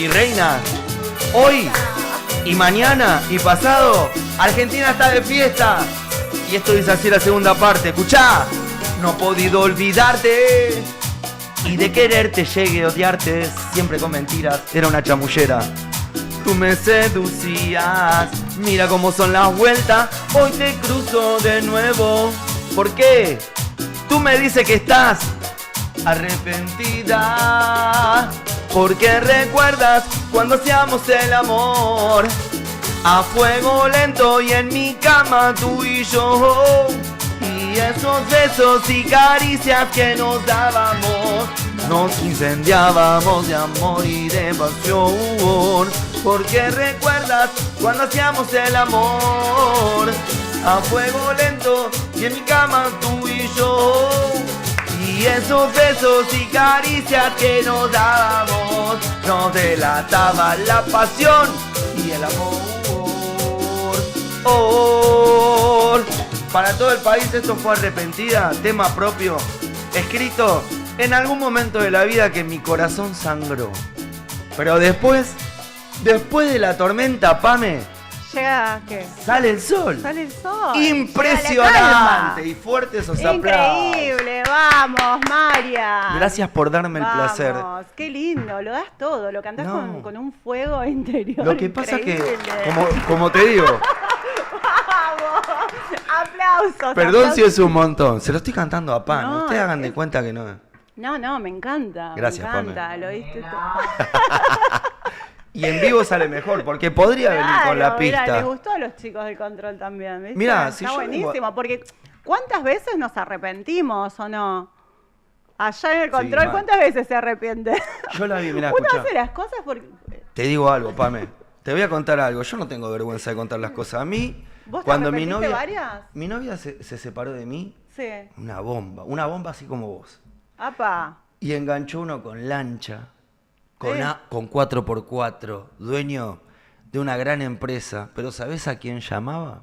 y reinas, hoy y mañana y pasado, Argentina está de fiesta. Y esto dice así la segunda parte. Escuchá. No he podido olvidarte y de quererte llegué a odiarte, siempre con mentiras, era una chamullera. Tú me seducías, mira cómo son las vueltas, hoy te cruzo de nuevo. ¿Por qué? Tú me dices que estás arrepentida, porque recuerdas cuando hacíamos el amor a fuego lento y en mi cama tú y yo. Y esos besos y caricias que nos dábamos, nos incendiábamos de amor y de pasión. Porque recuerdas cuando hacíamos el amor a fuego lento y en mi cama tú y yo. Y esos besos y caricias que nos dábamos, nos delataban la pasión y el amor. Para todo el país esto fue Arrepentida, tema propio, escrito en algún momento de la vida que mi corazón sangró. Pero después de la tormenta, Pame, llega, ¿qué? Sale el sol. Sale el sol. Impresionante y fuerte esos aplausos. Increíble, vamos, María. Gracias por darme el placer. Qué lindo, lo das todo, lo cantás con un fuego interior. Lo que pasa es que, como te digo, aplausos. Perdón aplausos. si es un montón. Se lo estoy cantando a Pan. No, Ustedes hagan de cuenta que no. No, me encanta. Gracias, me encanta. Pame. Lo diste todo. Y en vivo sale mejor, porque podría venir con la pista. Mira, les gustó a los chicos del control también, ¿viste? Mirá, si está yo buenísimo, porque ¿cuántas veces nos arrepentimos o no? Allá en el control, Sí, ¿cuántas veces se arrepiente? Yo la vi, mirá, Uno escuchá. hace las cosas porque... Te digo algo, Pame. Te voy a contar algo. Yo no tengo vergüenza de contar las cosas. A mí, ¿Vos te cuando mi arrepentiste novia... varias? Mi novia se separó de mí. Sí. Una bomba así como vos. Apa. Y enganchó uno con lancha, con 4x4, dueño de una gran empresa. Pero ¿sabés a quién llamaba?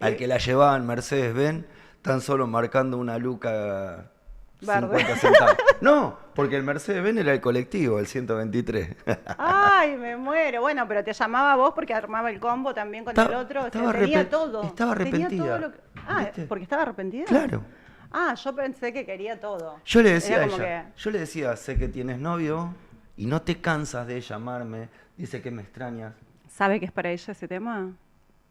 Al que la llevaba en Mercedes-Benz, tan solo marcando una luca 50 centavos. No, porque el Mercedes-Benz era el colectivo, el 123. Ay, me muero. Bueno, pero te llamaba vos porque armaba el combo también con el otro. O sea, tenía todo. Estaba arrepentida. Tenía todo lo que... Ah, ¿viste? ¿porque estaba arrepentida? Claro. Ah, yo pensé que quería todo. Yo le decía Era a como ella, yo le decía, sé que tienes novio y no te cansas de llamarme, dice que me extrañas. ¿Sabe que es para ella ese tema?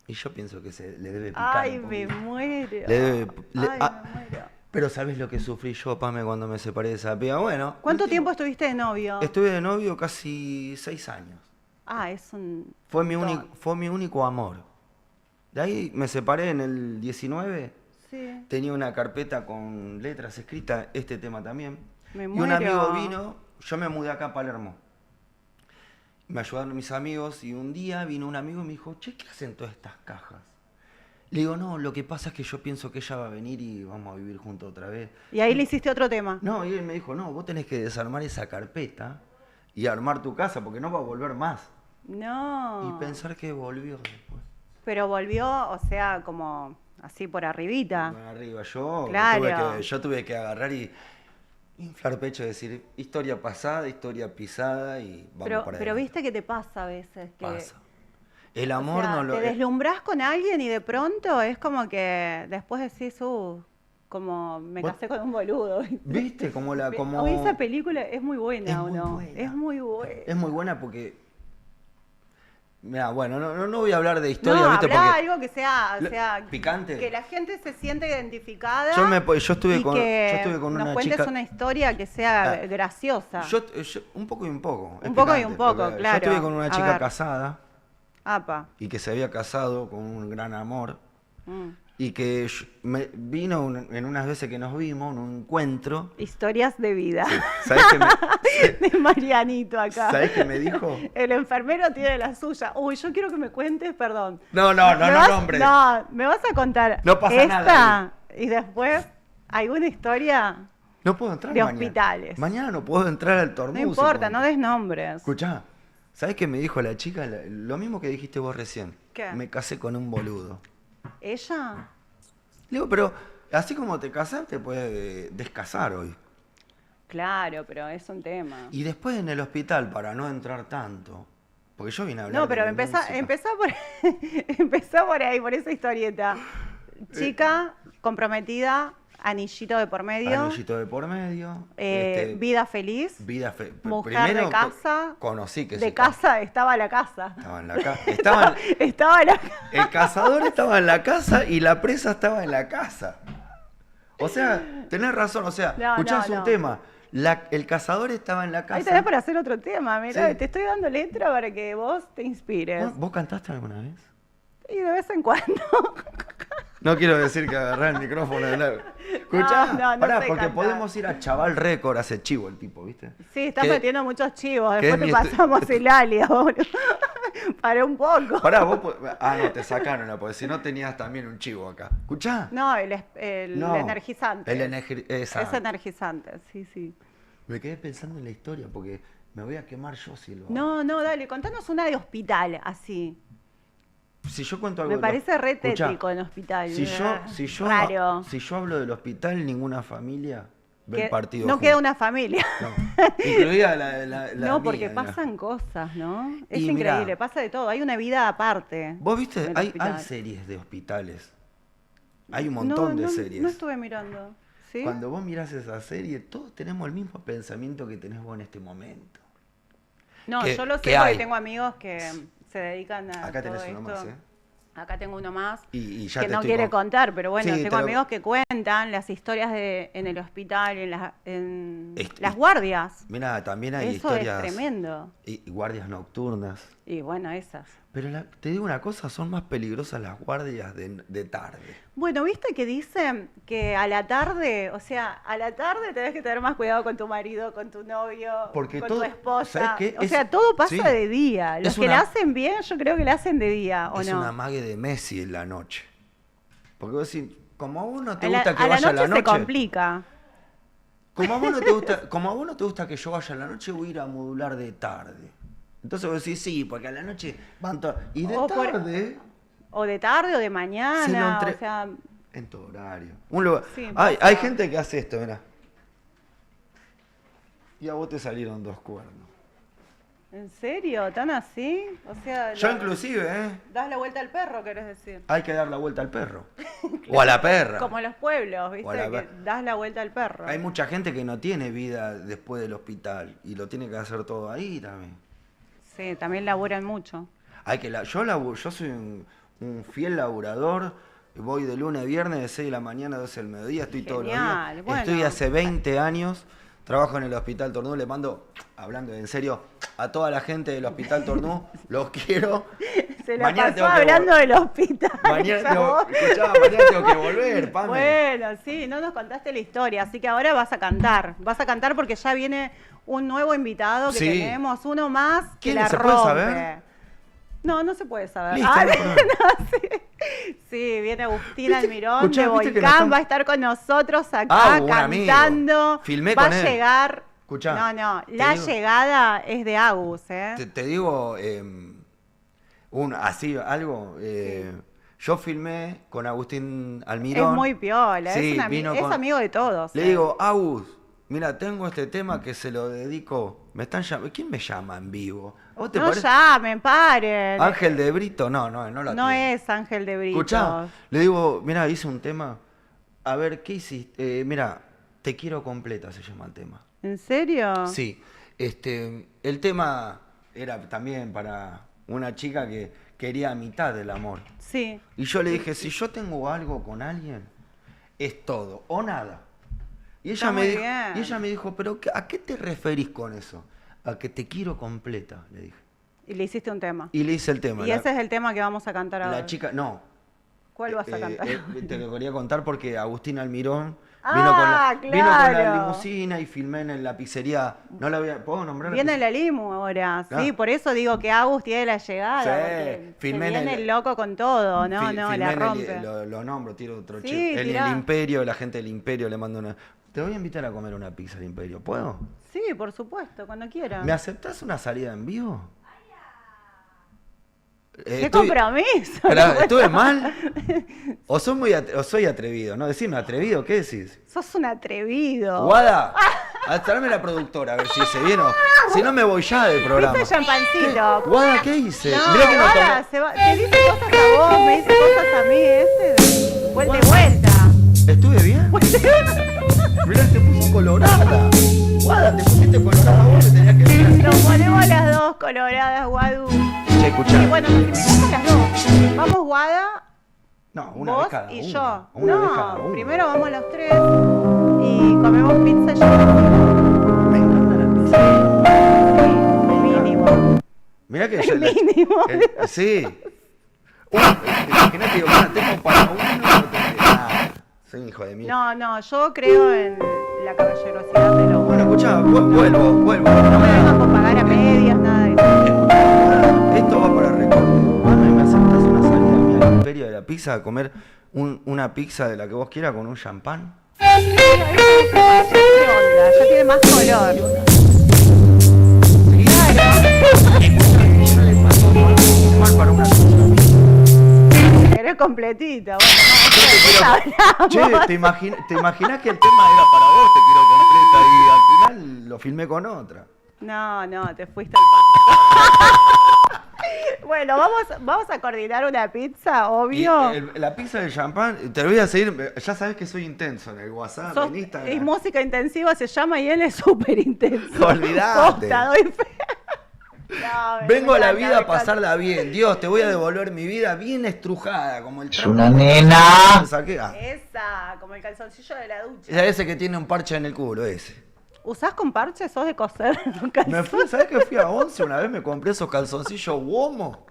Y yo pienso que se le debe picar. Ay, un me poquito. muero. Ay, me muero. Pero ¿sabés lo que sufrí yo, Pame, cuando me separé de esa piba? Bueno. ¿Cuánto tiempo estuviste de novio? Estuve de novio casi 6 años. Ah, es un... Fue mi único amor. De ahí me separé en el 19. Sí. Tenía una carpeta con letras escritas, este tema también. Me Y un muero. amigo vino, yo me mudé acá a Palermo. Me ayudaron mis amigos y un día vino un amigo y me dijo, che, ¿qué hacen todas estas cajas? Le digo, no, lo que pasa es que yo pienso que ella va a venir y vamos a vivir juntos otra vez. Y ahí le hiciste otro tema. No, y él me dijo, no, vos tenés que desarmar esa carpeta y armar tu casa porque no va a volver más. No. Y pensar que volvió después. Pero volvió, o sea, como así por arribita. Bueno, arriba, yo Claro. tuve que agarrar y inflar pecho y decir, historia pasada, historia pisada y vamos para Pero adelante. viste que te pasa a veces. Que, Pasa. El o amor sea, no lo... te deslumbrás con alguien y de pronto es como que después decís, como me ¿Vos- casé con un boludo. ¿Viste? Como Hoy esa película es muy buena, Es ¿o muy no? buena. Es muy buena. Es muy buena porque... Mirá, bueno, no voy a hablar de historia, No, ¿viste? habrá Porque... algo que sea ¿Picante? que la gente se sienta identificada. Yo estuve y con nos una cuentes chica... una historia que sea graciosa. un poco y un poco. es Un poco y picante, un poco, porque claro. Yo estuve con una A chica ver. casada Apa. y que se había casado con un gran amor Mm. y que vino en unas veces que nos vimos, en un encuentro. Historias de vida. ¿Sabés qué De Marianito acá. ¿Sabés qué me dijo? El enfermero tiene la suya. Uy, yo quiero que me cuentes, perdón. No, nombres. No, me vas a contar No pasa esta nada y después alguna historia. No puedo entrar De mañana. hospitales. Mañana no puedo entrar al torneo. No importa, no des nombres. Escuchá, ¿sabés qué me dijo la chica? Lo mismo que dijiste vos recién. ¿Qué? Me casé con un boludo. ¿Ella? Le digo, pero así como te casas, te puedes descasar hoy. Claro, pero es un tema. Y después en el hospital, para no entrar tanto, porque yo vine a hablar No, pero de mi música. empezá por ahí, por esa historieta. Chica, comprometida, anillito de por medio. Anillito de por medio. Vida feliz. Mujer Primero de casa. conocí que de casa, estaba la casa. Estaba en la casa. Estaba la El cazador estaba en la casa y la presa estaba en la casa. O sea, tenés razón, o sea, escuchás un tema. El cazador estaba en la casa. Ahí tenés para hacer otro tema, mirá, Sí. te estoy dando letra para que vos te inspires. ¿Vos cantaste alguna vez? Y de vez en cuando. No quiero decir que agarré el micrófono de largo. Escuchá, No pará, sé porque cantar. podemos ir a Chaval Récord, hace chivo el tipo, ¿viste? Sí, estás Que- metiendo muchos chivos, que después te es mi pasamos el alias, boludo. Para un poco. Pará, no, te sacaron, porque si no tenías también un chivo acá. ¿Escuchá? No, el No, energizante. Exacto. Es energizante, sí. Me quedé pensando en la historia, porque me voy a quemar yo si lo hago. No, dale, contanos una de hospital, así. Si yo cuento algo Me de parece re Escuchá, tétrico en hospital. Si yo Raro. hablo del hospital, ninguna familia ve el partido No junto. queda una familia. No, incluida la No, porque mía, pasan cosas, ¿no? Es Y increíble, mirá, pasa de todo. Hay una vida aparte. Vos viste, en el hay hospital. series de hospitales. Hay un montón de series. No estuve mirando. ¿Sí? Cuando vos mirás esa serie, todos tenemos el mismo pensamiento que tenés vos en este momento. No, ¿Qué- yo lo sé qué porque hay? tengo amigos que se dedican a Acá todo tenés uno esto. más, ¿eh? Acá tengo uno más Y ya que te no estoy quiere con- contar, pero bueno, Sí, tengo te lo- amigos que cuentan las historias en el hospital, en Est- las guardias. Mirá, también hay Eso historias. es tremendo. Y guardias nocturnas. Y bueno, esas. Pero te digo una cosa, son más peligrosas las guardias de tarde. Bueno, viste que dicen que a la tarde, o sea, a la tarde tenés que tener más cuidado con tu marido, con tu novio, Porque con todo- tu esposa. ¿sabés qué? O sea, Es- todo pasa sí. de día. Los Es que una- la hacen bien, yo creo que la hacen de día, ¿o Es no? una mague de Messi en la noche. Porque vos decís, como a vos no te A la- gusta que a la vaya a la noche se noche. complica. Como a vos no te gusta, como a vos no te gusta que yo vaya a la noche, voy a ir a modular de tarde. Entonces vos decís, sí, porque a la noche van todos. Y de O por- tarde, O de tarde o de se lo mañana, entre- o sea, en tu horario. Un lugar. Sí, hay pasa. gente que hace esto, mirá. Y a vos te salieron 2 cuernos. ¿en serio? ¿Tan así? O sea, Yo inclusive, das la vuelta al perro, querés decir. hay que dar la vuelta al perro. O a la perra. Como en los pueblos, O a ¿viste? la Que per- das la vuelta al perro. Hay mucha gente que no tiene vida después del hospital y lo tiene que hacer todo ahí también. Sí, también laburan mucho. Yo soy un fiel laburador, voy de lunes a viernes, de 6 de la mañana a 12 del mediodía, estoy todos los Genial, días. bueno. Estoy hace 20 años, trabajo en el Hospital Tornú, le mando, hablando en serio, a toda la gente del Hospital Tornú, los quiero. Se la Mañana pasó tengo que hablando del hospital. Mañana esa tengo, voz. escuchá, mañana tengo que volver, Pame. Bueno, sí, no nos contaste la historia, así que ahora vas a cantar. Vas a cantar porque ya viene un nuevo invitado que Sí. tenemos, uno más que ¿Quién la se puede rompe. saber? No se puede saber. Listo, Ah, no hay problema. no, sí. Sí, viene Agustín ¿Viste? Almirón Escuchá, de ¿viste que Volcán, no están- va a estar con nosotros acá Un amigo. cantando. Filmé va con a él. llegar. Escuchá, No, te la digo- llegada es de Agus, ¿eh? Te digo, algo. Yo filmé con Agustín Almirón. Es muy piola, Sí, es vino es con- amigo de todos. Le ¿eh? digo, Agus, mira, tengo este tema que se lo dedico. Me están llamando. ¿Quién me llama en vivo? ¿A vos te No parece? llamen, paren. Ángel de Brito, no lo No tiene. es Ángel de Brito. Escuchá, le digo, mira, hice un tema. A ver, ¿qué hiciste? Mira, Te quiero completa se llama el tema. ¿En serio? Sí, el tema era también para una chica que quería mitad del amor. Sí. Y yo le dije, si yo tengo algo con alguien, es todo o nada. Y Está ella, muy dijo, bien. y ella me dijo, pero ¿a qué te referís con eso? A que te quiero completa, le dije. Y le hiciste un tema. Y le hice el tema. Y ese es el tema que vamos a cantar ahora. La chica, no. ¿Cuál vas a cantar? Te lo quería contar porque Agustín Almirón Ah, vino con la claro. limusina y filmé en la pizzería. No la voy a, ¿puedo nombrar? Viene la limu ahora, Ah. sí, por eso digo que Agus tiene la llegada, Sí, porque se filmé en viene el- el loco con todo, no, Filmé la en rompe. lo nombro, tiro otro Sí, chico. El tirá. Imperio, la gente del Imperio le mando una. Te voy a invitar a comer una pizza al Imperio, ¿puedo? Sí, por supuesto, cuando quiera. ¿Me aceptás una salida en vivo? ¡Qué compromiso! Pero, ¿estuve mal? ¿O soy atrevido? No, decime, ¿atrevido? ¿Qué decís? Sos un atrevido. Guada, tráeme la productora a ver si se vieron. Si no me voy ya del programa. ¿Viste champancito? Guada, ¿qué hice? No, Mirá que no Guada, te dice cosas a vos, me dice cosas a mí, vuelta y vuelta. ¿Estuve bien? Mirá, te puso colorada. Guada, te pusiste colorada vos, te tenías que mirar. Nos ponemos las dos coloradas, Guadu. Che, escuchá. Y bueno, nos invitamos las dos. Vamos, Guada, No, una vos vez cada y uno. yo. Una vez cada No, uno. primero vamos los tres y comemos pizza y yo. Me encanta la pizza. Sí, mínimo. Mirá que El mínimo. Sí. Imagínate, digo, bueno, tengo para uno, no tengo nada. Soy un hijo de mí. No, yo creo en la caballerosidad de los. Bueno, escuchá, vuelvo. No me vengan con pagar a medias, nada de eso. Esto va para recorte. Bueno, y me aceptás una salida al Imperio de la Pizza a comer una pizza de la que vos quieras con un champán. ¿Qué onda? Ya tiene más color. Yo le paso mal para una pizza. Querés completita, bueno, no, Che, ¿te imaginas que el tema era para vos? Te quiero completa y al final lo filmé con otra. No, te fuiste al pasto. Bueno, vamos a coordinar una pizza, obvio. Y la pizza de champán, te lo voy a seguir, ya sabes que soy intenso en el WhatsApp, en Instagram. Es música intensiva, se llama, y él es súper intenso. Olvidate. Posta, doy fe. No, Vengo a la me vida encanta. a pasarla bien. Dios, te voy a devolver mi vida bien estrujada, como el Es una nena. Esa, como el calzoncillo de la ducha. Ese que tiene un parche en el culo, ese. ¿Usás con parche? ¿Sos de coser? ¿Sabés que fui a 11 una vez? Me compré esos calzoncillos Womo.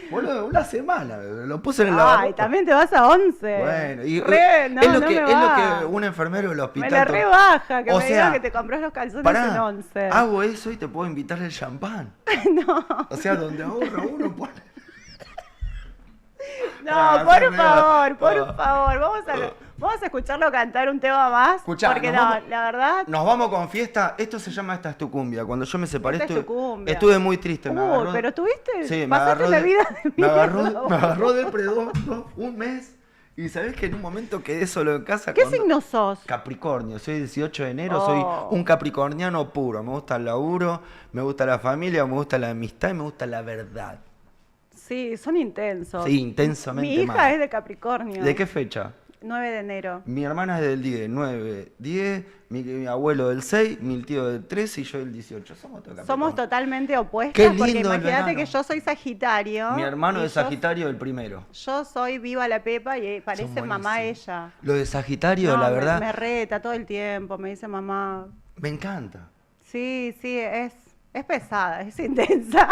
Boludo, una semana, lo puse en el lavabo. Ay, también te vas a 11. Bueno, y No, es lo no que, me es lo va. que un enfermero del hospital. Me la rebaja, que O me sea, diga que te compras los calzones en 11. hago eso y te puedo invitar el champán. No. O sea, donde ahorra uno pone. No, por favor, vamos a escucharlo cantar un tema más. Escuchá, porque nos no, vamos- la verdad. Nos vamos con fiesta. Esto se llama Esta es tu cumbia. Cuando yo me separé Esta es tu cumbia. estuve muy triste. Me Uy, agarró, pero tuviste. sí, me pasaste agarró la de, vida de me agarró, mierda, me agarró de predondo un mes. Y sabés que en un momento quedé solo en casa. ¿Qué signo sos? Capricornio, soy 18 de enero, Oh. soy un capricorniano puro. Me gusta el laburo, me gusta la familia, me gusta la amistad y me gusta la verdad. Sí, son intensos. Sí, intensamente Mi hija mal. es de Capricornio. ¿De qué fecha? 9 de enero. Mi hermana es del 10, 9, 10, mi abuelo del 6, mi tío del 13 y yo del 18. Somos todos Somos Capricornio. totalmente opuestas. Qué porque lindo el imagínate verano. que yo soy Sagitario. Mi hermano y de Sagitario el primero. Yo soy Viva la Pepa y parece Son mamá buenísimos. ella. Lo de Sagitario, No, la me- verdad, Me reta todo el tiempo, me dice mamá. me encanta. Sí, es pesada, es intensa.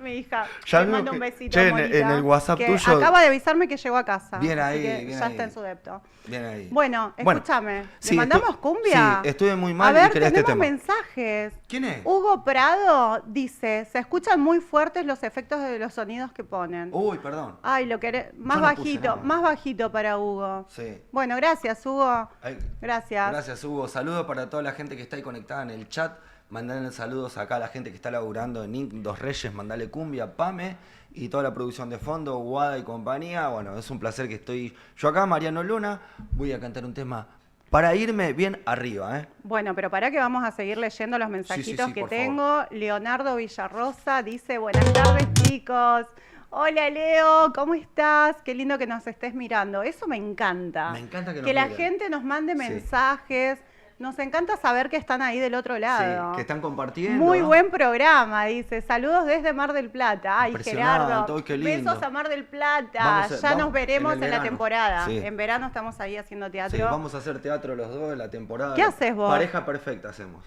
Mi hija, Ya le veo mando un que- besito. che, Mónica, en el WhatsApp que tuyo- acaba de avisarme que llegó a casa. Bien así ahí, que bien ya ahí. está en su depto. Bien ahí. Bueno, escúchame, sí, ¿le mandamos cumbia? Sí, estuve muy mal A ver, y quería tenemos este tema. mensajes. ¿Quién es? Hugo Prado dice, se escuchan muy fuertes los efectos de los sonidos que ponen. Uy, perdón. Ay, lo querés, más no puse bajito, nada. más bajito para Hugo. Sí. Bueno, gracias, Hugo. Ay, Gracias. Gracias, Hugo. Saludos para toda la gente que está ahí conectada en el chat. Mandale saludos acá a la gente que está laburando en Inc. Dos Reyes. Mandale cumbia, Pame y toda la producción de fondo, Guada y compañía. Bueno, es un placer que estoy yo acá, Mariano Luna. Voy a cantar un tema para irme bien arriba, ¿eh? Bueno, pero para que vamos a seguir leyendo los mensajitos sí, que por tengo. Leonardo Villarrosa dice, buenas tardes, chicos. Hola, Leo, ¿cómo estás? Qué lindo que nos estés mirando. Eso me encanta. Me encanta que nos la miren. gente nos mande Sí. mensajes. Nos encanta saber que están ahí del otro lado. Sí, que están compartiendo. Muy ¿no? buen programa, dice. Saludos desde Mar del Plata. Ay, Impresionante, Gerardo. ay, qué lindo. Besos a Mar del Plata. Vamos a- Ya vamos nos veremos en en, el la verano. temporada. Sí. En verano estamos ahí haciendo Sí, teatro. vamos a hacer teatro los dos de la temporada. ¿Qué haces vos? Pareja perfecta hacemos.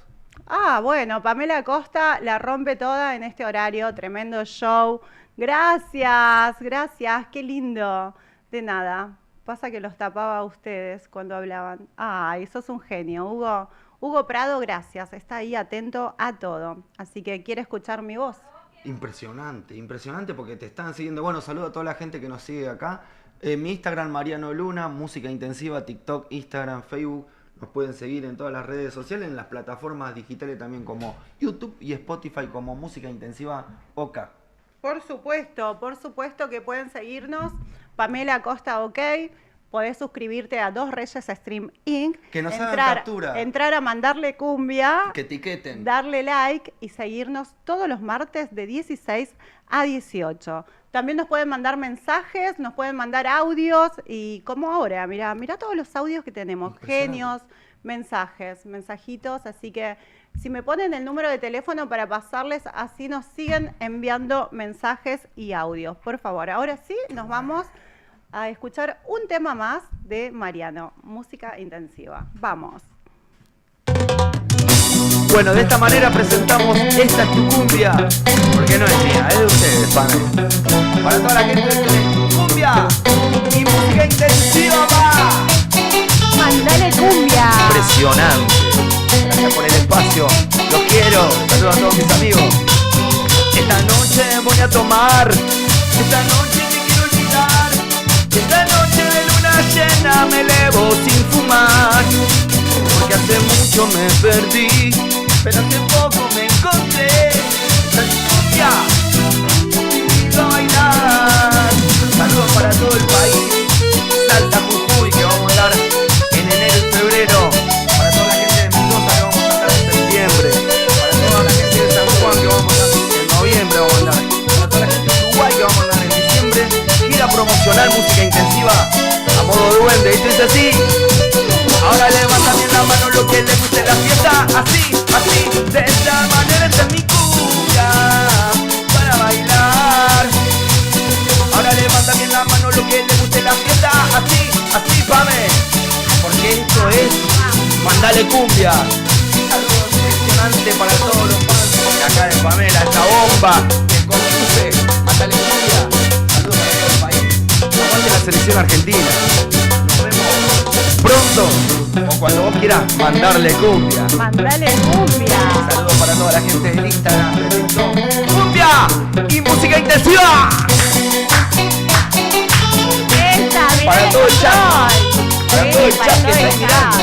Ah, bueno, Pamela Costa la rompe toda en este horario, tremendo show. Gracias, qué lindo. De nada, pasa que los tapaba a ustedes cuando hablaban. Ay, sos un genio, Hugo. Hugo Prado, gracias, está ahí atento a todo. Así que quiere escuchar mi voz. Impresionante porque te están siguiendo. Bueno, saludo a toda la gente que nos sigue acá. Mi Instagram, Mariano Luna, Música Intensiva, TikTok, Instagram, Facebook. Nos pueden seguir en todas las redes sociales, en las plataformas digitales también como YouTube y Spotify como Música Intensiva OK. Por supuesto que pueden seguirnos. Pamela Costa OK. Podés suscribirte a Dos Reyes Stream Inc. Que nos hagan captura. Entrar a mandarle cumbia. Que etiqueten. Darle like y seguirnos todos los martes de 16 a 18. También nos pueden mandar mensajes, nos pueden mandar audios y como ahora, mirá todos los audios que tenemos. Genios, mensajitos. Así que si me ponen el número de teléfono para pasarles, así nos siguen enviando mensajes y audios. Por favor, ahora sí nos vamos a escuchar un tema más de Mariano, música intensiva. Vamos. Bueno, de esta manera presentamos Esta es tu cumbia, porque no es mía, es de ustedes, pana. Para toda la gente de cumbia y música intensiva, va. Mandale cumbia. Impresionante. Gracias por el espacio, los quiero. Saludos a todos mis amigos. Esta noche voy a tomar, esta noche te quiero olvidar. Esta noche de luna llena me elevo sin fumar, porque hace mucho me perdí, pero hace poco me encontré. Esta es cumbia, y a bailar. Saludos para todo el país, Salta, Jujuy, que vamos a andar en enero y febrero. Para toda la gente de Mendoza, que vamos a andar en septiembre. Para toda la gente de San Juan, que vamos a andar en noviembre, vamos a andar. Para toda la gente de Uruguay, que vamos a andar en diciembre. Gira promocional, música intensiva a modo duende. Esto es así. Ahora levanta bien la mano lo que le guste la fiesta. Así, de esta manera esta es mi cumbia para bailar. Ahora levanta bien la mano lo que le guste la fiesta. Así, Pame, porque esto es Mandale Cumbia. Un saludo impresionante para todos los fans de acá de Pamela, esta bomba que conduce Mandale Cumbia. Saludos para todo el país. Aguante la selección argentina. Nos vemos pronto o cuando vos quieras mandarle cumbia. Mandale cumbia. Saludos para toda la gente del Instagram, de TikTok. ¡Cumbia! ¡Y música intensiva! Para todo el chat. Para todo el chat que está mirando.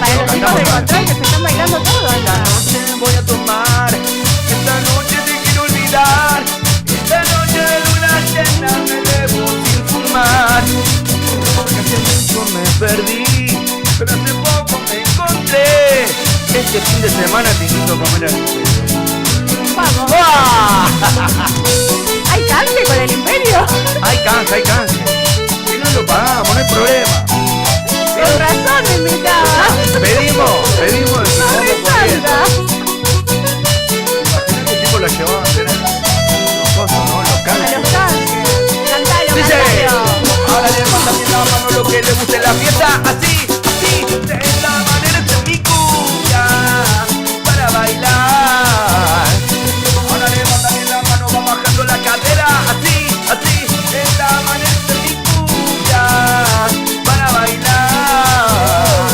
Para los chicos del control que se están bailando todo. Esta noche voy a tomar, esta noche te quiero olvidar. Esta noche de luna llena me elevo sin fumar, porque hace mucho me perdí, pero hace poco me encontré. Este fin de semana te invito a comer al Imperio. Vamos. ¡Ah! ¿Hay canje con el Imperio? Hay canje. Si no lo pagamos, no hay problema. Con razón me invitaba. Pedimos el No, me segundo corriendo. encanta. Imagínate que el tipo lo llevaba a hacer los cosas, ¿no? Los A canjes. los canjes. Cantalo, Dice, cantalo. ahora levanta bien la mano lo que le guste en la fiesta. Así, de esta manera esta es mi cumbia para bailar. Ahora levanta bien la mano, va bajando la cadera. Así, de esta manera esta es mi cumbia para bailar.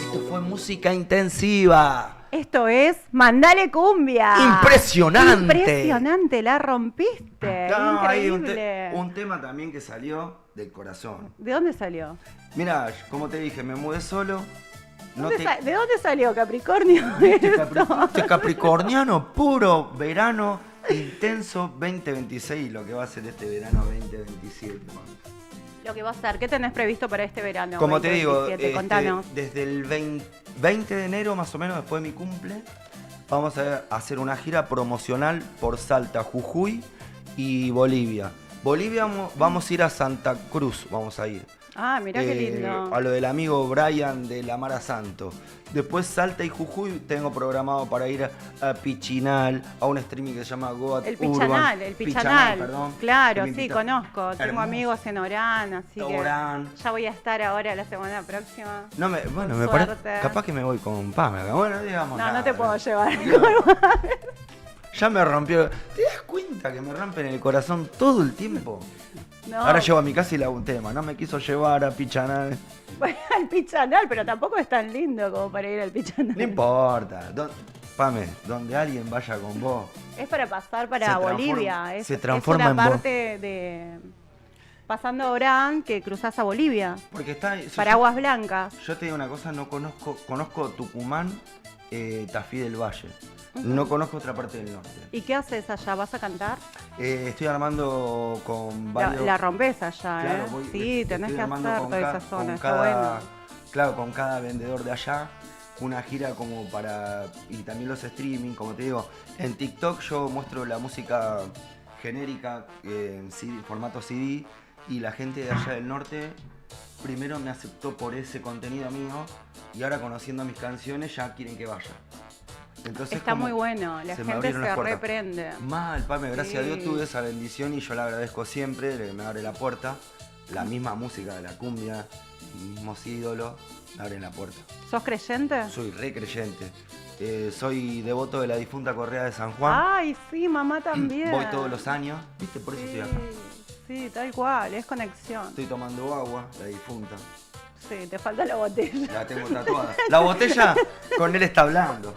Esto fue música intensiva. Esto es Mandale cumbia. Impresionante. Impresionante, la rompiste. No, hay Increíble. un tema también que salió del corazón. ¿De dónde salió? Mira, como te dije, me mudé solo. ¿De dónde salió Capricornio? Este capricorniano puro, verano intenso 2026, lo que va a ser este verano 2027. Lo que va a ser, ¿qué tenés previsto para este verano? Como te digo, 2027? Contanos. desde el 20 de enero, más o menos después de mi cumple, vamos a hacer una gira promocional por Salta, Jujuy y Bolivia. Bolivia vamos a ir a Santa Cruz, vamos a ir. Ah, mirá qué lindo. A lo del amigo Brian de la Mara Santo. Después Salta y Jujuy tengo programado para ir a Pichinal, a un streaming que se llama Goat El Urban. Pichanal. Perdón, Claro, que me sí, invita. conozco. Tengo Hermoso. amigos en Orán, así Orán. que ya voy a estar ahora la semana próxima. No me, bueno, Con me parece. suerte. Capaz que me voy con Pamela. Bueno, digamos. No, nada, no te puedo llevar. Ya me rompió. ¿Te das cuenta que me rompen el corazón todo el tiempo? No. Ahora llego a mi casa y le hago un tema. No me quiso llevar a Pichanal. Voy al Pichanal, pero tampoco es tan lindo como para ir al Pichanal. No importa. Pame, donde alguien vaya con vos. Es para pasar para Se transforma- Bolivia. se transforma es en una vos. parte de pasando Orán que cruzás a Bolivia. Porque está. Para Aguas Blancas. Yo te digo una cosa, no conozco Tucumán Tafí del Valle. No conozco otra parte del norte. ¿Y qué haces allá? ¿Vas a cantar? Estoy armando con varios... La rompes allá, Claro, ¿eh? Sí, tenés estoy que armando hacer con toda esa con zona, está cada, bueno. claro, con cada vendedor de allá, una gira como para... Y también los streaming, como te digo. En TikTok yo muestro la música genérica en formato CD, y la gente de allá del norte primero me aceptó por ese contenido mío, y ahora conociendo mis canciones ya quieren que vaya. Entonces, Está muy bueno, la gente se reprende. Mal, Pame, gracias a Dios Sí. tuve esa bendición y yo la agradezco siempre, que me abre la puerta. La misma música de la cumbia, mismos ídolos, me abren la puerta. ¿Sos creyente? Soy re creyente. Soy devoto de la difunta Correa de San Juan. Ay, sí, mamá también. Voy todos los años, ¿viste? Por eso Sí, estoy acá. sí, tal cual, es conexión. Estoy tomando agua, la difunta. Sí, te falta la botella. La tengo tatuada. La botella, con él está hablando.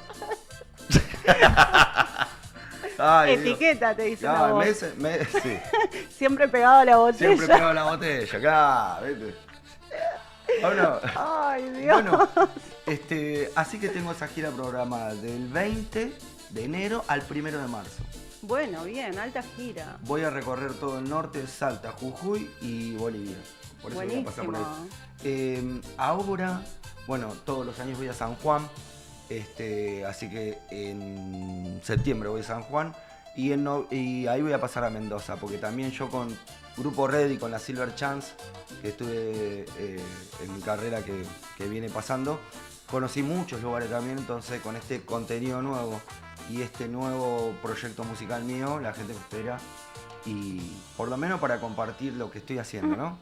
Ay, Dios. Etiqueta, te dice la No, voz. sí. Siempre pegado a la botella. Siempre pegado la botella, claro, ¿viste? Bueno, Ay, Dios. bueno, así que tengo esa gira programada del 20 de enero al 1 de marzo. Bueno, bien, alta gira. Voy a recorrer todo el norte, Salta, Jujuy y Bolivia. Por eso voy a pasar por Buenísimo. ahí. Ahora, bueno, todos los años voy a San Juan. Así que en septiembre voy a San Juan y ahí voy a pasar a Mendoza, porque también yo con Grupo Red y con la Silver Chance, que estuve en mi carrera que viene pasando, conocí muchos lugares también. Entonces con este contenido nuevo y este nuevo proyecto musical mío, la gente me espera, y por lo menos para compartir lo que estoy haciendo, ¿no?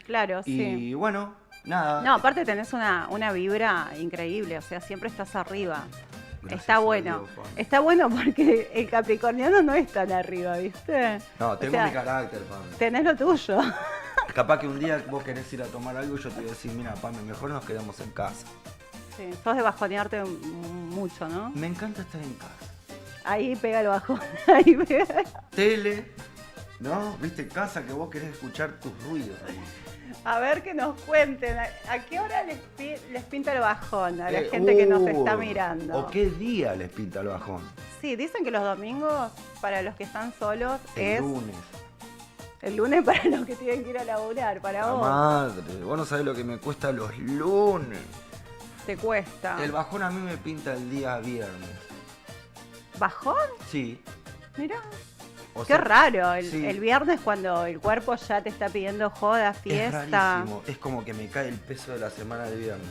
Claro, sí. Y bueno, nada. No, aparte tenés una vibra increíble, o sea, siempre estás arriba. Gracias Está a bueno. Dios, Juan. Está bueno porque el capricorniano no es tan arriba, ¿viste? No, tengo O sea, mi carácter, Pame. tenés lo tuyo. Capaz que un día vos querés ir a tomar algo y yo te voy a decir, mira, Pame, mejor nos quedamos en casa. Sí, sos de bajonearte mucho, ¿no? Me encanta estar en casa. Ahí pega el bajón. Ahí pega. Tele, ¿no? Viste, casa que vos querés escuchar tus ruidos. A ver que nos cuenten. ¿A qué hora les pinta el bajón a la gente que nos está mirando? ¿O qué día les pinta el bajón? Sí, dicen que los domingos, para los que están solos, El lunes. El lunes para los que tienen que ir a laburar, para La vos. madre, vos no sabés lo que me cuesta los lunes. Te cuesta. El bajón a mí me pinta el día viernes. ¿Bajón? Sí. Mirá. O Qué sea, raro. sí. El viernes cuando el cuerpo ya te está pidiendo joda, Es fiesta. rarísimo. Es como que me cae el peso de la semana de viernes.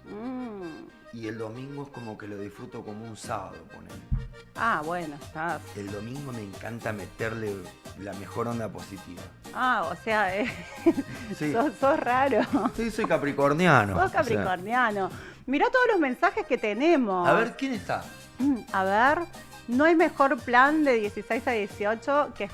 Mm. Y el domingo es como que lo disfruto como un sábado, ponele. Ah, bueno, estás. El domingo me encanta meterle la mejor onda positiva. Ah, o sea, Sí. sos raro. Sí, soy capricorniano. Sos o sea. capricorniano. Mirá todos los mensajes que tenemos. A ver, ¿quién está? A ver, no hay mejor plan de 16 a 18 que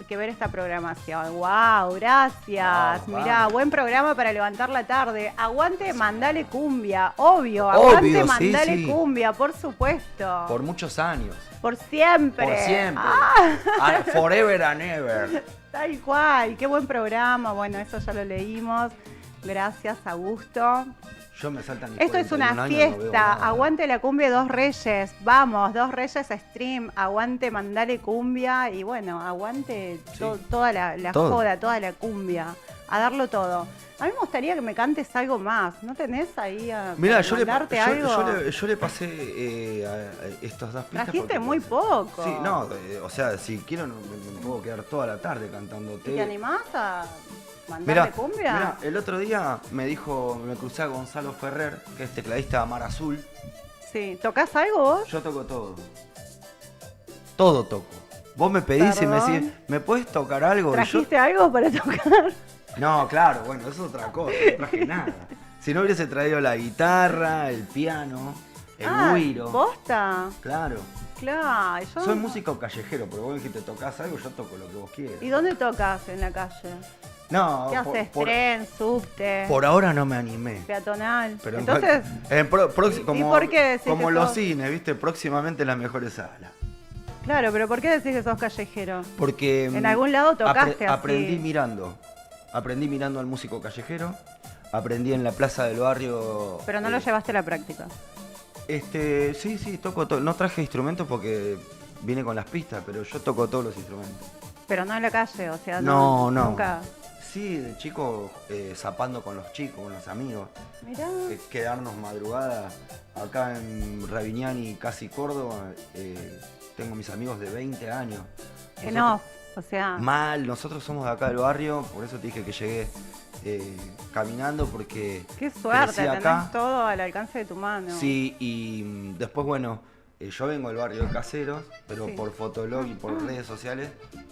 que ver esta programación. ¡Wow! Gracias. Wow, Mirá, vale. buen programa para levantar la tarde. Aguante, mandale cumbia. Obvio, aguante, Obvio, sí, mandale sí. cumbia, por supuesto. Por muchos años. Por siempre. Por siempre. Ah, Forever and ever. tal cual. Qué buen programa. Bueno, eso ya lo leímos. Gracias, Augusto. Yo me saltan mis Esto es 41 una años, no veo fiesta. nada. Aguante la cumbia de Dos Reyes. Vamos, Dos Reyes Stream. Aguante, mandale cumbia. Y bueno, aguante Sí. toda la Todo. joda, toda la cumbia. A darlo todo. A mí me gustaría que me cantes algo más. ¿No tenés ahí a Mirá, mandarte algo? yo le pasé a estos dos pistas. Trajiste porque- muy poco. Sí, no, o sea, si quiero me puedo quedar toda la tarde cantándote. ¿Y te animás a mandarte Mirá, cumbia? mirá, el otro día me crucé a Gonzalo Ferrer, que es tecladista de Mar Azul. Sí. ¿Tocás algo vos? Yo toco todo. Todo toco. Vos me pedís y me Perdón. decís, ¿me puedes tocar algo? Y yo- ¿Trajiste algo para tocar? No, claro, bueno, eso es otra cosa, no traje nada. Si no hubiese traído la guitarra, el piano, el güiro. ¿Posta? Claro. Claro. Yo... Soy músico callejero, pero vos dijiste tocás algo, yo toco lo que vos quieras. ¿Y dónde tocas en la calle? No, ¿Qué haces? por, ¿Tren, subte, por ahora no me animé. peatonal? Pero Entonces, como, por qué decís como que los sos- cines, ¿viste? Próximamente las mejores salas. claro, pero ¿por qué decís que sos callejero? Porque En algún lado tocaste así. aprendí mirando. Aprendí mirando al músico callejero. Aprendí en la plaza del barrio. Pero no lo llevaste a la práctica. Sí, toco todo. No traje instrumentos porque vine con las pistas, pero yo toco todos los instrumentos. Pero no en la calle, o sea, No. nunca. Sí, de chico zapando con los chicos, con los amigos. Mirá. Quedarnos madrugada acá en Ravignani, casi Córdoba. Tengo mis amigos de 20 años. No, o sea. Mal, nosotros somos de acá del barrio, por eso te dije que llegué caminando porque Qué suerte, crecí tenés acá. todo al alcance de tu mano. Sí, y después, bueno, yo vengo del barrio de Caseros, pero Sí. por Fotolog y por redes sociales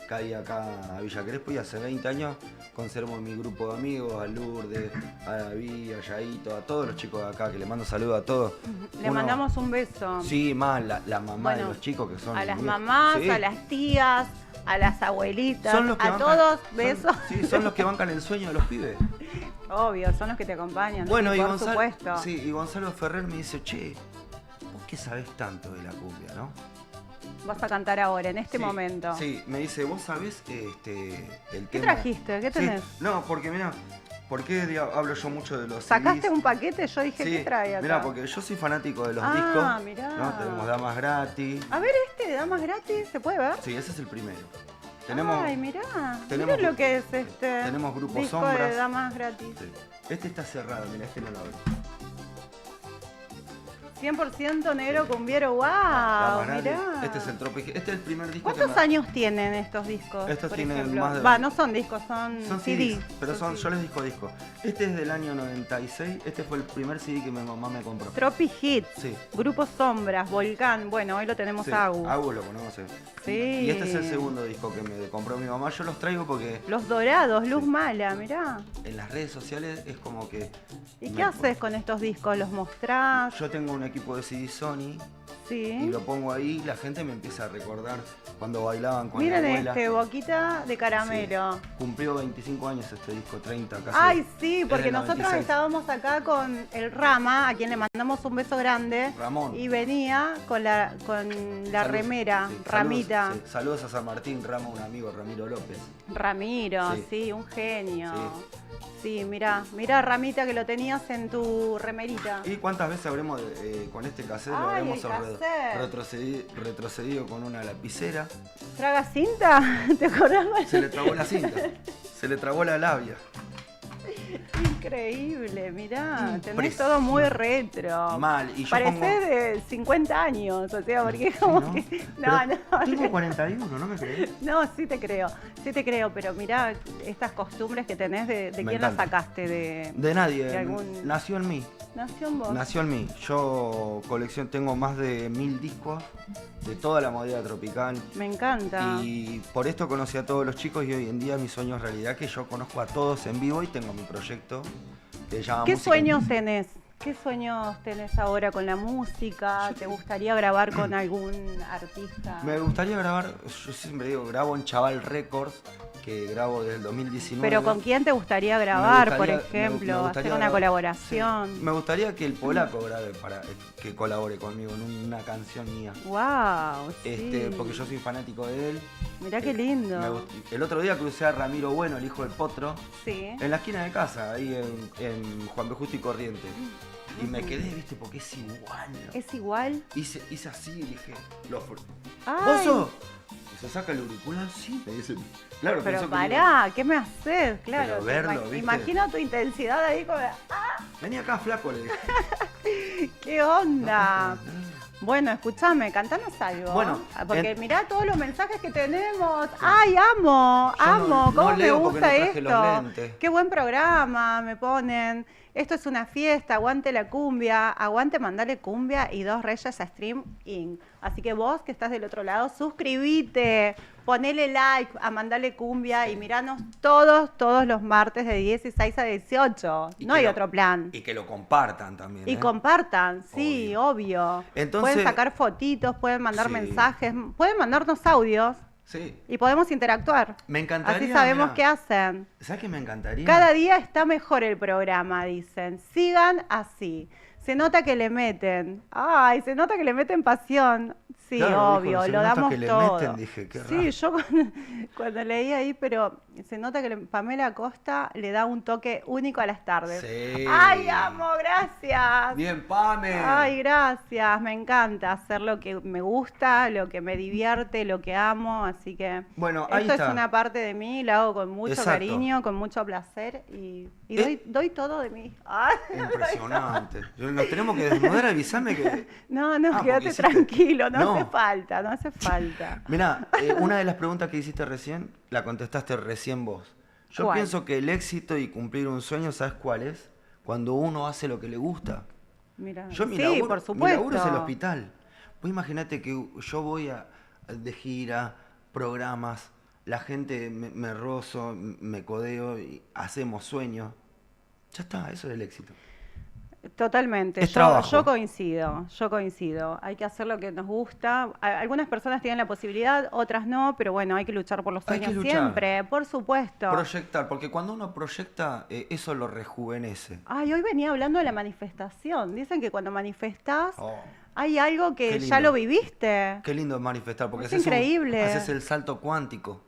caí acá a Villa Crespo y hace 20 años conservo mi grupo de amigos, a Lourdes, a David, a Yaito, a todos los chicos de acá, que le mando saludos a todos. Le mandamos un beso. Sí, más la mamá de Bueno, los chicos que son... a las míos. mamás, Sí. a las tías, a las abuelitas, Son los que a bancan- todos, son- besos. Sí, son los que bancan el sueño de los pibes. Obvio, son los que te acompañan. Bueno, sí, y por Gonzalo, supuesto. sí, y Gonzalo Ferrer me dice, che, vos qué sabés tanto de la cumbia, ¿no? Vas a cantar ahora, en este Sí, momento. Sí, me dice, vos sabés el ¿Qué tema... trajiste? ¿Qué Sí, tenés? no, porque mira, ¿por qué hablo yo mucho de los ¿Sacaste CDs? un paquete? Yo dije, Sí, ¿qué trae acá? mirá, porque yo soy fanático de los Ah, discos. mirá. ¿No? Tenemos damas gratis. A ver, de damas gratis, ¿se puede ver? Sí, ese es el primero. Tenemos, Ay, mirá. tenemos- Mirá lo que es tenemos Grupo disco Sombras. de damas gratis. sí. Este está cerrado, mira, este no lo veo. 100% negro cumbiero, wow, Damas gratis. mirá. Este es el Tropic. Este es el primer disco ¿Cuántos que años tienen estos discos? Estos por tienen ejemplo? más de- Va, no son discos, son son CD. CDs, pero Son yo les disco. Este es del año 96. Este fue el primer CD que mi mamá me compró. Tropi Hits, Sí. Grupo Sombras, Volcán, bueno, hoy lo tenemos Sí, a Agu. Agu lo conoce. Sí. Y este es el segundo disco que me compró mi mamá. Yo los traigo porque Los Dorados, Luz Sí. Mala, mirá. en las redes sociales es como que... ¿Y me- qué haces con estos discos? ¿Los mostrás? Yo tengo un equipo de CD Sony y Sí. lo pongo ahí y la gente me empieza a recordar cuando bailaban con Miren mi abuela. Boquita de Caramelo. Sí. Cumplió 25 años este disco, 30 casi. Ay, sí, Es porque del nosotros 96. estábamos acá con el Rama, a quien le mandamos un beso grande. Ramón. Y venía con la Saludos, remera, sí, Ramita. Saludos, sí, saludos a San Martín, Rama, un amigo, Ramiro López. Ramiro, Sí. sí, un genio. Sí. Sí, mira Ramita que lo tenías en tu remerita. ¿Y cuántas veces habremos, con este cassette, lo Ay, habremos el cassette. retrocedido con una lapicera? ¿Traga cinta? ¿Te acordás? Se le trabó la cinta, se le trabó la labia. Increíble, mirá, tenés Impresionante. todo muy retro. Mal, y yo Parecés pongo... de 50 años, o sea, porque Sí, como ¿no? que... Pero No, Tengo 41, ¿no me crees? no, sí te creo, pero mirá estas costumbres que tenés de Me quién las encanta. sacaste, de De nadie, De algún- nació en mí. Nación Vos. Nació en mí. Yo tengo más de 1000 discos de toda la movida tropical. Me encanta. Y por esto conocí a todos los chicos y hoy en día mi sueño es realidad que yo conozco a todos en vivo y tengo mi proyecto que se llama ¿Qué Música sueños tenés? ¿Qué sueños tenés ahora con la música? ¿Te gustaría grabar con algún artista? Me gustaría grabar, yo siempre digo, grabo en Chaval Records, que grabo desde el 2019. ¿Pero con quién te gustaría grabar, por me ejemplo? gustaría Hacer una grabar- colaboración. sí. Me gustaría que el polaco grabe para que colabore conmigo en una canción mía. ¡Wow! Sí. Porque yo soy fanático de él. Mirá qué Me lindo. el otro día crucé a Ramiro Bueno, el hijo del Potro, Sí. en la esquina de casa, ahí en Juan B. Justo y Corrientes. Y me quedé, viste, porque es igual. ¿Es igual? Hice así y dije, Ay, ¿vos sos? Y se saca el auricular, sí, me dice. Claro, pero pensó que pará, ¿qué me haces? Claro, Pero verlo, ¿viste? imagino tu intensidad ahí como, vení acá, flaco, le dije. ¿qué onda? Bueno, escúchame, cantanos algo. Bueno, porque en- mirá todos los mensajes que tenemos. ¡Ay, amo! Yo amo, no ¿cómo me leo porque gusta no traje los esto? lentes. Qué buen programa, me ponen. Esto es una fiesta, aguante la cumbia, aguante mandale cumbia y 2 Reyes a Stream Inc. Así que vos que estás del otro lado, suscribite, ponele like a mandale cumbia y miranos todos los martes de 16 a 18. Y No que hay lo- otro plan. Y que lo compartan también. Y ¿eh? compartan, sí, obvio. Entonces- pueden sacar fotitos, pueden mandar Sí. mensajes, pueden mandarnos audios Sí. y podemos interactuar. Me encantaría. Así sabemos mirá, qué hacen. ¿Sabes qué me encantaría? Cada día está mejor el programa, dicen. Sigan así. Se nota que le meten. Ay, se nota que le meten pasión. Sí, Claro, obvio, se lo nota damos que le todo. meten, dije, qué Sí, raro. yo cuando leí ahí, pero se nota que Pamela Costa le da un toque único a las tardes. ¡Ay, Sí. amo! Gracias. Bien, Pame. Ay, gracias. Me encanta hacer lo que me gusta, lo que me divierte, lo que amo. Así que Bueno, ahí esto es está. una parte de mí, la hago con mucho Exacto. cariño, con mucho placer y Eh, doy todo de mí. Ay, Impresionante. Nos tenemos que desnudar, avísame que... no, Ah, quédate porque hiciste... tranquilo, no hace No. falta, no hace falta. Mirá, una de las preguntas que hiciste recién, la contestaste recién vos. Yo ¿Cuál? pienso que el éxito y cumplir un sueño, ¿sabes cuál es? Cuando uno hace lo que le gusta. Mira, Yo mi sí, laburo, por mi laburo es el supuesto. hospital. Vos imaginate que yo voy de gira, programas, la gente me rozo, me codeo, y hacemos sueños. Ya está, eso es el éxito. Totalmente, Es trabajo. yo coincido. Hay que hacer lo que nos gusta. Algunas personas tienen la posibilidad, otras no, pero bueno, hay que luchar por los Hay que sueños luchar. siempre, por supuesto. Proyectar, porque cuando uno proyecta, eso lo rejuvenece. Ay, hoy venía hablando de la manifestación. Dicen que cuando manifestás Oh, hay algo qué que lindo. ya lo viviste. Qué lindo manifestar, porque Es increíble. haces el salto cuántico.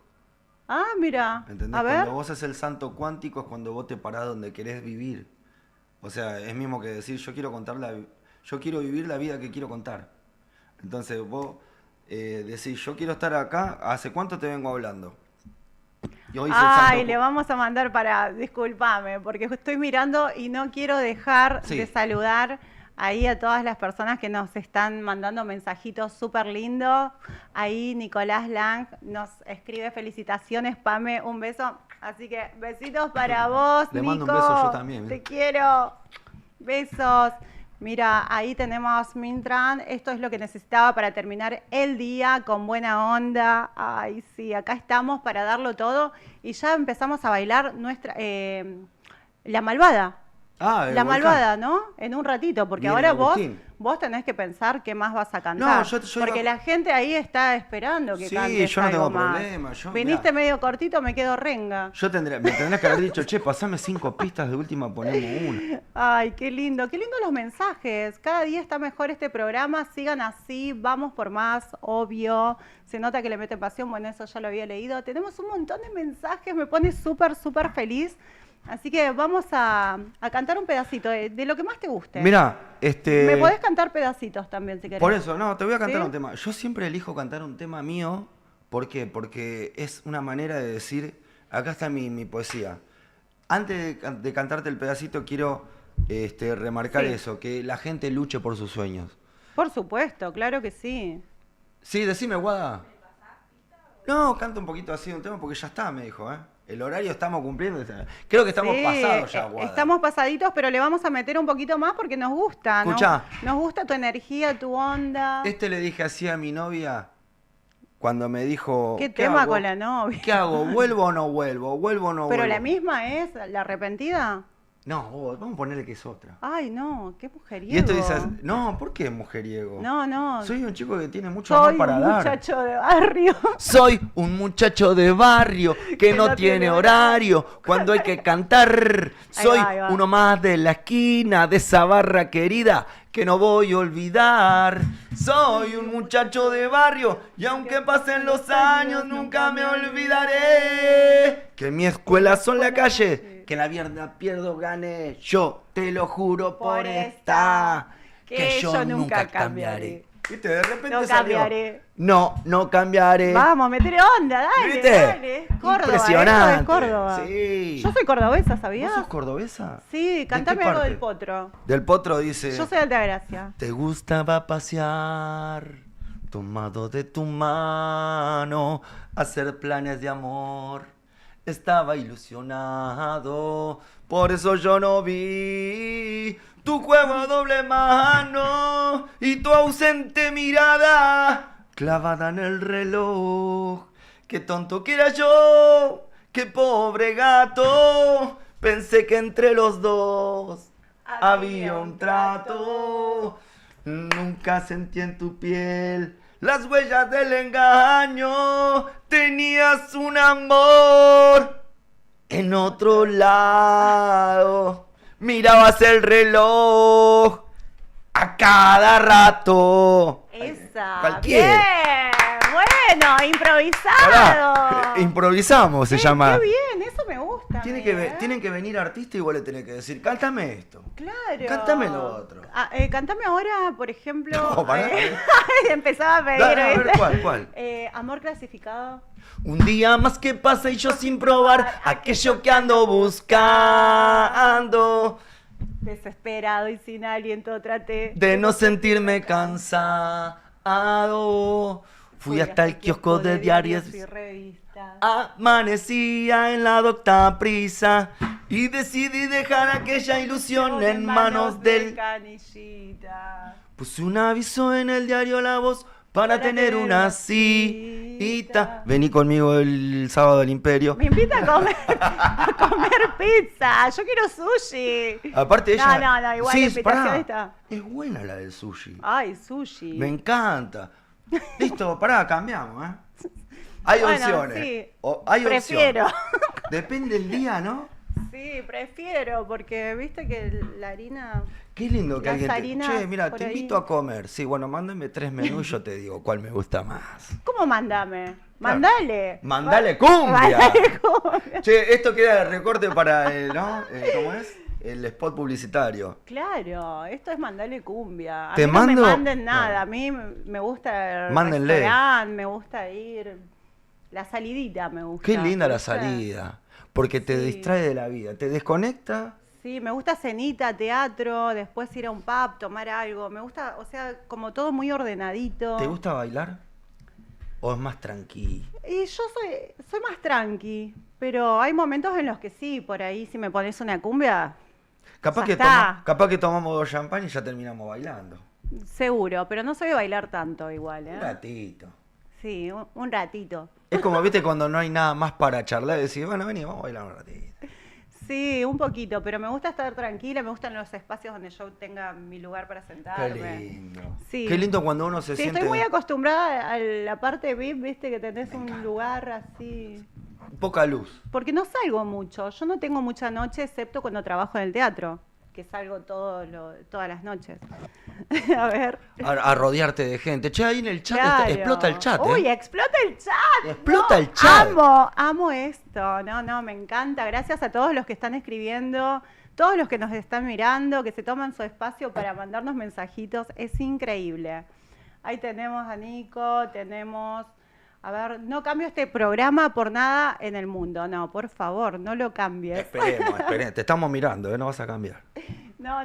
Ah, mira, ¿Entendés? a ver. Cuando vos haces el salto cuántico es cuando vos te parás donde querés vivir. O sea, es mismo que decir, yo quiero vivir la vida que quiero contar. Entonces vos decís, yo quiero estar acá, ¿hace cuánto te vengo hablando? Y hoy hice el Ay, salto le vamos a mandar discúlpame, porque estoy mirando y no quiero dejar Sí. de saludar ahí a todas las personas que nos están mandando mensajitos súper lindos. Ahí Nicolás Lang nos escribe felicitaciones, Pame, un beso. Así que besitos para vos, Le Nico. mando un beso yo también. Te quiero. Besos. Mira, ahí tenemos Mintran. Esto es lo que necesitaba para terminar el día con buena onda. Ay, sí, acá estamos para darlo todo. Y ya empezamos a bailar La Malvada. Ah, el La volcán. Malvada, ¿no? En un ratito, porque Bien, ahora Agustín. vos tenés que pensar qué más vas a cantar. No, yo porque iba- la gente ahí está esperando que Sí, cantes yo no algo tengo más. problema, Viniste mirá. medio cortito, me quedo renga. Me tendrás que haber dicho, che, pasame 5 pistas de última, ponemos una. Ay, qué lindo los mensajes. Cada día está mejor este programa. Sigan así, vamos por más, obvio. Se nota que le meten pasión, bueno, eso ya lo había leído. Tenemos un montón de mensajes, me pone súper, súper feliz. Así que vamos a cantar un pedacito de lo que más te guste. Mirá, Me podés cantar pedacitos también, si querés. Por eso, no, te voy a cantar ¿Sí? un tema. Yo siempre elijo cantar un tema mío. ¿Por qué? Porque es una manera de decir, acá está mi poesía. Antes de cantarte el pedacito, quiero remarcar Sí. eso, que la gente luche por sus sueños. Por supuesto, claro que sí. Sí, decime, Guada. No, canta un poquito así un tema porque ya está, me dijo, ¿eh? El horario estamos cumpliendo. Creo que estamos Sí, pasados ya, Guada. estamos pasaditos, pero le vamos a meter un poquito más porque nos gusta. Escuchá. Nos gusta tu energía, tu onda. Le dije así a mi novia cuando me dijo... ¿Qué tema hago? con la novia? ¿Qué hago? ¿Vuelvo o no vuelvo? ¿Vuelvo o no Pero vuelvo? la misma es la arrepentida. No, vamos a ponerle que es otra. Ay, no, qué mujeriego. Y esto dice, no, ¿por qué mujeriego? No, no. Soy un chico que tiene mucho Soy amor para un dar. muchacho de barrio. Soy un muchacho de barrio que no tiene horario cuando hay que cantar. Ahí Soy va, ahí va. uno más de la esquina de esa barra querida que no voy a olvidar. Soy un muchacho de barrio y aunque pasen los años nunca me olvidaré. Que mi escuela son la calle, que la mierda pierdo gane. Yo te lo juro por esta, que yo nunca cambiaré. ¿Viste? De repente No salió. cambiaré. No cambiaré. Vamos, meter onda, dale, ¿Viste? dale. Es Córdoba, Impresionante. esto es Córdoba. Sí. Yo soy cordobesa, ¿Vos ¿sabías? sos cordobesa? Sí, ¿De cantame qué algo parte? del potro. Del Potro dice... Yo soy de Altagracia. Te gustaba pasear, tomado de tu mano, hacer planes de amor. Estaba ilusionado, por eso yo no vi tu juego a doble mano y tu ausente mirada clavada en el reloj. Qué tonto que era yo, qué pobre gato. Pensé que entre los dos había un trato. Nunca sentí en tu piel las huellas del engaño. Tenías un amor en otro lado. Mirabas el reloj a cada rato. Esa, Cualquiera. bien, bueno, Pará, improvisado. improvisamos, se llama. Qué bien, eso me gusta. a mí, ¿eh? Tienen que venir artistas y vos le tenés que decir, cántame esto. Claro. Cántame lo otro. Cántame ahora, por ejemplo. No, pará. Empezaba a pedir. Dale, a ver, ¿viste? ¿cuál? Amor clasificado. Un día más que pasa y yo sin probar aquello que ando buscando. Desesperado y sin aliento traté De no sentirme cansado. Fui hasta el kiosco de diarios. y revistas. Amanecía en la docta prisa y decidí dejar aquella ilusión en manos del... canillita. Puse un aviso en el diario La Voz para tener una cita. Vení conmigo el sábado del Imperio. Me invita a comer pizza. Yo quiero sushi. Aparte ella... No, igual la invitación está. Es buena la del sushi. Ay, sushi. Me encanta. Listo, pará, cambiamos, ¿eh? Hay Bueno, opciones. sí. Hay Prefiero. opciones. Depende del día, ¿no? Sí, prefiero, porque viste que la harina... Qué lindo que Las alguien te... harinas Che, mira, por te ahí. invito a comer. Sí, bueno, mándame 3 menús y yo te digo cuál me gusta más. ¿Cómo mandame? Mandale. ¡Mandale cumbia! Mandale cumbia. Che, esto queda de recorte para el, ¿no? ¿Cómo es? El spot publicitario. Claro, esto es mandale cumbia. A Te mí no mando- me manden nada. Bueno. A mí me gusta el Mándenle. restaurante, me gusta ir... La salidita me gusta. Qué linda la ¿viste? salida. Porque te Sí. distrae de la vida. Te desconecta. Sí, me gusta cenita, teatro, después ir a un pub, tomar algo. Me gusta, o sea, como todo muy ordenadito. ¿Te gusta bailar? ¿O es más tranqui? Y yo soy más tranqui, pero hay momentos en los que sí, por ahí si me pones una cumbia, Capaz Ya que, está. capaz que tomamos 2 champán y ya terminamos bailando. seguro, pero no soy de bailar tanto igual, ¿eh? Un ratito. Sí, un ratito. Es como, viste, cuando no hay nada más para charlar y decir, bueno, vení, vamos a bailar un ratito. Sí, un poquito, pero me gusta estar tranquila, me gustan los espacios donde yo tenga mi lugar para Qué sentarme. lindo. Sí. Qué lindo cuando uno se Sí, siente estoy muy acostumbrada a la parte VIP, viste, que tenés un lugar así. poca luz. Porque no salgo mucho, yo no tengo mucha noche excepto cuando trabajo en el teatro, que salgo todas las noches. A ver. A rodearte de gente. Che, ahí en el chat Claro. explota el chat, Uy, ¿eh? explota el chat. Explota No, el chat. Amo esto. No, me encanta. Gracias a todos los que están escribiendo, todos los que nos están mirando, que se toman su espacio para mandarnos mensajitos. Es increíble. Ahí tenemos a Nico, tenemos... A ver, no cambio este programa por nada en el mundo. No, por favor, no lo cambies. Esperemos. Te estamos mirando, ¿eh? No vas a cambiar. No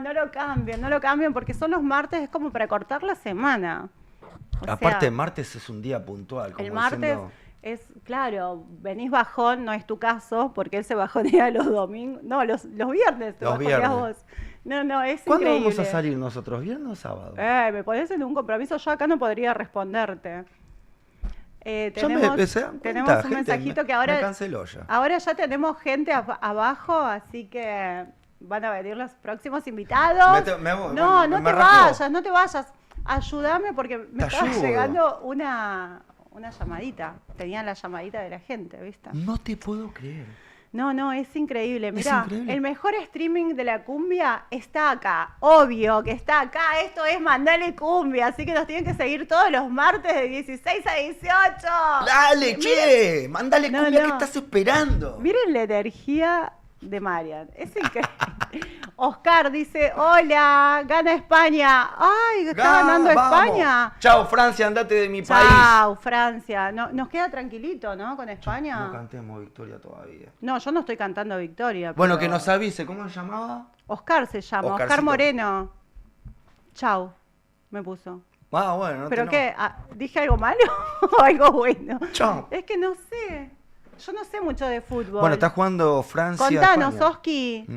lo cambien porque son los martes, es como para cortar la semana. O Aparte, sea, martes es un día puntual. Como el martes diciendo, es, claro, venís bajón, no es tu caso, porque él se bajonea los domingos, no, los viernes te Los bajoneás viernes. vos. No, es ¿cuándo increíble. vamos a salir nosotros? ¿Viernes o sábado? Me pones en un compromiso, yo acá no podría responderte. Ya ¿se dan tenemos cuenta? un Gente, mensajito que me ahora, canceló ya. ahora ya tenemos gente abajo, así que van a venir los próximos invitados. Me voy, No, me no te rascó. vayas, no te vayas. Ayúdame porque me Te estaba ayudo. llegando una llamadita. Tenían la llamadita de la gente, ¿viste? No te puedo creer. No, es increíble. Mirá, increíble. el mejor streaming de la cumbia está acá. Obvio que está acá. Esto es Mandale Cumbia. Así que nos tienen que seguir todos los martes de 16 a 18. Dale, che, mándale No, cumbia, no. ¿qué estás esperando? Miren la energía de Marian. Es increíble. Oscar dice, hola, gana España. Ay, está ganando Vamos. España. Chao, Francia, andate de mi país. Chao, Francia. No, nos queda tranquilito, ¿no? Con España. No cantemos victoria todavía. No, yo no estoy cantando victoria. Bueno, pero- que nos avise, ¿cómo se llamaba? Oscar se llama, Oscar Oscarcito. Moreno. Chau, me puso. Ah, bueno, no ¿Pero te qué? ¿Dije algo malo o algo bueno? Chau. Es que no sé. Yo no sé mucho de fútbol. Bueno, está jugando Francia. Contanos, España. Oski. Mm.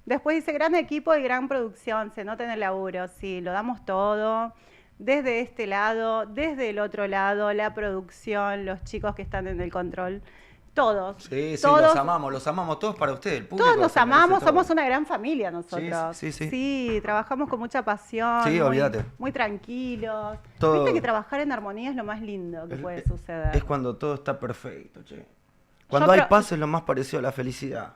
Después dice, gran equipo y gran producción, se nota en el laburo. Sí, lo damos todo. Desde este lado, desde el otro lado, la producción, los chicos que están en el control. Todos. Sí, todos, los amamos todos para usted, el público. Todos nos se merece amamos, todo. somos una gran familia nosotros. Sí. Sí, trabajamos con mucha pasión. Sí, muy, olvídate. muy tranquilos. Todo- Viste que trabajar en armonía es lo más lindo que puede suceder. Es cuando todo está perfecto, che. Cuando Yo hay pro- paz es lo más parecido a la felicidad.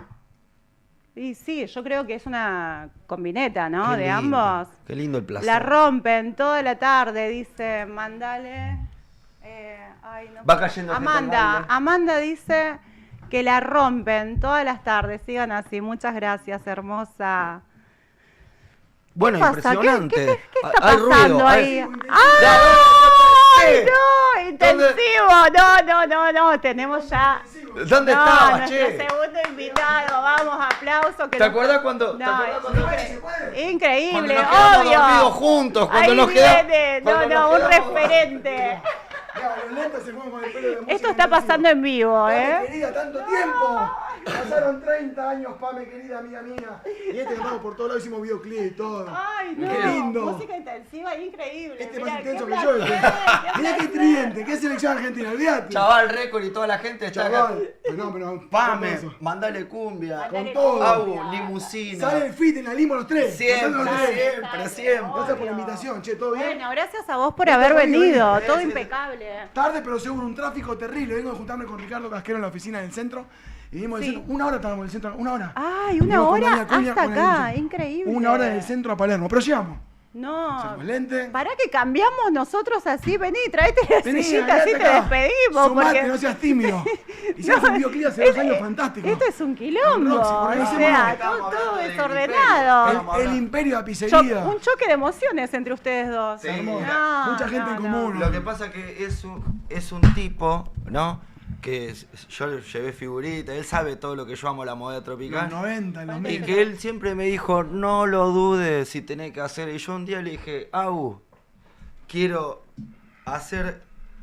Y sí, yo creo que es una combineta, ¿no? Qué De lindo, ambos. Qué lindo el placer. La rompen toda la tarde, dice, mandale. Ay, no. Va cayendo gente al baile. Amanda dice que la rompen todas las tardes. Sigan así. Muchas gracias, hermosa. Bueno, ¿Qué pasa? impresionante. ¿Qué está Hay pasando ruido, ahí? hay- ¡Ay, ¿Qué? no! ¡Intensivo! No. Tenemos ya... ¿Dónde no, estabas, nuestro che? segundo invitado. Vamos, aplauso. Que ¿Te acordás cuando? No, ¿Te acordás cuando increíble, cuando nos quedamos obvio. dormidos juntos? Cuando Ahí nos quedamos. viene, cuando un nos quedamos- referente. Mira, los lentes se mueven con el pelo de música Esto está pasando en vivo, Pame, ¿eh? querida, tanto tiempo. Pasaron 30 años, Pame, querida, amiga mía. Y cantamos por todos lados, hicimos videoclip y todo. Ay, no. Qué lindo. Música intensiva, increíble. Este es Mirá, más intenso qué que yo. placer, Mirá qué placer. tridente, qué selección argentina, olvídate. Chaval récord y toda la gente está acá. Chaval. Pero Pame, eso. mandale cumbia. Con todo. Au, limusina. Sale el fit en la limo los tres. Siempre, cantando los tres. siempre. Gracias por la Obvio. invitación, che, ¿todo bien? Bueno, gracias a vos por Esto haber es muy venido. bien. Todo Sí. impecable. Tarde, pero según un tráfico terrible. Vengo a juntarme con Ricardo Casquero en la oficina del centro. Y vinimos del Sí. centro. Una hora estábamos en el centro, una hora. Ay, una Vinimos con hora Doña Cuña, hasta con el acá. hincha. Increíble. Una hora del centro a Palermo. Pero llegamos. No. Sacamos lente. ¿Para que cambiamos nosotros así? Vení, traete la Vení, sillita, así te acá. despedimos. Sumate, porque... no seas tímido. Hicimos un videoclip hace 2 años fantástico. Esto es un quilombo. Roxy, O organicémonos. sea, Estamos todo hablando del desordenado. El imperio de la pizzería. Un choque de emociones entre ustedes dos. Sí. Hermoso. No, Mucha gente en común. Lo que pasa que es un tipo, ¿no? Que yo le llevé figuritas, él sabe todo lo que yo amo la moda Los tropical. 90, los Y 90. que él siempre me dijo, no lo dudes si tenés que hacer. Y yo un día le dije, quiero hacer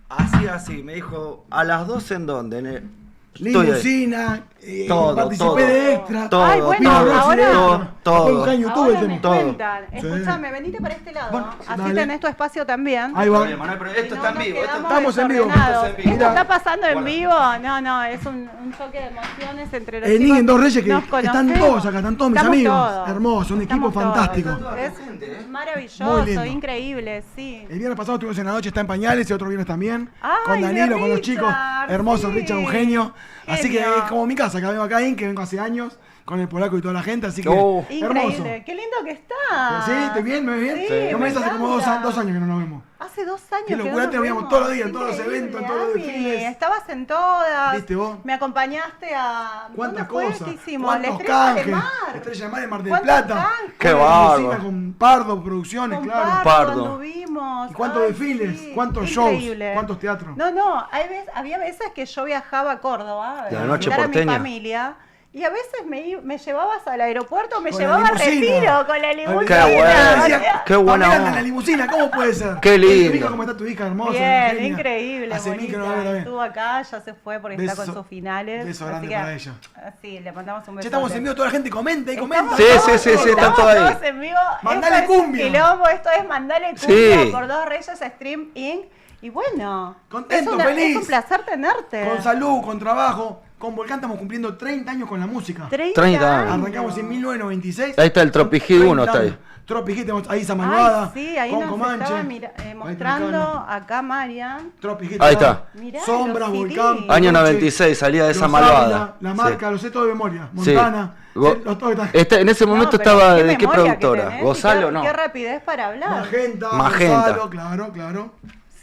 así. Me dijo, ¿a las 2 en dónde? Estoy ahí. Limusina, Todo, participé todo. de extra. Todo, Ay, bueno, Vino todo, Roxy de ahora- extra. todo. Fue un caño YouTube Ahora el me tema. cuentan. Sí. Escúchame, venite para este lado. Bueno, así dale. tenés tu espacio también. Ahí va. Problema, no hay problema. Esto Si está no, en vivo. nos Esto quedamos Estamos en vivo. desordenados. Esto es en vivo. Esto está pasando en Guarda. vivo. No, es un choque de emociones entre los El chicos. Nick en Dos Reyes que Nos están conocemos. todos acá, están todos mis Estamos amigos. todos. Hermoso, un equipo Estamos todos. fantástico. Está toda Es tu gente, ¿eh? Muy maravilloso, lindo. increíble, sí. El viernes pasado estuvimos en la noche, está en pañales, y otro viernes también. Ay, con Danilo, de con los chicos. Richard, Hermoso, sí. Richard, un genio. Así que Genio. es como mi casa, que vengo acá, que vengo hace años, con el polaco y toda la gente, así que Oh. Increíble. hermoso. Qué lindo que está. ¿Sí? ¿Te bien? ¿Me ves bien? Sí, no me ves hace como dos encanta. años que no nos vemos. Hace 2 años Qué que locura, no te nos veíamos vemos. todos los días, en todos los Increíble, eventos, en todos los Ami. desfiles. Estabas en todas. ¿Viste vos? Me acompañaste a... ¿Cuántas ¿Dónde fue? cosas? ¿Qué hicimos? La ¿Cuántos Estrella de canjes? Mar. Estrella de Mar de Mar del ¿Cuántos Plata. canjes? Qué Con bárbaro. Lucina, con Pardo Producciones, Con claro. Pardo. anduvimos. ¿Y cuántos Ay, desfiles? sí, ¿Cuántos shows? increíble. ¿Cuántos teatros? No, había veces que yo viajaba a Córdoba La a noche visitar a mi porteña. familia. Y a veces me llevabas al aeropuerto, me Con la llevaba a limusina. Retiro con la limusina. Qué bueno. o Decía, sea, Qué buena "Pamela, onda". anda en la limusina, ¿cómo puede ser? Qué lindo. Tu hija, ¿cómo está tu hija? Hermosa. Bien, genia. increíble, Hace mil que no la bonita. veo también. Estuvo acá, ya se fue porque está Beso- con sus finales. beso así grande que- para ella. Sí, le mandamos un beso. Che, estamos en vivo, toda la gente comenta y comenta. Estamos Sí, todos- sí, sí, sí, están estamos todos ahí. todos en vivo. Mandale Esto es un cumbia. quilombo, esto es Mandale Cumbia Sí. por Dos Reyes Stream Inc. Y bueno, Contento, es feliz. es un placer tenerte. Con salud, con trabajo. Con Volcán estamos cumpliendo 30 años con la música. 30 30 años. Arrancamos en 1996. Ahí está el Tropi Hit 1, está ahí. Tropi Hit, tenemos ahí esa malvada. Ay, sí, ahí con nos Comanche. estaba mostrando Ahí acá Marian. Tropi Hit. Ahí está. Mirá, Sombra, los Volcán. CDs. Año Comanche, 96 salía de esa Los malvada. Ávila, la marca, Sí. lo sé todo de memoria. Sí. Montana. Go- sé los todo que está- En ese momento No, pero estaba de qué memoria que productora. tenés, Gonzalo, y no. Qué rapidez para hablar. Magenta, Magenta. Gonzalo, claro, claro.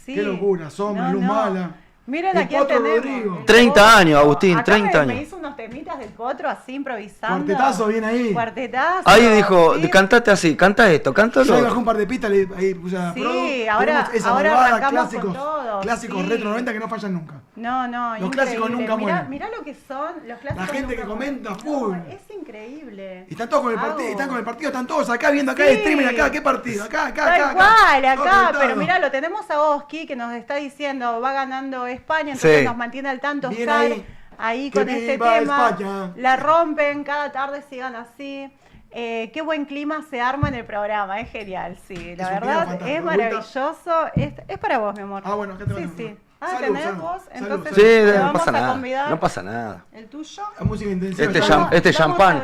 Sí. Qué locura, Sombra, Luz Mala. Miren El a quién Potro tenemos. Rodrigo. El 30 Potro. años, Agustín, Acá 30 me años. hizo unos temitas del Potro así improvisando. Cuartetazo, bien ahí. Cuartetazo. Ahí dijo, sí. cantate así, canta esto, cántalo. Yo ahí bajé un par de pistas, ahí puse a Sí, Produ. ahora- Tenemos esa ahora malvada, arrancamos clásicos, con todo, clásicos sí. retro 90 que no fallan nunca. No, Los clásicos increíble. nunca mueren. Mirá lo que son los clásicos. La gente que nunca comenta mueren. full. No, es increíble. Y están todos con el partido, Hago. están con el partido, están todos acá viendo acá Sí. el streaming acá, ¿qué partido? Acá, Tal acá. cual, Todos acá, conectados. pero mirá, lo tenemos a Oski que nos está diciendo, va ganando España, entonces Sí. nos mantiene al tanto Bien Oscar, ahí. ahí Que con este viva tema. España. La rompen, cada tarde sigan así. Qué buen clima se arma en el programa, es genial, sí, la Es un clima verdad fantástico. es maravilloso. Es para vos, mi amor. Ah, bueno, acá te Sí, van a sí. poner. Ah, Salud, tenés salud, vos, salud, entonces Sí, te no vamos pasa a nada. convidar. No pasa nada. ¿El tuyo? La música intensiva. Este ya. jam- este champán.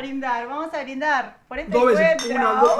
Vamos a brindar por este Dos veces. encuentro. Una, dos,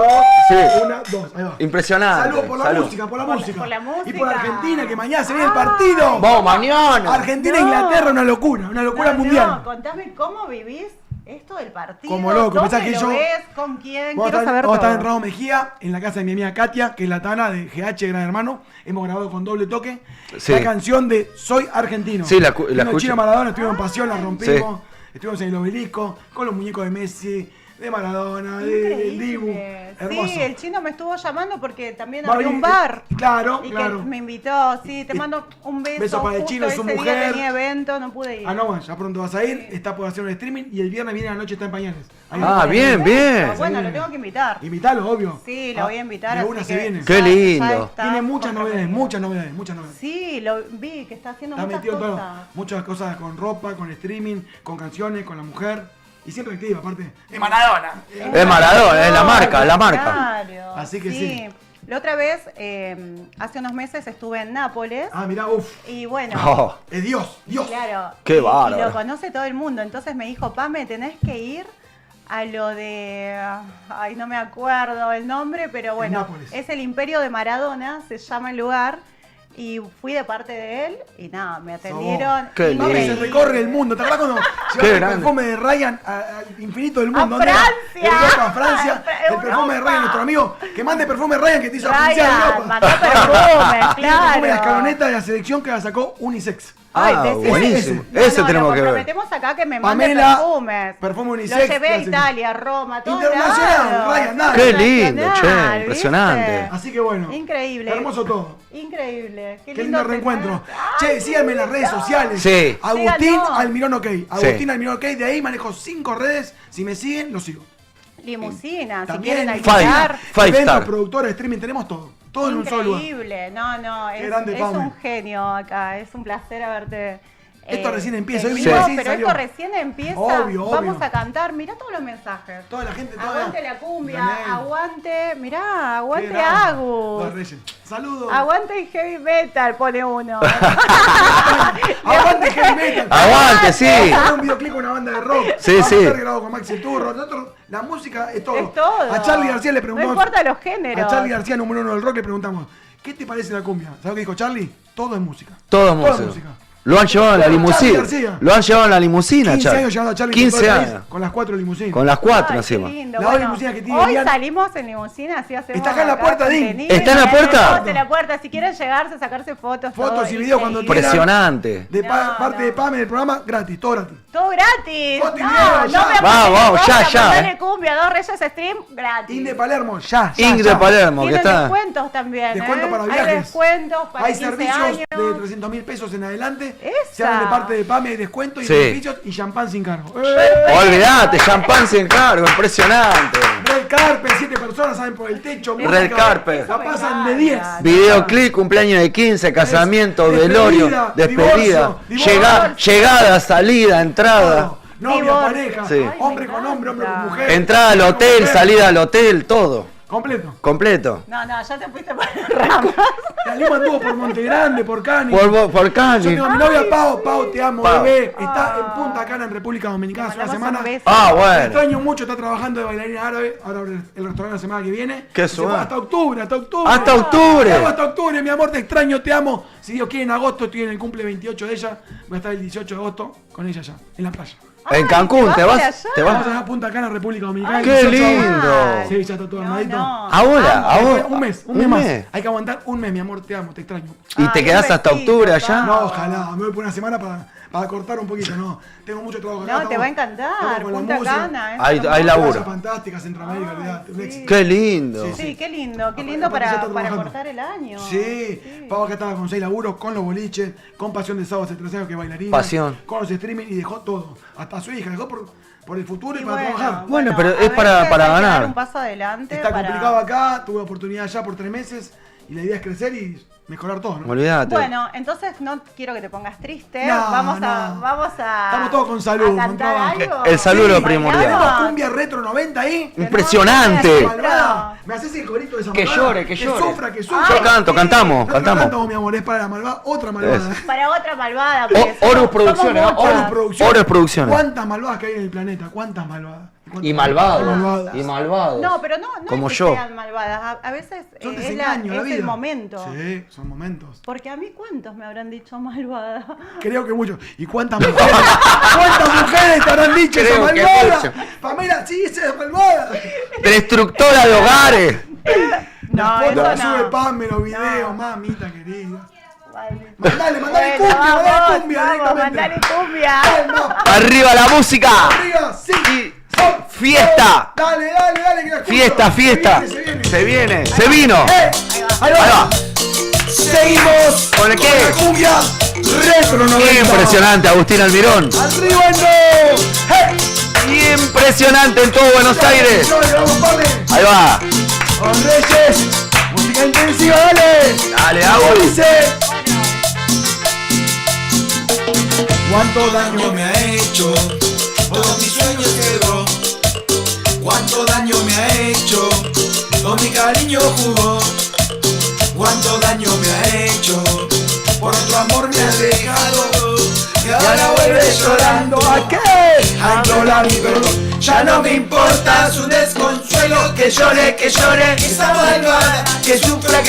Sí. una, dos. Ahí va. Impresionante. Salud por la Salud. música, por la Por- música. por la Y por música. Argentina, que mañana se viene el partido. Vamos, mañana. Argentina, No. Inglaterra, una locura No, mundial. No, contame cómo vivís Esto del partido. Como loco, ¿dónde pensás que lo yo- ves? ¿Con quién? Vamos Quiero saber a estar en todo. Raúl Mejía, en la casa de mi amiga Katia, que es la Tana de GH Gran Hermano. Hemos grabado con doble toque Sí. la canción de Soy Argentino. Sí, la Vino escuché. Chino Maradona, estuvimos en Pasión, la rompimos. Estuvimos en el Obelisco, con los muñecos de Messi, de Maradona, del Dibu. Increíble. Hermoso. Sí, el chino me estuvo llamando porque también Va a abrió un venir- bar. Claro, Y claro. que me invitó. Sí, te mando un beso. Beso para el Justo chino y su ese mujer. día tenía evento, no pude ir. Ah, no, ya pronto vas a ir, está por hacer un streaming y el viernes viene a la noche está en pañales. Ahí Ah, está. bien, bien. Bueno, viene. lo tengo que invitar. Invitalo, obvio. Sí, lo voy a invitar. De así una que se viene. Qué ya- lindo. ya está Tiene muchas novedades, comprometido. muchas novedades. Sí, lo vi que está haciendo Está muchas metido en todo, cosas. muchas cosas con ropa, con streaming, con canciones, con la mujer. Y siempre activa, aparte. Es Maradona. Es Maradona, es la marca, la marca. Claro. Así que sí. La otra vez, hace unos meses estuve en Nápoles. Ah, mirá, uff. Y bueno, Oh, Es Dios, Dios. claro. Qué y bárbaro. lo conoce todo el mundo. Entonces me dijo, Pame, tenés que ir a lo de. Ay, no me acuerdo el nombre, pero bueno, Nápoles. es el Imperio de Maradona, se llama el lugar. Y fui de parte de él y nada, me atendieron. Qué Mami, increíble. se recorre el mundo. ¿Te acuerdas cuando Qué llevaste el grande. perfume de Ryan al infinito del mundo? ¡A ¿Dónde era? Francia! Europa, a Francia. ¡A El perfume de Europa! Ryan, nuestro amigo. Que mande perfume de Ryan que te hizo la princesa de Ryan, Europa. mandó perfumes, Tiene el perfume de la claro. escaloneta de la selección que la sacó Unisex. Ah, decime. buenísimo. No, Ese no, tenemos lo que ver. comprometemos acá que me mande Pamela, perfumes. perfume unisex, Lo llevé a ¿qué hacen? Italia, Roma, todo Internacional, lados. Ryan, dale. Qué lindo, Internacional, che, impresionante. ¿viste? Así que bueno. Increíble. Hermoso todo. Increíble. Qué lindo reencuentro. tener- Che, síganme en las redes sociales. Sí. Agustín Síganos. Almirón OK. Agustín Almirón OK. De ahí manejo 5 redes. Si me siguen, los sigo. Limusina, si También quieren Five. alquilar. Five eventos, Star. productores, streaming, tenemos todo. Todo en un solo lugar. Increíble. No, Qué grande, es Pame. un genio acá. Es un placer haberte. Esto recién empieza, hoy tenido, vinimos así, pero salió. esto recién empieza. Obvio, Vamos obvio. a cantar. Mirá todos los mensajes. Toda la gente, toda. Aguante la cumbia, Daniel. aguante, mirá, Qué aguante grande. Agus. Los Reyes. Saludos. Aguante el heavy metal, pone uno. Aguante heavy metal. Aguante, sí. Vamos a hacer un videoclip con una banda de rock. Sí, Vamos sí. a estar grabado con Maxi el Turro. Nosotros, la música es todo. Es todo. A Charlie García le preguntamos. No importa los géneros. A Charlie García, número 1 del rock, le preguntamos: ¿qué te parece la cumbia? ¿Sabes qué dijo Charlie? Todo es música. Todo es música. Lo han llevado en la Charlie limusina. García. Lo han llevado en la limusina, 15 Charlie. años llevando a Charlie 15 por todo el país, años. con las 4 limusinas. Con las 4 Ay, encima. qué lindo. La Bueno, limusina que tiene hoy Diana. salimos en limusina, así hacemos. Está acá en la acá puerta, Din. contenido. ¿Está en la puerta? Estamos en la puerta. Si quieren llegarse, sacarse fotos. Fotos todo, y videos cuando increíble. quieran. Impresionante. De No, parte no. de Pame del programa, gratis, todo gratis. Todo gratis. Foto y No, video, no ya. me Vamos, ya, Mandale eh. cumbia, 2 Reyes Stream, gratis. Inde Palermo, ya. Ing de Palermo, que Tienen está. descuentos también. Descuento para Hay viajes. descuentos para Hay 15 servicios años. de 300.000 pesos en adelante. Esa. Se hablan de parte de PAME, hay descuento y Sí. beneficios y champán sin cargo. Olvídate, champán sin cargo, impresionante. Red Carpet, 7 personas saben por el techo. Red música, Carpet. La pasan de 10. Videoclip, cumpleaños de 15, casamiento, Despedida, velorio, despedida, divorcio. llegada, salida, entrada. Todo. Novia, Divorcio. pareja, Sí. Ay, hombre me con hombre, hombre con encanta. mujer. Entrada al mujer con hotel, mujer. salida al hotel, todo. Completo. Completo. No, ya te fuiste por las ramas. Salimos anduvo por Monte Grande, por Cani. Por Yo Cani. tengo a mi novia Pau, te amo, Pau. bebé. Está en Punta Cana, en República Dominicana, hace una Mandamos semana. un beso. Ah, La bueno. extraño mucho, está trabajando de bailarina árabe. Ahora abre el restaurante la semana que viene. Qué Y se suave. va hasta octubre, hasta octubre. Hasta octubre. Te amo hasta octubre, mi amor, te extraño, te amo. Si Dios quiere, en agosto estoy en el cumple 28 de ella. Voy a estar el 18 de agosto con ella ya, en la playa. En Ay, Cancún, ¿te para vas? allá. ¿Te Vamos vas? a Punta Cana, República Dominicana. Ay, el ¡Qué 18 de agosto. lindo! Sí, ya está todo armadito. Ahora, ahora. Un mes más. Hay que aguantar un mes, mi amor, te amo, te extraño. ¿Y te Ay, quedás un hasta besito, octubre allá? No, ojalá, me voy por una semana para cortar un poquito, no. Tengo mucho trabajo acá. No, te va a encantar. estamos con la Punta música. Cana. eso Hay es laburo. hermoso. Playa fantástica, Centroamérica, olvidate, un éxito. Qué lindo. Sí, qué lindo Aparte ya para está trabajando. cortar el año. Sí, Pau acá estaba con 6 laburos, con los boliches, con Pasión de Sábado hace 3 años que es bailarina. Pasión. Con los streaming y dejó todo. Hasta a su hija, dejó por el futuro y Y para trabajar. Bueno, pero a es veces para hay que ganar. dar un paso adelante. Está para- complicado acá, tuve oportunidad ya por 3 meses y la idea es crecer y mejorar todo, ¿no? Olvídate. Bueno, entonces no quiero que te pongas triste. No, vamos no. a. Estamos todos con salud, a con cantar trabajo. algo. El salud es lo Sí, primordial. Tenemos bailamos. cumbia retro 90 ahí. Impresionante. Malvada. ¿Me haces el corito de esa Que malvada? llore, que llore. Sufra, que sufra. Yo canto, cantamos, No cantamos. cantamos, mi amor, es para la malvada, otra malvada. Para otra malvada. porque Horus somos Producciones, ¿no? muchas. Horus Producciones. Horus Producciones. ¿Cuántas malvadas que hay en el planeta? ¿Cuántas malvadas? Y malvados. Malvadas. Y malvados. No, pero no Como es que yo. sean malvadas. A veces Son es, desengaños, la es vida. el momento. Sí, son momentos. Porque a mí, ¿cuántos me habrán dicho malvada? Creo que muchos. ¿Y cuántas mujeres? ¿Cuántas mujeres te habrán dicho esa Creo que malvada? mucho. Pamela, sí, esa es malvada. Destructora de hogares. No, Las fotos eso que sube no. Pam en los videos, No. mamita querida. Vale. Mandale Bueno, cumbia, mandale vamos, cumbia vamos, directamente. mandale cumbia. Palma, Arriba la música. arriba, sí. Y fiesta. Dale, que la escucho. Fiesta, fiesta. Se viene. Se vino. Ahí Ahí va. Seguimos ¿Con el qué? la cumbia retro 90. Qué impresionante, Agustín Almirón. Arriba en dos. ¡Hey! Qué impresionante en todo Buenos Aires. Vamos, Pame. Ahí va. Con Reyes. Música intensiva, dale. Dale, Agus. Dice. Cuánto daño me ha hecho, Todos mis sueños quebró. Cuánto daño me ha hecho, todo mi cariño jugó. Cuánto daño me ha hecho, por otro amor me ha dejado. Y ahora vuelve llorando. ¿A qué? A implorar mi perdón. Ya no me importa su desconsuelo. Que llore, esa malvada. Que sufra,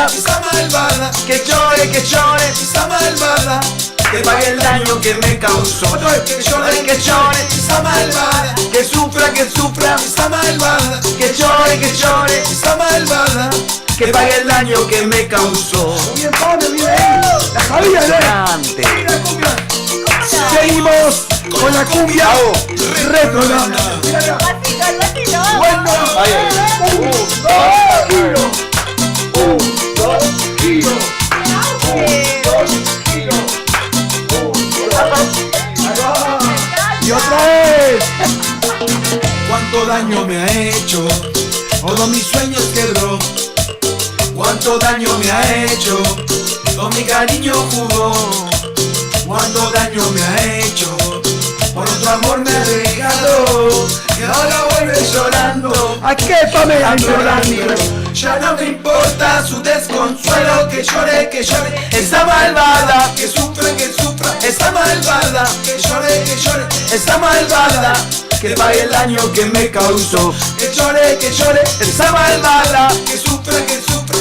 esa malvada. Que llore, esa malvada. Que pague el daño que me causó. Que llore, esa malvada. Que sufra, esa malvada. Que llore, esa malvada. Que pague el daño que me causó. Bien, Pame, bien ahí. La sabía, ¿eh? Impresionante. Mira, cumbia. Seguimos con la cumbia retro. Mira, mira. Pasito, el pasito. Bueno. Ahí, ahí. 1, 2 kilos. 1, 2 kilos. 2 kilos. Y otra vez. Cuánto daño me ha hecho, todos mis sueños quebró. Cuánto daño me ha hecho, todo mi cariño jugó. Cuánto daño me ha hecho, por otro amor me ha dejado. Y ahora vuelve llorando. ¿A qué, Pame? A implorar mi perdón. Ya no me importa su desconsuelo. Que llore, esa malvada. Que sufra, esa malvada. Que llore, esa malvada. Que pague el daño que me causó. Que llore, esa malvada. Que sufra,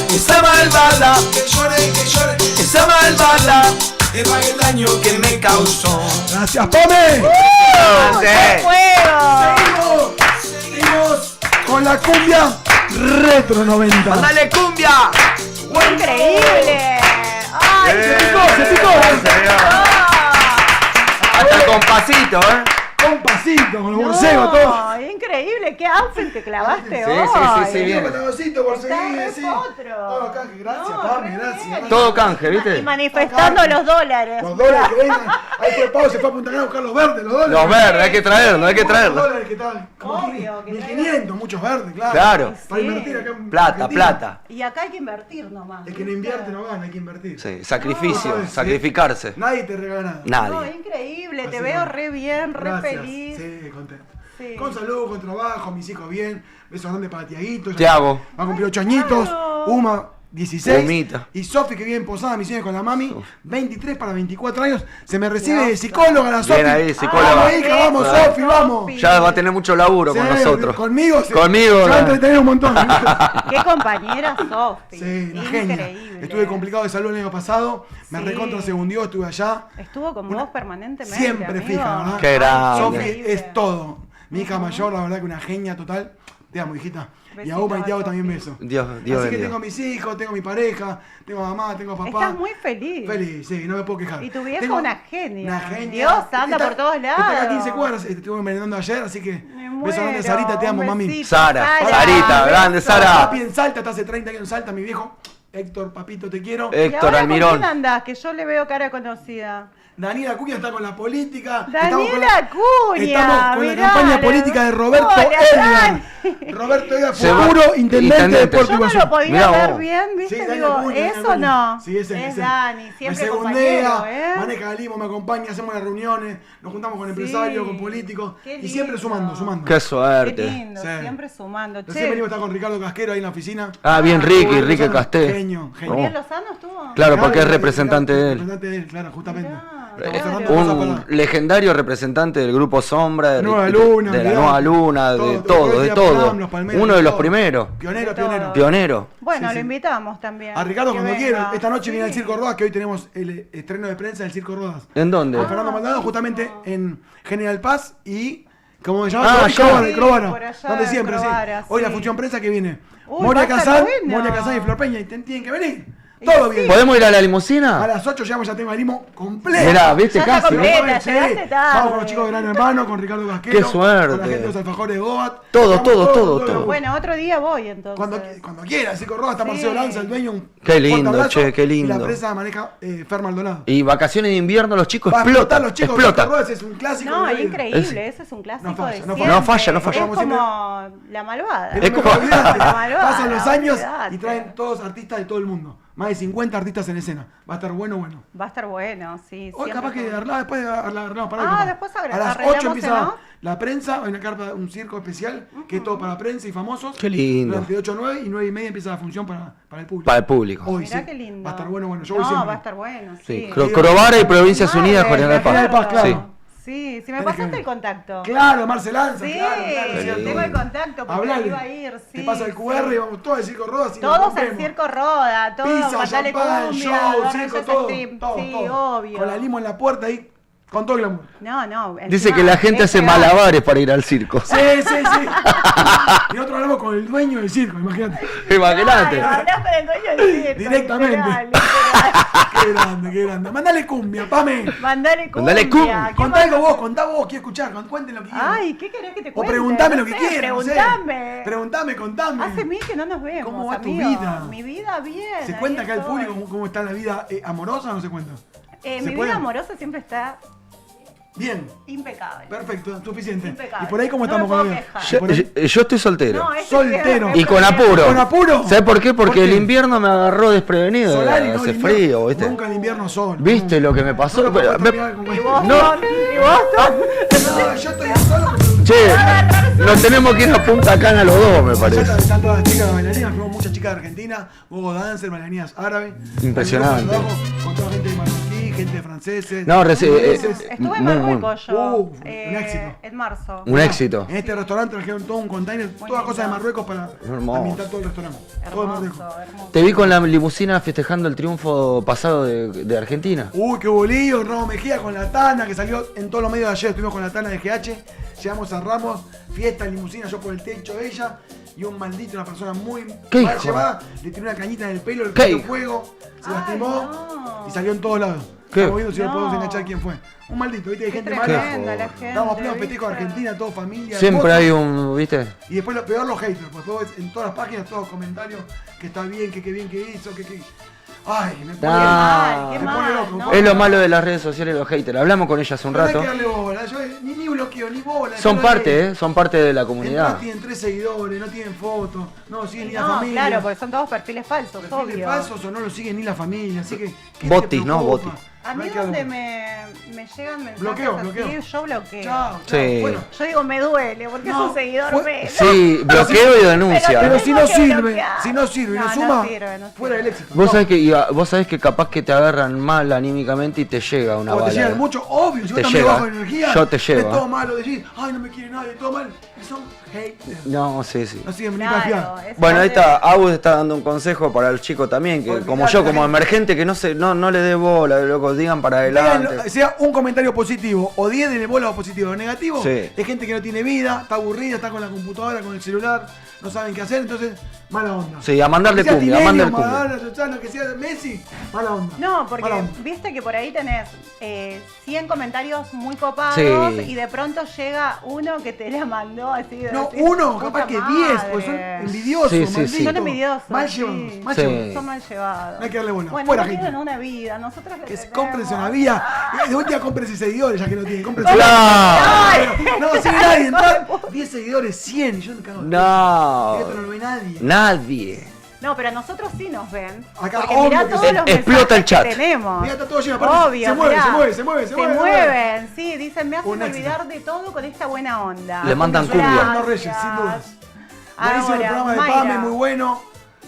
esa malvada. Que llore, esa malvada. Que pague el daño que me causó. Gracias, Pame. ¡Qué fuego! Seguimos con la cumbia retro 90. ¡Mándale cumbia! ¡Increíble! ¡Ay, Eh, qué se picó. Hasta con pasito, ¿eh? Con pasito, con los borcegos, todo. No, increíble, qué outfit te clavaste Sí, hoy. sí, sí, bien. Patagocito por Está seguir, re sí. potro. Todo canje, gracias, No, Pame, re gracias. bien. Todo canje, Y ¿viste? manifestando los dólares. Los dólares que vengan. Ahí fue Pau, se fue a Punta Cana a buscar los verdes, los dólares. Los verdes, hay que traerlos, hay que Los traerlos. dólares, ¿qué tal? Como Obvio, que 1500, muchos verdes, claro. Claro. Para Sí. invertir acá en Plata, Argentina. plata. Y acá hay que invertir nomás. El que no invierte no gana, hay que invertir. Sí, sacrificio, No, sacrificarse. Nadie te regala nada. No, Nadie. increíble, te Así veo que, re bien, re gracias. feliz. Sí, contento. Sí. Con salud, con trabajo, mis hijos bien. Besos grandes para Tiaguito. Tiago. Va a cumplir 8 añitos. Claro. Uma, 16. Umita. Y Sofi, que vive en Posada, Misiones con la mami. 23 para 24 años. Se me recibe de psicóloga la Sofi. Bien ahí, psicóloga. Vamos, hija, vamos, Claro. Sofi, vamos. Ya va a tener mucho laburo con Sí, nosotros. Conmigo, sí. Conmigo, Se va a ¿no? entretener un montón. Qué compañera Sofi. Sí, una genia. Increíble. Estuve complicado de salud el año pasado. Me Sí. recontra se hundió, estuve allá. Estuvo con vos permanentemente. Siempre amigo. fija, ¿verdad? Qué grande. Sofi Increíble. es todo. Mi hija mayor, la verdad que una genia total. Te amo, hijita. Y a Besito Uma y a Tiago Sofi. también beso. Dios Así que bendiga. tengo mis hijos, tengo mi pareja, tengo mamá, tengo papá. Estás muy feliz. Feliz, sí, no me puedo quejar. Y tu vieja Tengo una genia. Una genia. Dios, anda Está- por todos Está acá a lados. 15 cuadras, estuve merendando ayer, así que Me beso grande, muero, Sarita, te amo, un mami. besito, Sara, Sarita, grande beso. Sara. Papi en Salta, está hace 30 años en Salta, mi viejo. Héctor, papito, te quiero. ¿Y Héctor ahora Almirón. ¿con quién andás? Que yo le veo cara conocida. Daniela Acuña está con la política. Daniela Acuña, Estamos con mirá, la campaña le- política de Roberto Hola, Edgar. Dani. Roberto Edgar, Se va- futuro intendente de intendente. Puerto Yo no Iguazú. lo podía Mirá ver vos. bien, Sí, ¿viste? Daniela Digo, Acuña, Daniela eso Acuña. no. Sí, ese, es ese. Dani, siempre me compañero, segundea, ¿eh? maneja Limo, me acompaña, hacemos las reuniones, nos juntamos con empresarios, con políticos. Qué Y siempre lindo. sumando. Qué Qué suerte. lindo, Sí. siempre sumando. Recién Che, venimos a estar con Ricardo Casquero ahí en la oficina. Ah, bien Ricky, Ricky Lozano, Casté. Genio, genio. ¿Uriel Lozano estuvo? Claro, porque es Claro, representante de él. Representante de él, claro, justamente. Mirá. Estamos cerrando claro. cosas Un para- legendario representante del grupo Sombra, Nueva Luna, de la olvidate. Nueva Luna, de todo, de todo. Los Palmeros, Uno de los todo. primeros. Pionero, De todo. pionero. Pionero. Bueno, Sí, lo sí. invitamos también. A Ricardo que cuando venga. quiera. Esta noche viene al Sí. Circo Rodas, que hoy tenemos el estreno de prensa del Circo Rodas. ¿En dónde? Con Fernando Maldonado, justamente en General Paz y, ¿cómo se llama? Ah, Hoy, ya. Crobara, Sí, Crobara. por allá Donde en siempre, sí. Crobara, Hoy la sí. función prensa que viene. Uy, Moria va a estar Kazán, bueno. Moria Kazán y Flor Peña, y tienen que venir. Todo bien. ¿Podemos ir a la A limusina? las 8 llegamos, ya tengo el limo completo. Mirá, viste, Ya está casi. ¿no? completa. Sí. llegaste tarde. Vamos con los chicos de Gran Hermano, con Ricardo Casquero. Qué suerte. Con la gente de los alfajores de Goat. Todo, Estamos todo, todos, todo. todos. Bueno, otro día voy entonces. Cuando quiera, Circo Rodas, está Sí. Marcelo Lanza, el dueño. Un Qué lindo, fuerte abrazo. che, qué Y lindo. la empresa maneja Fer Maldonado. Y vacaciones de invierno, los chicos Va a explotar explotan. los chicos. Explota. Circo Rodas es un clásico. No, de la vida. increíble, ese es un clásico No falla, de no siempre. falla. No falla, no falla. Es Como siempre. como la malvada. Pero Es como- olvidate, La malvada, pasan los años olvidate. y traen todos artistas de todo el mundo. Más de 50 artistas en escena. Va a estar bueno. Va a estar bueno, sí. Hoy siempre capaz que con- después arreglamos para Ah, hoy, después a las arreglamos, 8 empieza ¿no? la prensa, hay una carpa, un circo especial que es todo para prensa y famosos. Qué lindo. Durante 8 a 9 y 9 y media empieza la función para el público. Para el público. Hoy Mirá sí. qué lindo. Va a estar bueno. Yo voy No, siempre. va a estar bueno, Sí, sí. Crobara y Provincias Unidas, Madre, General General Paz. Paz, claro. Sí. Sí, si me Tenés pasaste que- el contacto. Claro, Marcel Lanza, Sí, claro, sí. tengo el contacto porque Hablale. iba a ir, sí. Te pasa el QR sí. y vamos todos al Circo Rodas y nos Todos al rompemos. circo roda, todos Pizza, mandale champán, cumbia, show, Reyes circo, todo, Stream. todo, Sí, todo. obvio. Con la limo en la puerta ahí, con todo el glamour. No. Dice encima que la gente es hace legal. malabares para ir al circo. Sí. Y nosotros hablamos con el dueño del circo, imagínate. Imagínate. Claro, hablás con el dueño del circo, Directamente. literal, literal. Qué grande. Mandale cumbia, Pame. Mandale cumbia. Mandale cumbia. ¿qué Contá más? algo vos, quiero escuchar, cuenten lo que quieran. Ay, ¿qué querés que te O cuente? preguntame No lo que sé, quieran. no sé. Preguntame. Contame. Hace mil que no nos vemos, ¿Cómo va tu amigo. vida? Mi vida bien. ¿Se ahí cuenta acá el estoy. público cómo está la vida amorosa o no se cuenta? ¿Se Mi puede? vida amorosa siempre está Bien, impecable. perfecto, suficiente. Impecable. ¿Y por ahí cómo No me estamos puedo con la vida? quejar. Yo, Por ahí- yo estoy soltero. No, ese Soltero. sí es Y con problema. apuro. ¿Con apuro? ¿Sabes por qué? Porque ¿Por qué? el invierno me agarró desprevenido. Solari, no, Hace el invierno- frío, ¿viste? Nunca el invierno solo. ¿Viste lo que me pasó? No, Pero- me- Y vos, No. y vos, No, yo estoy solo. Che, nos tenemos que ir a Punta Cana los dos, me Ya parece. están todas las chicas bailarinas, fuimos muchas chicas de Argentina, Gogo Dancer, bailarinas árabes. Impresionante. Con toda gente de marroquí, gente de franceses. No, Estuve en muy, Marruecos yo. un éxito. En marzo. Un éxito. En este restaurante trajeron todo un container, todas lindo. cosas de Marruecos para Hermoso. ambientar todo el restaurante. Todo de Marruecos. Hermoso. Te vi con la limusina festejando el triunfo pasado de Argentina. Uy, qué bolillo, Ramos Mejía con la Tana, que salió en todos los medios de ayer. Estuvimos con la Tana de GH, llegamos a Ramos, fiesta, limusina, yo por el techo de ella. Y un maldito, una persona muy ¿Qué mal hijo? llevada, le tiró una cañita en el pelo, el ¿Qué pelo hijo? fuego, se Ay, lastimó no. y salió en todos lados. ¿Qué? Estamos viendo si lo No. podemos enganchar quién fue. Un maldito, viste, hay Qué gente tremenda mala. la gente. Estamos plenos festejos de ¿viste? Argentina, todo familia. Siempre hermoso. hay un, ¿viste? Y después lo peor, los haters, pues todo en todas las páginas, todos comentarios, que está bien, que qué bien que hizo, que. Ay, me pone. Ah. Qué Me mal, pone loco, ¿no? Es lo malo de las redes sociales y los haters. Hablamos con ellas un No hay rato. que darle bola, yo ni bloqueo, ni bola. Son yo no le- parte, son parte de la No comunidad. tienen 3 seguidores, no tienen fotos, no siguen ni la No, familia. claro, porque son todos perfiles falsos, Perfiles obvio. falsos o no lo siguen ni la familia, así que. ¿qué te Botis, ¿no? preocupa? Botis. A No mí hay que darle donde bola. me llegan mensajes Bloqueo, así, bloqueo. yo bloqueo. Chao, chao. Sí. Bueno, Yo digo, me duele, porque No, es un seguidor fue- menos. Sí, bloqueo y denuncia. pero Tengo si no que sirve, bloquear. si no sirve y no No, no suma, sirve, no fuera sirve. del éxito. Vos No. sabés que capaz que te agarran mal anímicamente y te llega una O te bala. llegan mucho, obvio, si vos Te estás medio llega. bajo de energía, Yo te es llevo, todo malo, decís, ay, no me quiere nadie, todo mal, y son haters. No, sí, sí. No siguen ni para Claro, fiar. es Bueno, ahí parte- está, Agus está dando un consejo para el chico también, que Olvidate, como yo, como la gente- emergente, que no le dé bola, loco, digan para adelante. Véanlo, sea un comentario positivo o 10 de bola o positivo o negativo, Sí. es gente que no tiene vida, está aburrida, está con la computadora, con el celular, no saben qué hacer, entonces, mala onda. Sí, a mandarle Que sea cumbia, a Tinelli, mandarle cumbia. Maradona, Susana, que sea Messi, mala onda. No, porque Mala onda. viste que por ahí tenés 100 comentarios muy copados Sí. y de pronto llega uno que te la mandó así. de No, decir, uno, "Puta capaz que madre". 10, pues son envidiosos, Sí, sí, sí. malditos. Son envidiosos, Mal sí. llevados, mal Sí. llevados. Son mal llevados. No hay que darle bola. Bueno, Fuera, no tienen gente. una vida, nosotros le Que tenemos. cómprense una vida. De última cómprense seguidores, ya que no tienen. Cómprense ¡Claro! No, sigue nadie. Entra 10 seguidores, 100. Y yo me cago. No. Esto no lo ve nadie. Nadie. No, pero a nosotros sí nos ven. Acá, porque obvio mirá que todos sí. los Explota el mensajes chat. que tenemos. Mirá, está todo lleno. Aparte, Obvio, se mueve, mirá. se mueve, se mueve, se Se mueve. mueven, sí, dicen, me hacen Un éxito. olvidar de todo con esta buena onda. Le mandan Gracias. cumbia. Fernando Reyes, sin dudas. Buenísimo el Ahora, programa de Mayra. Pame, muy bueno.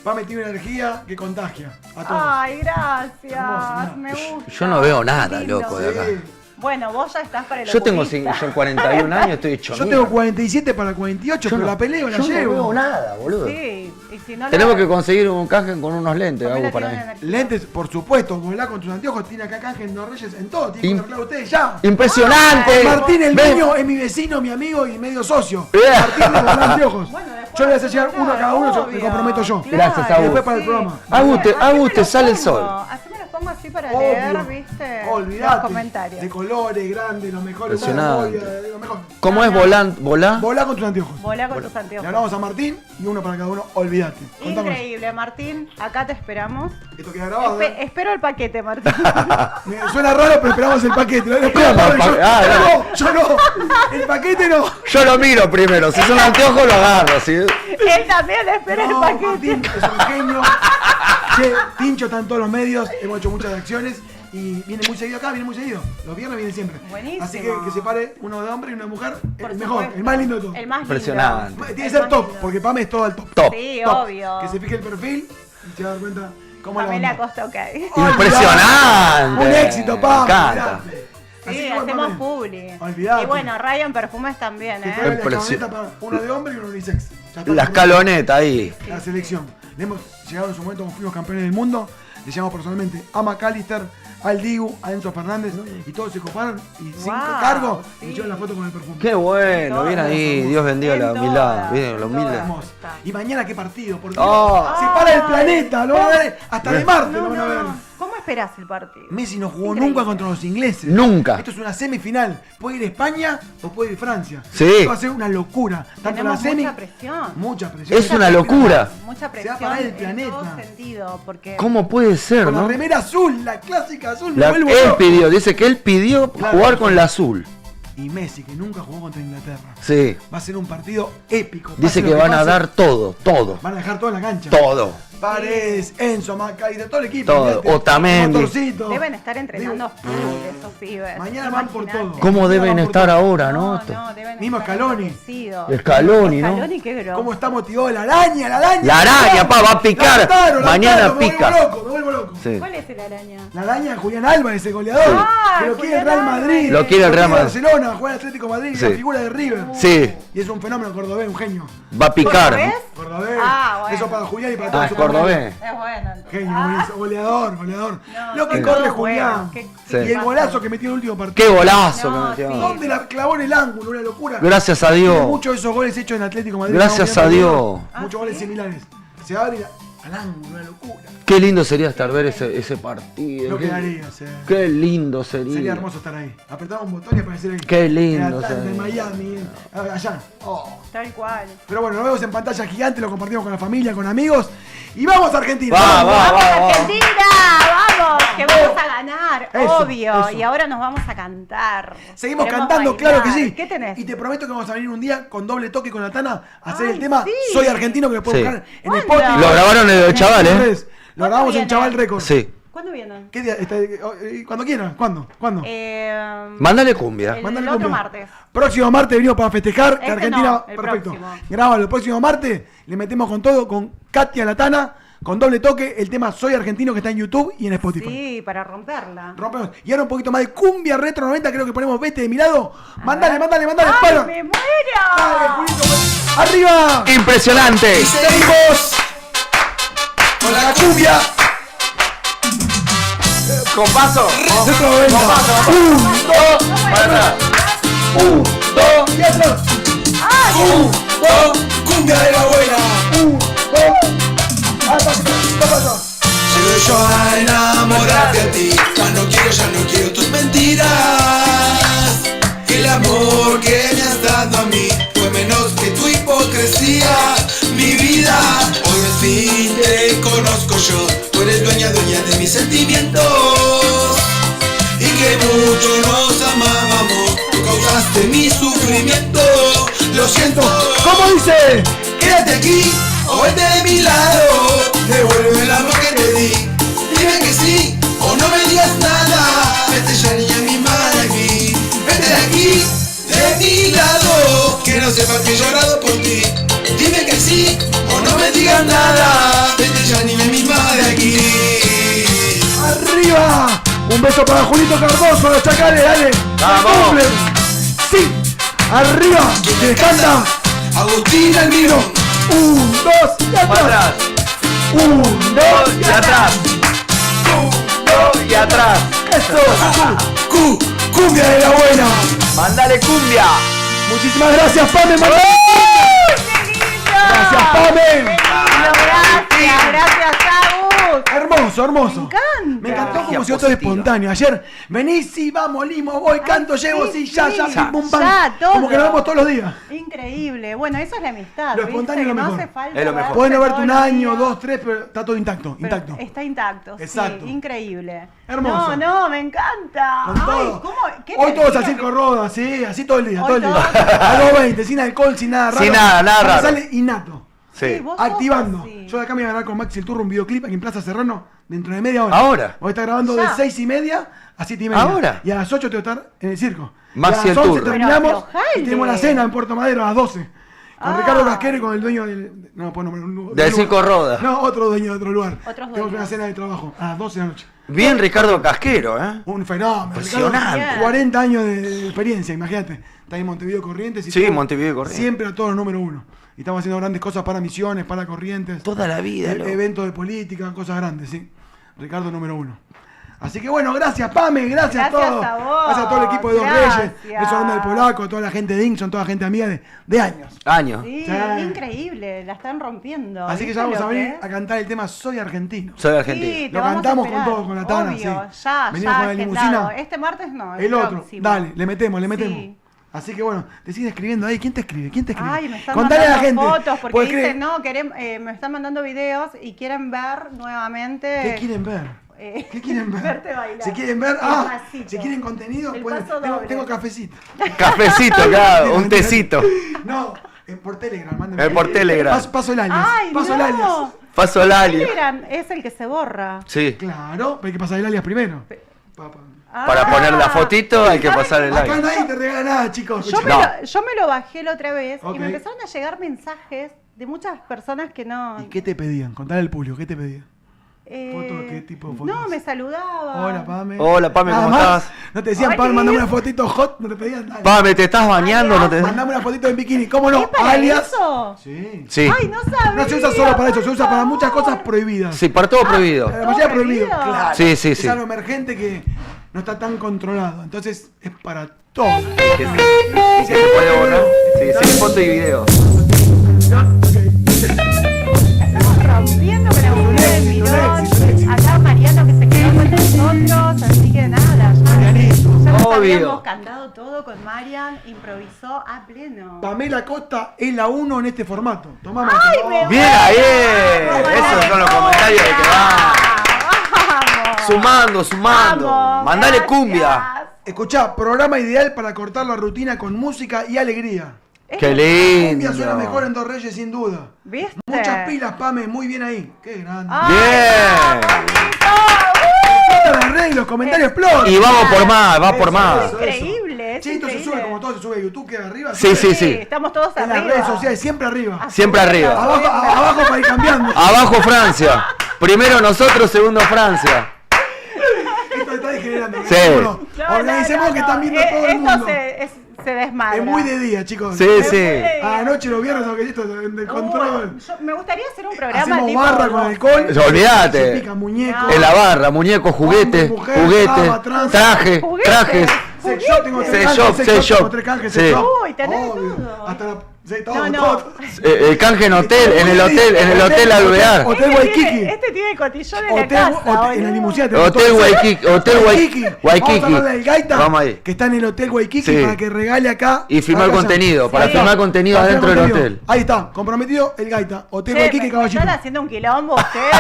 Pame tiene una energía que contagia a todos. Ay, gracias. Hermoso, Me gusta. Yo no veo nada, Lindo. loco, de acá. Sí. Bueno, vos ya estás para el Yo tengo oculista. yo 41 años, estoy hecho Yo mierda. tengo 47 para 48, pero la peleo la yo llevo. no veo nada, boludo. Sí, y si no Tenemos la- que conseguir un canje con unos lentes, Pamela hago para tiene mí. una energía. Lentes, por supuesto, volá con tus anteojos, tiene acá canje en Los Reyes, en todo, tiene Im- que arreglar ustedes ya. ¡Impresionante! Martín el Ven. Niño es mi vecino, mi amigo y medio socio. Bien. Martín de volá anteojos. Bueno, después Yo le voy a hacer llegar uno a cada uno, yo obvio. me comprometo yo. Claro, Gracias, Agus. Y después para el programa. Agus, te Así me los sale el pongo, sol. Así me los pongo así para Obvio. leer, ¿viste? Los Olvidate. comentarios. De colores, grandes, los mejores. Impresionante. Lo mejor. ¿Cómo es volá? Volá con tus anteojos. Volá con tus Le anteojos. hablamos a Martín y uno para cada uno, olvídate. Contanos. Increíble, Martín. Acá te esperamos. Esto queda grabado. Espero el paquete, Martín. Me suena raro, pero esperamos el paquete. Lo esperamos, ¿Cómo? yo, Ah, yo no. El paquete no. Yo lo miro primero, si son anteojos lo agarro, ¿sí? Él también espera No, el paquete. Martín es un genio. Che, Tincho está en todos los medios, hemos hecho muchas acciones y viene muy seguido acá, viene muy seguido. Los viernes viene siempre. Buenísimo. Así que se pare uno de hombre y una de mujer, Por el mejor, supuesto. el más lindo de todos. El más lindo. Impresionante. Tiene que El ser más top, lindo. porque Pame es todo al top. Top. Sí, Top. obvio. Que se fije el perfil y se va a dar cuenta cómo es la Pamela onda. Costa, ok. Impresionante. Un éxito, Pame. Me encanta. olvidate. Sí, Así que, hacemos Pame, publi. Olvidate. Y bueno, Ryan Perfumes también, Se ¿eh? trae la Impresionante. camioneta para uno de hombre y uno unisex. Ya está. La escaloneta ahí. La selección. Le hemos llegado en su momento como fuimos campeones del mundo. Le llamamos personalmente a McAllister, al Digu, a Enzo Fernández y todos se coparon y sin Wow, cargo sí. me hicieron la foto con el perfume. Qué bueno, bien ahí. Dios bendiga la En humildad. todas, Bien, la en humildad. todas. Hermoso. Y mañana qué partido, por Dios. Oh. Se para el planeta, lo van a ver hasta de Marte, No, lo van a ver. no. ¿Cómo esperás el partido? Messi no jugó Increíble. nunca contra los ingleses. Nunca. Esto es una semifinal. Puede ir España o puede ir Francia. Sí. Esto va a ser una locura. Tanto Tenemos la semi. mucha presión. Mucha presión. Es una locura. Mucha Se va a presión parar el en planeta. todo sentido, porque ¿Cómo puede ser, Con la no? remera azul, la clásica azul. Me La- vuelvo él loco. pidió, dice que él pidió Claro. jugar con la azul. Y Messi, que nunca jugó contra Inglaterra. Sí. Va a ser un partido épico. Dice Pase que lo van a pase, dar todo, todo. Van a dejar todo en la cancha. Todo. Paredes, Enzo, Macay, de todo el equipo. Todo. fíjate. Otamendi. Motorcito. deben estar entrenando full esos pibes. Mañana van por Imaginate. todo. ¿Cómo Mañana deben van por estar todo. ahora, no? No, deben Mismo estar Scaloni. enloquecidos. Scaloni, ¿no? Scaloni, qué grosso. ¿Cómo está motivado la araña? La araña. La araña, pa, va a picar. Lautaro, Mañana Lautaro, pica. Me vuelvo loco. Sí. ¿Cuál es el araña? La araña de Julián Álvarez, el goleador. Ah, que lo quiere el Julián Real Madrid. Álvarez. Lo quiere el Real Madrid. Barcelona, juega en Atlético de Madrid, Sí. la figura de River. Sí, Y es un fenómeno cordobés, un genio. va a picar. ¿Cordobés? Cordobés. Ah, bueno. Eso para Julián y para todos Ah, es sus cordobés. Es bueno. entonces. Genio, buenísimo. Goleador. No, Lo que son corre todos Julián. buenos. ¿Qué- Sí. Y el golazo que metió en el último partido. Qué golazo No, que metió. sí. ¿Dónde la clavó en el ángulo? Una locura. Gracias a Tiene Dios. muchos de esos goles hechos en Atlético de Madrid. Gracias Estamos a mirando Dios. Muchos goles similares. Se abre al ángulo, una locura. Qué lindo sería estar ver ese partido. Lo Qué- quedaría, Qué lindo sería. Sería hermoso estar ahí. Apretamos un botón y aparecer ahí. Qué lindo En Atlanta, sería. en Miami, allá. Oh. Tal cual. Pero bueno, nos vemos en pantalla gigante, lo compartimos con la familia, con amigos. Y vamos a Argentina. Va, va. ¡Vamos, Argentina! ¡Vamos! Que vamos a ganar, Eso, obvio. eso. Y ahora nos vamos a cantar. Seguimos Queremos cantando, bailar. claro que sí. ¿Qué tenés? Y te prometo que vamos a venir un día con doble toque con la Tana a hacer Ay, el tema sí. Soy Argentino, que lo puedes Sí. buscar en ¿Cuándo? Spotify. Lo grabaron en el En chaval, las ¿eh? redes. Lo grabamos en viene? Chaval Records. Sí. ¿Cuándo vienen? ¿Qué día? Cuando quieran. ¿Cuándo? Mándale cumbia. El Mándale otro cumbia. martes. Próximo martes venimos para festejar que Este Argentina. no, el perfecto. próximo. Grábalo. El próximo martes le metemos con todo, con Katia Latana, con doble toque, el tema Soy Argentino que está en YouTube y en Spotify. Sí, para romperla. Rompemos. Y ahora un poquito más de cumbia retro 90, creo que ponemos Vete de mi lado. Mándale, ver. mándale, ¡Ay, para. me Dale, muero! Julito, ¡arriba! Impresionante. Y seguimos con la cumbia. Con paso. Retro 90. Para atrás. Y atrás. Cumbia de la buena. Llego yo a enamorarte a ti. Cuando quiero ya no quiero tus mentiras. El amor que me has dado a mí fue menos que tu hipocresía. Mi vida, hoy al fin te conozco yo. Tú eres dueña de mis sentimientos. Y que mucho nos amábamos. Tú causaste mi sufrimiento. Lo siento. ¿Cómo dice? Quédate aquí o vete de mi lado. Devuelve el amor que te di. Dime que sí o no me digas nada. Vete ya niña mi madre aquí. Vete de aquí, de mi lado. Que no sepa que he llorado por ti. Dime que sí o no me digas nada. Vete arriba. Un beso para Julito Cardoso, los chacales, dale. Vamos. Cumple. Sí, arriba. Se les canta. Agustín Almirón. 1, 2 y Para atrás. atrás. 1, 2 Y atrás. Y atrás. Eso. Cumbia de la buena. Mándale cumbia. Muchísimas gracias, Pame. Gracias, Pame. Gracias, Agus. Hermoso, hermoso. Me encanta. Me encantó como Energía si yo todo positiva. espontáneo. Ayer venís, sí, vamos, limo, voy, canto, llevo, sí, ya, sí. pim, pum, pam. Ya, todo. Como que nos vemos todos los días. Increíble. Bueno, eso es la amistad. Lo ¿viste? espontáneo es lo Que no mejor. hace falta Es lo mejor. verse Pueden no verte todos un los año, días, 2, 3, pero está todo intacto, pero intacto. Está intacto, Exacto. sí, increíble. Hermoso. No, me encanta. Con Ay, todo. ¿cómo? ¿Qué Hoy todos energía al circo Roda, sí, así todo el día, Hoy todo el día. todos. A los 20, sin alcohol, sin nada raro. Sin nada Me raro. Sale innato. Sí. vos sos Activando. así. Yo de acá me voy a ganar con Maxi el Turro un videoclip aquí en Plaza Serrano dentro de media hora. ¿Ahora? Hoy está grabando Ya. de 6:30 a 7:30. ¿Ahora? Y a las 8 tengo que estar en el circo. Maxi y a el las 11 Turro. terminamos Pero y tenemos la cena en Puerto Madero a las 12. Con Ah. Ricardo Casquero y con el dueño del... No, puedo nombrar un lugar. Del Circo Roda. No, otro dueño de otro lugar. Otros Tenemos dueños. una cena de trabajo a las 12 de la noche. Bien Ricardo Casquero, ¿eh? Un fenómeno. Impresionante. Ricardo, 40 años de experiencia, imagínate. Está en Montevideo Corrientes. Y Sí, todo, Montevideo Corrientes. Siempre a todos los número 1. Y estamos haciendo grandes cosas para Misiones, para Corrientes. Toda la vida, loco. Eventos de política, cosas grandes, sí. Ricardo número 1. Así que bueno, gracias Pame, gracias a Gracias todos. a vos, Gracias a todo el equipo de Dos gracias. Reyes, Beso grande del Polaco, toda la gente de Inc, toda gente amiga de años. Años. Sí, Sí. increíble, la están rompiendo. Así que ¿Viste ya vamos lo a que venir es? a cantar el tema Soy Argentino. Soy Sí, argentino. te Lo vamos a cantamos con esperar. todo, con la Tana, Obvio, sí. ya, Venimos con la agendado. limusina. Este martes no, El otro, próximo. dale, le metemos. Sí. Así que bueno, te siguen escribiendo ahí. ¿Quién te escribe? ¿Quién te escribe? Ay, me están Contale a la gente. mandando fotos porque Porque dicen, no, me están mandando videos y quieren ver nuevamente. ¿Qué quieren ver? ¿Qué quieren ver? Verte bailar. Si quieren ver, El pasito. si quieren contenido, El pueden- paso tengo, doble. tengo cafecito. Cafecito, claro, un tecito. No, por Telegram, mándenme. Por Telegram. Paso el alias. Ay, paso el no. alias. Paso el alias. Telegram es el que se borra. Sí. Claro, pero hay que pasar el alias primero. Para Ah. poner la fotito hay que pasar el Acá alias. nadie te regala nada, chicos. Yo escuchá. yo me lo bajé la otra vez Ok. y me empezaron a llegar mensajes de muchas personas que no. ¿Y qué te pedían? Contale al público, ¿qué te pedían? eh, ¿Fotos? ¿Qué tipo de fotos? No, me saludaban. Hola, Pame. Hola, Pame, Nada ¿cómo más. estás? No te decían, Hola. Pame, mandame una fotito hot, no te pedían nada. Pame, ¿te estás bañando? ¿No te... Mandame una fotito en bikini, ¿cómo no? ¿Es para Alias. eso? Sí. Sí. Ay, no sabía. No se usa solo para eso, se usa para muchas cosas prohibidas. Sí, para todo prohibido. La mayoría ¿Todo prohibido. prohibido? Claro. Sí, sí, Es sí. algo emergente que no está tan controlado. Entonces es para todo. Que se puede borrar. Sí, sí, foto y video. Rompiendo con la mujer del éxito, un Mirón. éxito, un éxito. Acá Mariano que se quedó con nosotros, así que nada, ya Marianito. nos Obvio. habíamos cantado todo con Marian, improvisó a pleno. Pamela Costa es la 1 en este formato. Tomá, Ay, Marco. me Bien ahí. Esos son los comentarios de que va. Vamos. Sumando, sumando. Vamos, Mandale gracias. cumbia. Escuchá, programa ideal para cortar la rutina con música y alegría. Qué Cumbia suena mejor lindo. en Dos Reyes sin duda. ¿Viste? Muchas pilas, Pame, muy bien ahí. Qué grande. Ay, Bien. Las redes, los comentarios explotan. Y vamos por más, va por más. Eso. Increíble, es Sí, esto se increíble. sube como todo se sube a YouTube, queda arriba. Sí, sube sí, sí. Estamos todos En arriba. las redes sociales, siempre arriba. Siempre arriba. Abajo para ir cambiando. Abajo Francia. Primero nosotros, segundo Francia. Esto está degenerando. Sí. Bueno, organicemos que están viendo todo el mundo. Esto se desmadra. Es muy de día, chicos. Sí, sí. Anoche los viernes, que esto de control. Me gustaría hacer un programa Hacemos tipo barra con alcohol. Olvídate. Se pican muñecos. En la barra, muñecos, juguetes, Hombre, mujer, juguetes, dama, trans. trajes, Juguetes. trajes. Sex shop, tengo tres Sex canjes, shop, sex sex shop, tengo shop. tres canjes, Sí. sex shop. Uy, tenés Obvio. todo. Hasta la... Sí, todo, No, no. todo. El canje en hotel, en el hotel Alvear. Hotel Waikiki. Este tiene cotillón en la Hotel, casa. en la boludo. limusina tenemos Hotel todo. Waikiki, Hotel Waikiki. Vamos a hablar del Gaita, Vamos ahí. que está en el Hotel Waikiki Sí. para que regale acá. Y filmar acá contenido, para Sí. filmar contenido Para adentro filmar del contenido. hotel. Ahí está, comprometido el Gaita. Hotel Che, Waikiki, me caballito. están haciendo un quilombo ustedes.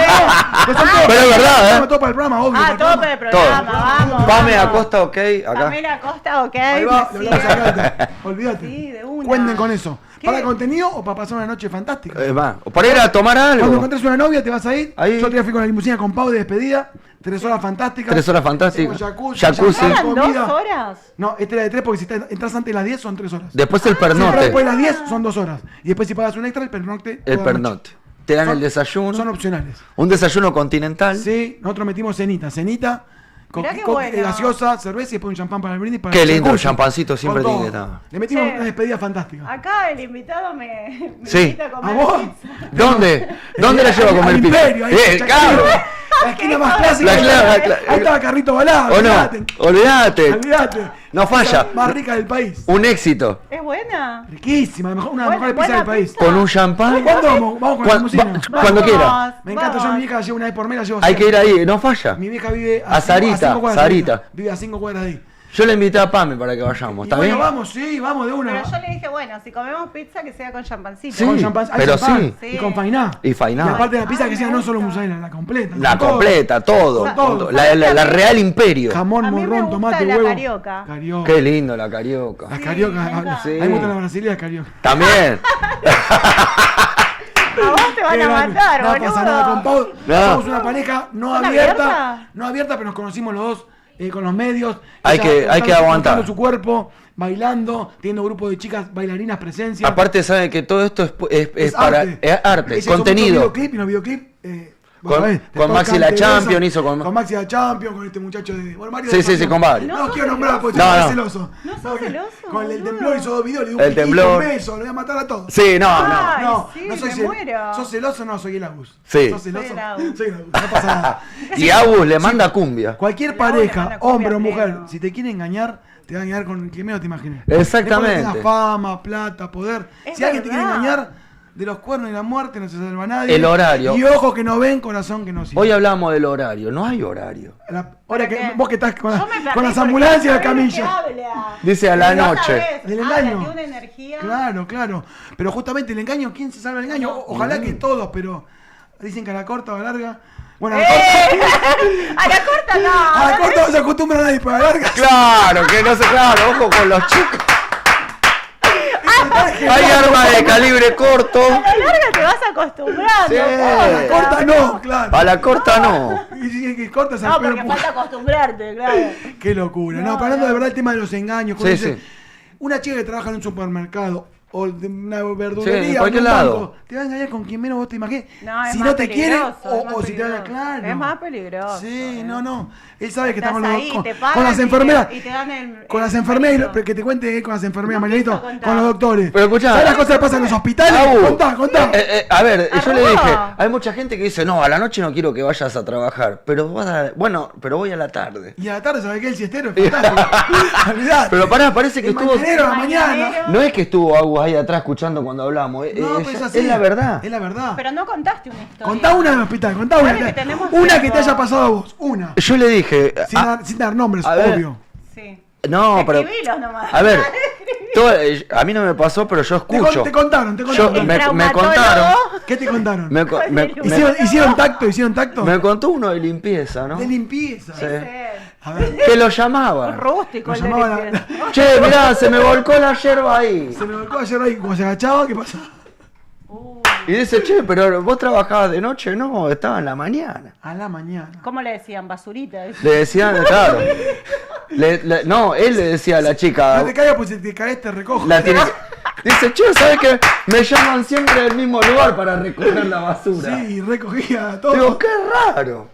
Pues son todos- Pero es verdad, Todo para el programa, obvio. Ah, todo para el programa, vamos. Pame vamos. Acosta, ok, acá. Pamela Acosta, ok. Ahí va, me le hablamos sigue. al Gaita. Olvídate. Sí, de una. Cuenten con eso. ¿Qué? ¿Para contenido o para pasar una noche fantástica? Va. O para ir a tomar Cuando algo. encontres una novia te vas a ir. Ahí. Yo te fui con la limusina con Pau de despedida. 3 horas fantásticas. 3 horas fantásticas. Con jacuzzi. Jacuzzi. champán, ¿Eran comida. 2 horas? No, este era de 3 porque si entras antes de las 10 son 3 horas. Después el Si entras pernote. después de las 10 son 2 horas. Y después si pagas un extra, el pernocte. El toda la pernote. noche. Te dan Son- el desayuno. Son opcionales. Un desayuno continental. Sí, nosotros metimos cenita. Cenita Mirá qué bueno. Gaseosa, cerveza y después un champán para el brindis. Para Qué el lindo, el jacuzzi. champancito siempre Con tiene que todo. estar. Le metimos Che. una despedida fantástica. Acá el invitado me Sí. invita a comer ¿A vos? pizza. ¿Dónde? ¿Dónde la llevo a Al comer pizza? Imperio, ahí, Claro. La esquina más clásica. Ahí estaba Carrito Balado. ¿O no? Olvídate. Olvídate. No falla. Más rica del país. Un éxito. ¿Es buena? Riquísima, una de las mejores pizzas Buena del país. pizza. Con un champán. ¿Cuándo vamos? Vamos con la limusina. Cuando quiera. Me encanta, yo a mi vieja la llevo una vez por mes, la llevo Hay que ir siempre. ahí, no falla. Mi vieja vive A Sarita, cinco cuadras de Sarita. Sarita. Vive a 5 cuadras de ahí. Yo le invité a Pame para que vayamos, Y ¿está bueno, bien? vamos, sí, vamos de una. Pero yo le dije, bueno, si comemos pizza que sea con champancito. Sí, Con champán, hay pero champán, sí. Y con fainá. Y fainá. Y aparte de la pizza que sea me no solo gusta. mozzarella, la completa. La con todo. completa, todo. Con todo. La Real Imperio. Jamón, A mí me morrón, gusta tomate, la huevo. carioca. Carioca. Qué lindo la carioca. Las Sí, cariocas. me encanta. A mí me gustan las brasileñas carioca. También. A vos te van a matar, no boludo. pasa nada con Pau. No. Somos una pareja no ¿Son abierta. abiertas? No abierta, pero nos conocimos los dos con los medios. Hay que mostrando aguantar. su cuerpo, bailando, teniendo grupos de chicas bailarinas presencia. Aparte sabe que todo esto es para arte. es arte, Ella hizo mucho contenido. videoclip y los videoclip. Con- sabés, de con todo Maxi cante, la Champion besa, hizo con- Maxi la Champion, con este muchacho de. Bueno, Mario Sí, de sí, sí, Champion. con varios. No, quiero nombrar porque No, soy no. celoso. No sos celoso, Con el boludo. temblor hizo 2 videos, le dio un El piquito, temblor. un beso, lo voy a matar a todos. Sí, no, no. Ay, No, sí, no soy me celoso. muero. ¿Sos celoso? No, soy el Agus. Sí. ¿Sos celoso? Soy el Agus. Soy el Agus, no pasa nada. Y Agus le manda cumbia. Cualquier El Agus le pareja, manda cumbia hombre o mujer, pleno. si te quiere engañar, te va a engañar con quien menos te imagines. Exactamente. Después que tengas fama, plata, poder. Es Si alguien te quiere verdad. engañar, de los cuernos y la muerte no se salva nadie. El horario. Y ojos que no ven, corazón que no siente. Hoy hablamos del horario, no hay horario. Ahora que ¿Qué? vos que estás con, Yo me perdí con las porque ambulancias y la no sabés de qué camilla. habla. Dice a la Pero no noche. sabés, Del habla engaño. de una energía. Claro, claro. Pero justamente el engaño, ¿quién se salva del engaño? Ojalá que todos, pero dicen que a la corta o a la larga. Bueno, a la corta, A la corta no. a la corta no se acostumbra a nadie, pero a la larga. Claro, que no sé, claro, ojo con los chicos. Hay armas de calibre corto. A la larga te vas acostumbrando. Sí. A la corta no, claro. A la corta no. Y si que corta se No, pega porque un falta acostumbrarte, claro. Qué locura. No, No, pero hablando no. de verdad el tema de los engaños. Sí, cuando dice, sí. Una chica que trabaja en un supermercado o de una Sí, verdulería en o cualquier un lado. banco, te va a engañar con quien menos vos te imagines. No, es si más no te quiere peligroso, es más o si te va a peligroso. claro. Es más peligroso, Sí, ¿eh? no. Él sabe que Estás estamos ahí, te con pagan las y enfermeras. y te dan el- Con las el enfermeras, permiso. que te cuente con las enfermeras, No Marianito, quiso contar. con los doctores. Pero escuchá. ¿Sabes las cosas que pasan en los hospitales? Agus, Contá. A ver, yo le Arrugó. dije, hay mucha gente que dice, no, a la noche no quiero que vayas a trabajar, pero pero voy a la tarde. Y a la tarde, ¿sabes qué? El siestero es fantástico. Olvidate. Pero parece que El estuvo... mañanero a la mañana. Mañanero. No es que estuvo Agus ahí atrás escuchando cuando hablamos, No, pero es así. es la verdad. Es la verdad. Pero no contaste una historia. Contá una del hospital, contá una. Dale, que tenemos Una que tiempo. te haya pasado a vos, una. Yo le dije, Sin dar nombres, a ver. obvio. Sí. no, pero... Escribilos nomás. A ver, a mí no me pasó, pero yo escucho. Te contaron. Yo, El me traumatólogo. contaron. ¿Qué te contaron? ¿Hicieron tacto? Me contó uno de limpieza, ¿no? De limpieza. Sí. A ver. Que lo llamaba. Rústico Lo el de llamaban a- limpieza. Che, mirá, se me volcó la yerba ahí. Se me volcó ayer ahí, cuando se agachaba, ¿qué pasa? Y dice, che, pero vos trabajabas de noche, no, estaba en la mañana. A la mañana. ¿Cómo le decían? Basurita. Le decían, claro. No, él le decía a la chica. No te caigas, pues si te caes te recojo. La tiene dice, che, ¿sabes qué? Me llaman siempre del mismo lugar para recoger la basura. Sí, recogía todo. Digo, qué raro.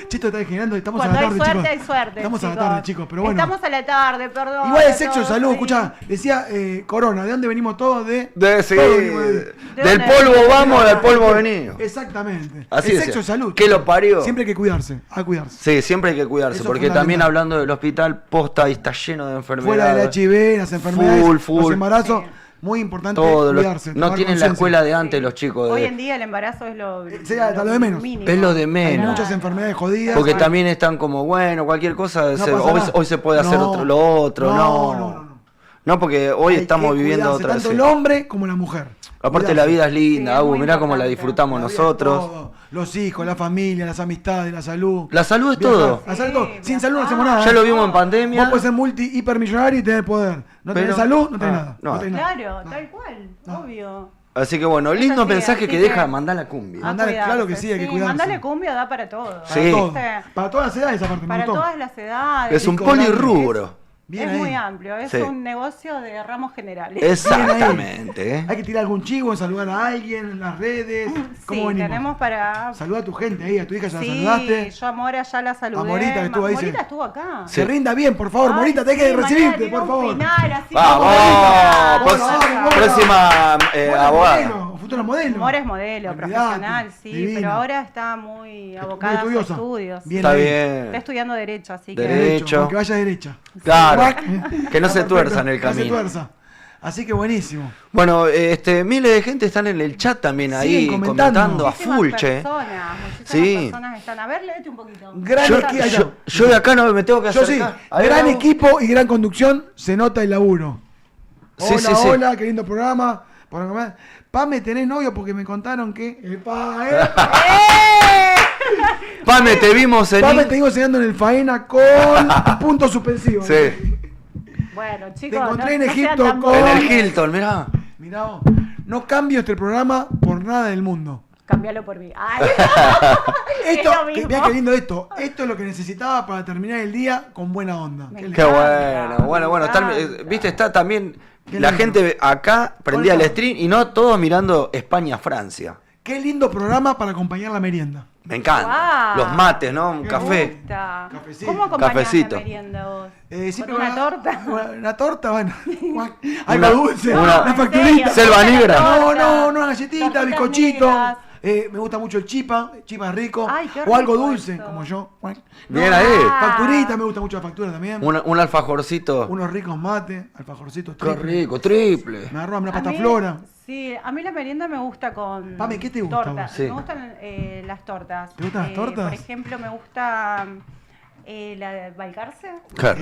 Chito está generando, estamos Cuando a la hay tarde, suerte, chicos. hay suerte. Estamos a la chicos. tarde, chicos, pero bueno. Estamos a la tarde, perdón. Igual el a sexo, todos, salud, sí. escuchá, decía Corona, ¿de dónde venimos todos? Sí, todos venimos de- del dónde? polvo vamos, del polvo venimos. Exactamente. Así el decía. sexo es salud. ¿Qué lo parió? Siempre hay que cuidarse, a cuidarse. Sí, siempre hay que cuidarse, Eso es porque fundamental. también hablando del hospital, posta y está lleno de Fuera enfermedades. del HIV, las enfermedades, Full. los embarazos, Sí. muy importante Todo, cuidarse. no tomar tienen la conciencia. escuela de antes los chicos. Hoy en día el embarazo es lo hasta lo de menos. mínimo. Es lo de Hay menos. muchas enfermedades jodidas. Porque también están como, bueno, cualquier cosa, No pasa nada. hoy se puede hacer No. lo otro, no. No. No, porque hoy Hay estamos que viviendo cuidarse, otra tanto sí. el hombre como la mujer. Aparte Cuidarse. la vida es linda, Sí, es Agu, muy mirá cómo la importante. disfrutamos La vida es nosotros. todo. Los hijos, la familia, las amistades, la salud. La salud es Viajar, todo. la salud es todo. Sí, Sin salud no viajar. hacemos nada. Ya ¿eh? lo vimos en pandemia. Vos podés ser hipermillonario y tener poder. No tenés Pero- salud, no tenés Ah, nada. no. tenés nada. Claro, No. tal cual, No. obvio. Así que bueno, Es lindo así, mensaje así que que- deja mandar la cumbia. A Mandale, cuidarse, claro que sí, hay que cuidarse. Mandale cumbia da para todo. Sí. Todo. ¿Viste? Para todas las edades aparte, me Para gustó. todas las edades. Es un Chico, grande. polirrubro. Bien es ahí. muy amplio, es Sí. un negocio de ramos generales. Exactamente. ¿eh? Hay que tirar algún chivo, saludar a alguien en las redes. ¿Cómo Sí, venimos? tenemos para... Saluda a tu gente ahí, a tu hija ya la Sí, saludaste. yo a Mora ya la saludé. A Morita, que estuvo ahí, Morita sí. estuvo acá. Sí. Se rinda bien, por favor, Ay, Morita, sí, tenés que mañana recibirte, tiene por un favor. final, así Vamos, como- próxima, Mora, próxima Mora abogada. modelo, futuro modelo. Mora es modelo, Olvidate, profesional, sí, divina. pero ahora está muy abocada a sus estudiosa. estudios. Bien Está ahí. bien. Está estudiando Derecho, así que... Derecho. Aunque vaya derecha. Claro, Guac. que no se Está tuerza perfecto, en el no se camino. tuerza. Así que buenísimo. Bueno, miles de gente están en el chat también ahí Siguen comentando. a Muchísimas full, che. muchísimas Sí. personas están... A ver, léete un poquito. Gran Yo, equipo. yo de acá no me tengo que Yo sí, acercar. A ver, gran vamos. equipo y gran conducción, se nota el laburo. Sí, Hola, sí, sí. hola, qué lindo programa. Pame, ¿tenés novio? Porque me contaron que... Pame, te vimos en... Pame, te digo enseñando en el faena con puntos suspensivos. Sí, Bueno, chicos, encontré en sean Egipto tan con- en bobos. el Hilton, mirá. Mirá vos, no cambio este programa por nada del mundo. Cambialo por mí. Ay. Esto, Es lo mismo. mirá qué lindo esto. Esto es lo que necesitaba para terminar el día con buena onda. Me Qué Qué encanta, bueno. Está, me encanta. viste, está también... Qué La lindo. gente acá prendía el Hola. stream y no todos mirando España-Francia. Qué lindo programa para acompañar la merienda. Me encanta. Guau. Los mates, ¿no? Un Me café. Gusta. Cafecito. ¿Cómo acompañás Cafecito. la merienda vos? Siempre ¿Con una torta? Una torta, bueno. Algo dulce, una- una ¿En facturita. serio? Selva negra. No, una galletita, Tortitas bizcochito. negras. Me gusta mucho el chipa es rico. Ay, qué o algo rico dulce, eso. como yo. Bien ahí. Facturita, me gusta mucho la factura también. Un alfajorcito. Unos ricos mates, alfajorcitos Qué triple. rico, triple. Me agarró una A pasta mí- flora. Sí, a mí la merienda me gusta con Pame, ¿qué te gusta a tortas. vos? Sí. Me gustan las tortas. ¿Te gustan las tortas? Por ejemplo, me gusta la de Balcarce. Qué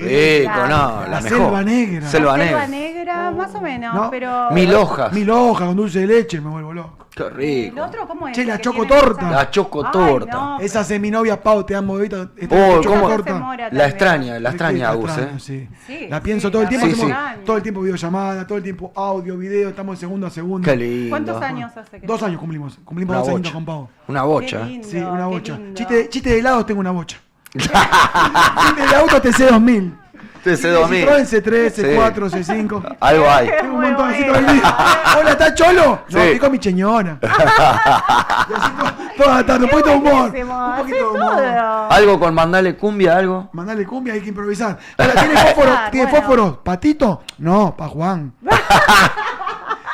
rico, La- no, la la mejor. selva negra. Selva La selva negra. negra, más o menos, No. pero... 1000 hojas. 1000 hojas con dulce de leche, me vuelvo loco. Qué ¿El rico. otro cómo es? Che, la El que chocotorta. tiene La chocotorta. Ay, no, Esa es mi novia Pau, te amo, bebita. Esta Oh, es ¿cómo? chocotorta. Mora La también. extraña, La Agus, extraño, sí. Sí, La pienso sí, todo el la tiempo, Sí, hacemos extraño. todo el tiempo videollamada, todo el tiempo audio, video, estamos de segundo a segundo. Qué lindo. ¿Cuántos años hace que 2 años cumplimos Una 2 años bocha. con Pau. Una bocha. Qué lindo, Sí, una qué bocha. lindo. Chiste de helados tengo una bocha. Chiste de auto TC2000. TC2000. Citroën C3, Sí. C4, C5. Algo hay. Tengo un Muy montón así bueno. todo el día. Hola, ¿estás cholo? No, Sí. estoy con mi señora. Y así toda la tarde, un poquito de humor. buenísimo, Un poquito de hace humor. todo. Algo con mandarle cumbia, algo. Mandale cumbia, hay que improvisar. Ahora, ¿tiene fósforo? ¿Tiene Bueno. fósforo? ¿Patito? No, pa' Juan.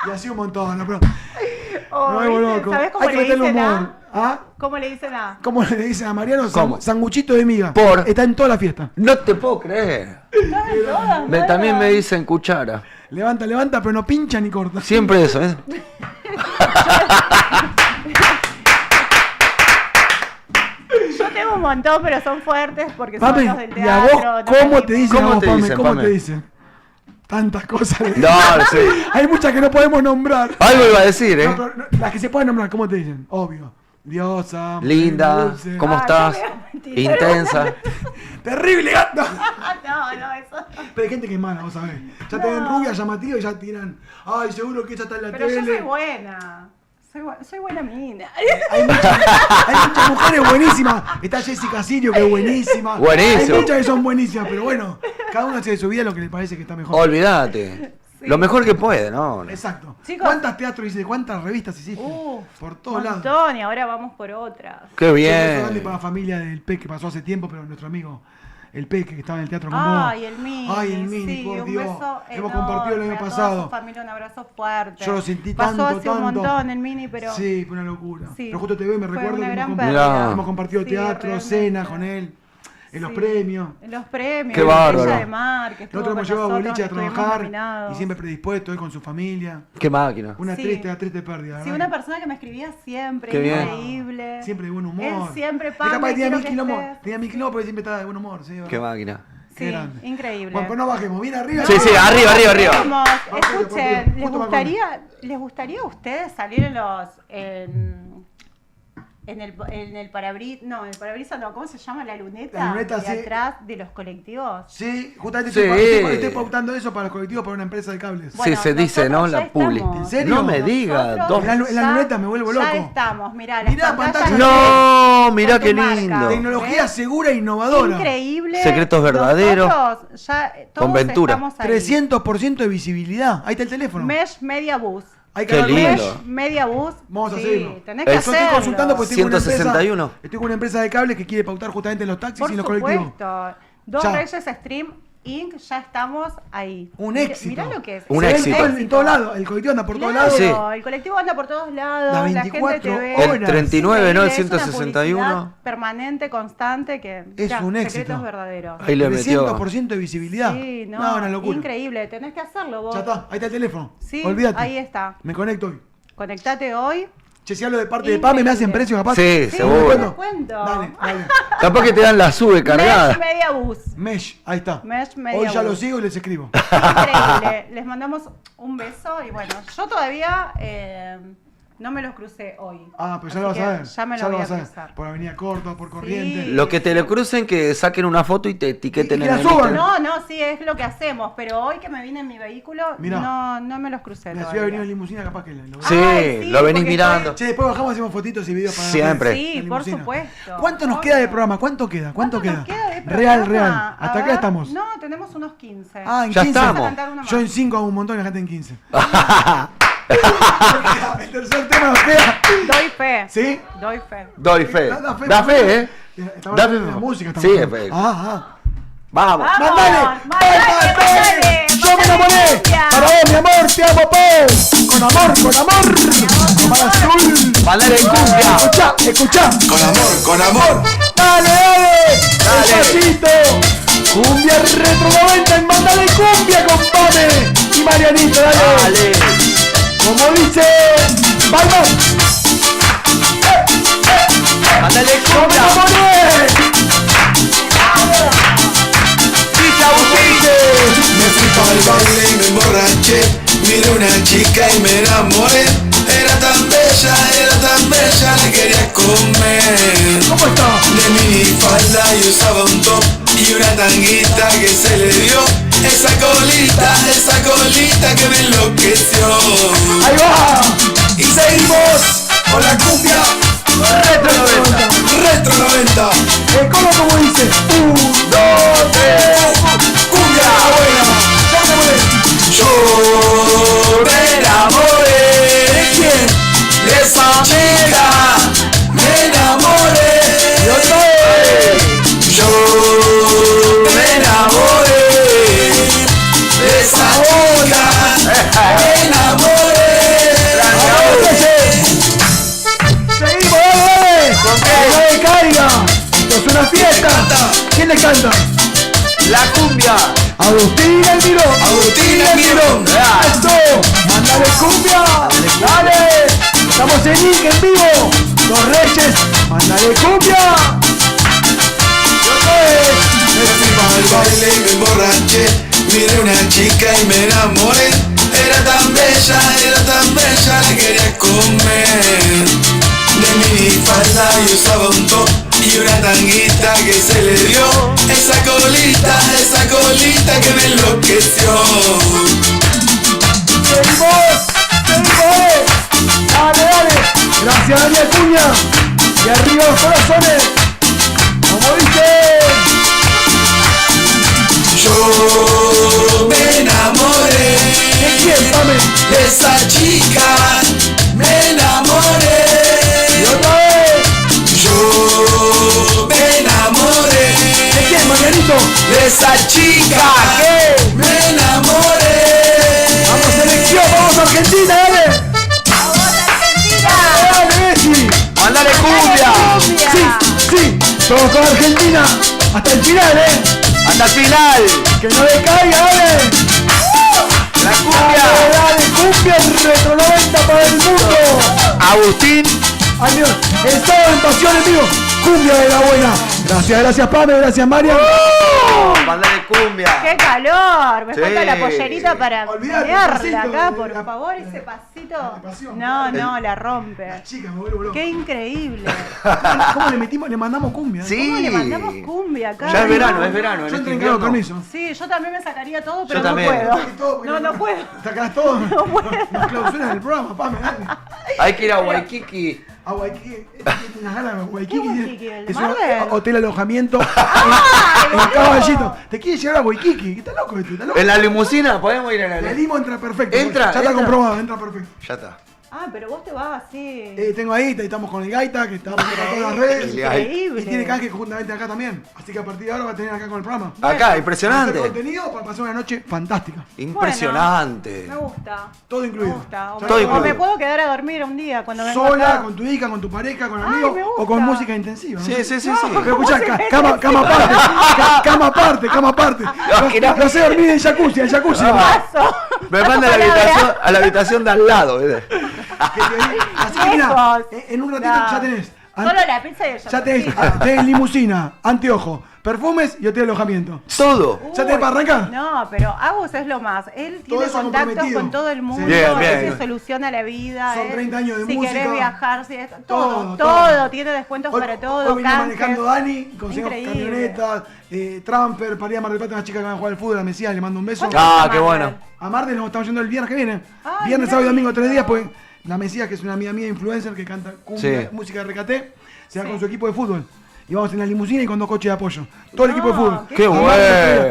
Y así un montón, no, pero. Oh, Me vuelvo ¿viste? loco. ¿Sabés cómo Hay que le meterle dicen humor. ¿Ah? ¿Cómo le dicen a? ¿Cómo le dicen a Mariano? ¿Cómo? Sanguchito de miga. Por- Está en toda la fiesta. No te puedo creer. También me dicen cuchara. Levanta, levanta, pero no pincha ni corta. Siempre eso, ¿eh? Yo tengo un montón, pero son fuertes porque son Pame, los del ¿y a vos teatro. no cómo me te animo. dicen a ¿Cómo vos, te Pame? dicen, ¿Cómo Pame? te dicen? Tantas cosas. No, sí. Hay muchas que no podemos nombrar. Algo iba a decir, No, ¿eh? pero las que se pueden nombrar, ¿cómo te dicen? Obvio. Diosa. Linda, dulce. ¿cómo Ay, estás? no me voy a mentir. Intensa. Terrible, gato. No, eso. Pero hay gente que es mala, vos sabés. Ya te ven rubia, llamativa y ya tiran. Ay, seguro que ella está en la Pero yo tele. soy buena. Soy buena mina. Hay muchas mujeres buenísimas. Está Jessica Sirio, que es buenísima. Buenísimo. Hay muchas que son buenísimas, pero bueno, cada uno hace de su vida lo que le parece que está mejor. Olvídate. Sí. Lo mejor que puede, ¿no? Exacto. Chicos. ¿Cuántas teatros hiciste? ¿Cuántas revistas hiciste? Por todos Un lados. montón, y ahora vamos por otras. Qué Un beso grande bien. para la familia del Peque, que pasó hace tiempo, pero nuestro amigo el Peque, que estaba en el teatro con vos. Ay, el Mini. Ay, el Mini, sí, por un Dios. beso Hemos compartido el enorme año a toda pasado. su familia, un abrazo fuerte. Yo lo sentí Pasó tanto, hace un tanto. montón el Mini, pero... Sí, fue una locura. Sí. Pero justo te veo y me Fue recuerdo una que gran hemos, pérdida. hemos compartido Sí, teatro, realmente. cenas con él, en los Sí. premios. Los premios. Qué la bárbaro. Estrella de Mar, que estuvo Nosotros hemos con llevado a nosotros, boliche a estuvimos trabajar nominados. y siempre predispuesto, él con su familia. Qué máquina. Una Sí. triste pérdida. Sí, ¿verdad? una persona que me escribía siempre, Qué bien. increíble. Siempre de buen humor. Él siempre, Es capaz Pame, que tenía quiero mil que kilómetros, estés. tenía mil kilómetros, pero siempre estaba de buen humor. Sí, ¿verdad? Qué máquina. Qué Sí, grande. increíble. Bueno, pues no bajemos, bien arriba. Sí, sí, arriba, arriba, arriba. Vamos, Partido, escuchen, partido. Justo me ¿les gustaría a ustedes salir en En el parabrisas, no, el parabrisas no, ¿cómo se llama? La luneta. La luneta, de sí. atrás de los colectivos. Sí, justamente Sí. estoy pautando eso para los colectivos para una empresa de cables. Bueno, sí, se dice, ¿no? nosotros ya La publi. estamos. ¿En serio? No me diga. Nosotros En la ya- luneta me vuelvo loco. Ya estamos, mirá, Mirá, pantalla. No, mirá Con tu qué marca. lindo. Tecnología ¿Ves? segura e innovadora. Increíble. Secretos verdaderos. Nosotros ya todos Con Ventura. estamos ahí. 300% de visibilidad. Ahí está el teléfono. Mesh Media Bus. Hay que Qué hablar con lindo. ellos. Mesh Media Bus. Vamos a sí, seguirlo. tenés que Yo Yo hacerlo. estoy consultando porque estoy con una 161. empresa. Estoy con una empresa de cables que quiere pautar justamente en los taxis Por y en los colectivos. supuesto. Dos Ya. Reyes Stream Inc. Ya estamos ahí. Un Mirá- éxito. Mirá lo que es. Un Se ve éxito. en todos lados. El colectivo anda por todos Claro, lados. Sí. el colectivo anda por todos lados, Las la 24 gente te ve. horas. El 39, ¿no? El Es una 161. publicidad permanente, constante que Es un éxito. secretos verdaderos. Ahí le metió. 300% de visibilidad. Sí, no, una locura. increíble, tenés que hacerlo vos. Ya está, ahí está el teléfono. Sí, Olvídate. ahí está. Me conecto hoy. Conectate hoy. Che, si hablo de parte de PAME, ¿me hacen precio capaz? Sí, Sí, seguro. descuento. Dale, dale. Capaz que te dan la sube cargada. Mesh Media Bus. Mesh, ahí está. Mesh Media Hoy ya Bus. lo sigo y les escribo. Increíble. Les mandamos un beso y bueno, yo todavía no me los crucé hoy. Ah, pero ya Así lo vas que a ver. Ya me ya lo voy a vas a ver. cruzar. Por Avenida Corto, por Corrientes. Sí. Lo que te le crucen, que saquen una foto y te etiqueten Y en la el suban. Instagram. No, sí, es lo que hacemos, pero hoy que me vine en mi vehículo, Mirá. no me los crucé Mira, si todavía. hubiera venido en limusina, capaz que lo Sí, Ay, sí, lo venís porque mirando. Che, después bajamos y hacemos fotitos y videos para Siempre. Sí, en por limusina. supuesto. ¿Cuánto nos Obvio. queda de programa? ¿Cuánto queda? ¿Cuánto nos queda de Real, programa? real. A ¿Hasta acá ver, estamos? No, tenemos unos 15. Ah, en Ya 15. estamos. Vamos a cantar uno más. Yo en 5 hago un montón y la gente en 15. El tercer tema nos queda. Doy fe. ¿Sí? Doy fe. Doy fe. Da fe, ¿eh? Estamos Da hablando fe. de la música. Sí, estamos fe. Ah. Vamos. Vamos. ¡Mandale! Mandale, mandale, ¡Yo me enamoré! cumbia. Para vos, mi amor, te amo, Pau. Con amor, con amor. Mar azul. Mandale cumbia. Escuchá, escuchá. Con amor, con amor. Dale, dale. Despacito. Cumbia Retro 90 en Mandale Cumbia con Pame y Marianito, dale. Dale. Como dice Balmón. Mandale ¡Yo me cumbia. enamoré! Dice Agustín. Me fui para el baile y me emborraché. Miré una chica y me enamoré. Era tan bella, la quería comer. ¿Cómo está? De minifalda y usaba un top y una tanguita que se le dio. Esa colita que me enloqueció. Ahí va. Y seguimos con la cumbia Retro 90. Retro 90. El coro como dice. 1, 2, 3. Cumbia buena. Ya me enamoré. Yo me enamoré. ¿De quién? De esa chica. Me enamoré. Y otra vez. Yo me enamoré. De esa chica. Me enamoré. Seguimos, dale. ¿Con qué? Que nadie caiga. Esto es una fiesta. ¿Quién le canta? La cumbia. Agustín Almirón. Agustín Almirón. Eso. Mándale cumbia. Dale. Estamos en Inc en vivo. Los Reyes. Mándale cumbia. Y otra vez. Me fui para el baile y me emborraché. Miré una chica y me enamoré. Era tan bella, la quería comer. De minifalda y usaba un top y una tanguita que se le dio. Esa colita que me enloqueció. Seguimos. Dale, dale. Gracias, Dani Acuña. Y arriba los corazones. Como dice. Yo me enamoré. ¿De quién, Pame? De esa chica. Me enamoré. Y otra vez. Yo me enamoré. ¿De quién, Marianito? De esa chica. ¿Qué? Me enamoré. Vamos selección, vamos a Argentina, dale. Dale, Messi. Mandale cumbia. Sí, todos con Argentina. Hasta el final, Hasta el final. Que no le caiga, dale. La Dale, cumbia. dale, cumbia Retro 90 para el mundo. Agustín. Ay, Dios, el sábado en Pasión en vivo. Cumbia de la buena. Gracias, Pame, gracias, Marian. Vamos, mandale cumbia. ¡Qué calor! Me Sí. falta la pollerita para Olvidate, ponerla pasito, acá, por la- favor, ese pasito. la pasión. No, la rompe. Chica, me vuelvo loco. ¡Qué increíble! ¿Cómo le metimos? Le mandamos cumbia. Sí. ¿Cómo le mandamos cumbia acá? Ya es verano, No. es verano. Yo En este entré en claro, invierno. permiso. Sí, yo también me sacaría todo, pero Yo no también. puedo. Y todo, porque No puedo. Sacás todo. No puedo. Nos clausuran el programa, pa, me dale. Hay que ir a Waikiki. A Waikiki. Tiene unas ganas de Waikiki. ¿Qué Waikiki? ¿El Es Mar un del? hotel alojamiento en boludo! Caballito. Te quieres llevar a Waikiki. ¿Qué está loco esto? ¿Está loco? En la limusina, podemos ir en la La limusina. limo entra perfecto. Entra, Ya está entra. comprobado, entra perfecto. Ya está. Ah, pero vos te vas así. Tengo ahí, estamos con el Gaita, que estamos por todas las redes. El Gaita. Increíble. Y tiene canje conjuntamente acá también. Así que a partir de ahora va a tener acá con el programa. Acá, Hacer impresionante. contenido para pasar una noche fantástica. Impresionante. Me gusta. Todo Me incluido. gusta. O, Ya me, Todo o incluido. me puedo quedar a dormir un día cuando vengo Sola, acá. con tu hija, con tu pareja, con Ay, amigos me o con gusta. música intensiva. ¿no? Sí, sí, sí, No. sí. Pero escuchá, cama aparte, cama aparte. que no. No sé dormir en jacuzzi, Paso. Me manda a la habitación de al lado, ¿viste? Así que mira, Lejos. en un ratito No. ya tenés. Solo la pizza y el Ya tenés, jacuzzi. tenés limusina, anteojo, perfumes y hotel de alojamiento. Todo. ¿Ya tenés para arrancar? No, pero Agus es lo más. Él tiene eso contactos comprometido. con todo el mundo. Sí. Bien, bien. Él se soluciona la vida. Son él, 30 años de si música. querés viajar, si es, Todo, todo. Tiene descuentos Hoy- para todo. Hoy venía canjes. manejando Dani y conseguimos Increíble. camionetas, Tramper, para ir a Mar del Plata, una chica que va a jugar al fútbol, a la Mesías, le mando un beso. Ah, qué bueno. A Marte nos estamos yendo el viernes que viene. Ay, Viernes, mirá sábado y domingo, lindo. 3 días, pues la Mesías, que es una amiga mía influencer que canta cumbia, Sí. música de recate, se va Sí. con su equipo de fútbol. Y vamos en la limusina y con 2 coches de apoyo. Todo el No, equipo de fútbol. qué Qué A Marte,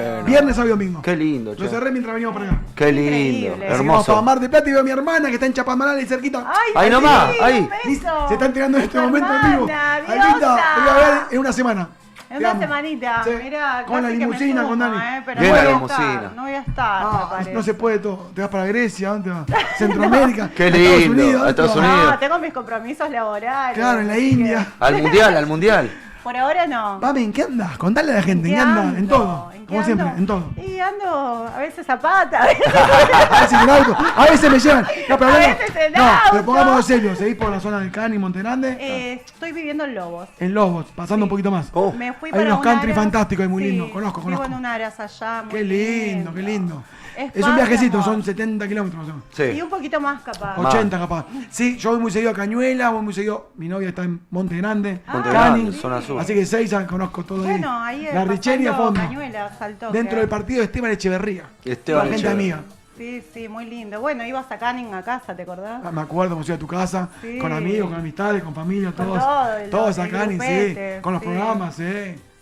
bueno. Viernes, sábado y domingo. Qué lindo, Lo che. cerré mientras veníamos para acá. Qué lindo. Increíble. Así que vamos Hermoso. para Mar del Plata y veo a mi hermana que está en Chapamalal y cerquita. Ay, Ahí sí, nomás, ahí. un beso. Se está entregando en este momento en vivo. Hermana, Alvita, diosa. te voy a ver en una semana. En Te una amo. semanita, Sí. mirá, Con la casi que me limusina, con sumo, Dani. pero Bien no la voy a limusina. estar, no voy a estar, me Ah, parece. no se puede todo. Te vas para Grecia, ¿dónde vas? Centroamérica. Qué a Estados lindo, Unidos, a Estados ¿dónde vas? Unidos. No, tengo mis compromisos laborales. Claro, en la así que India. Al mundial, al mundial. Por ahora no. Mami, ¿en qué andas? Contale a la gente, ¿en qué ¿En qué andas? En ando? todo. ¿En qué Como siempre, ando? en todo. Y ando a veces a pata, a veces A veces en auto, a veces me llevan. No, pero A hablando- veces en no, auto. pero pongamos serio. Seguís por la zona del Cani y Monte Grande. estoy viviendo en Lobos. En Lobos, pasando un poquito más. Oh. Me fui Hay para unos un country Aras. fantásticos y muy Sí, lindos. Conozco. Vivo en un Aras allá. Muy Qué lindo, qué lindo. Es un paz, viajecito, amor. son 70 kilómetros. ¿no? Y Sí. un poquito más capaz. Más. 80 capaz. Sí, yo voy muy seguido a Cañuela, voy muy seguido. Mi novia está en Monte Grande, Monte Canning. Grande, zona sur. Así que Seiza conozco todo ahí. Bueno, ahí La Richeri a fondo. Cañuelas, al toque. Dentro del partido de Esteban Echeverría. Esteban La gente Echeverría. amiga. Sí, sí, muy lindo. Bueno, ibas a Canning a casa, ¿te acordás? Me acuerdo cuando iba a tu casa, Sí. con amigos, con amistades, con familia, Con todos. todo, el- todos el a Canning, sí. grupete, Con los sí. programas, sí.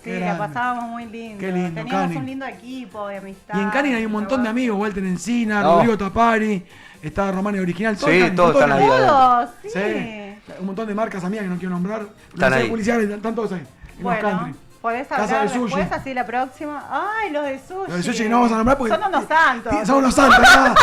Sí, Qué la grande. pasábamos muy lindo. Qué lindo, Teníamos Canning. un lindo equipo de amistad. Y en Canning hay un montón de amigos, Walter Encina, No. Rodrigo Tapari, está Romano Original, Sí, Canning, todos están ahí. Todos, sí. Sí. Un montón de marcas amigas que no quiero nombrar. Están Los ahí. publicidades, están todos ahí. En los Bueno, country. podés Casa hablar de sushi. después, así la próxima. Ay, los de sushi. Los de sushi que no vamos a nombrar porque. Son unos santos. Son unos santos, nada.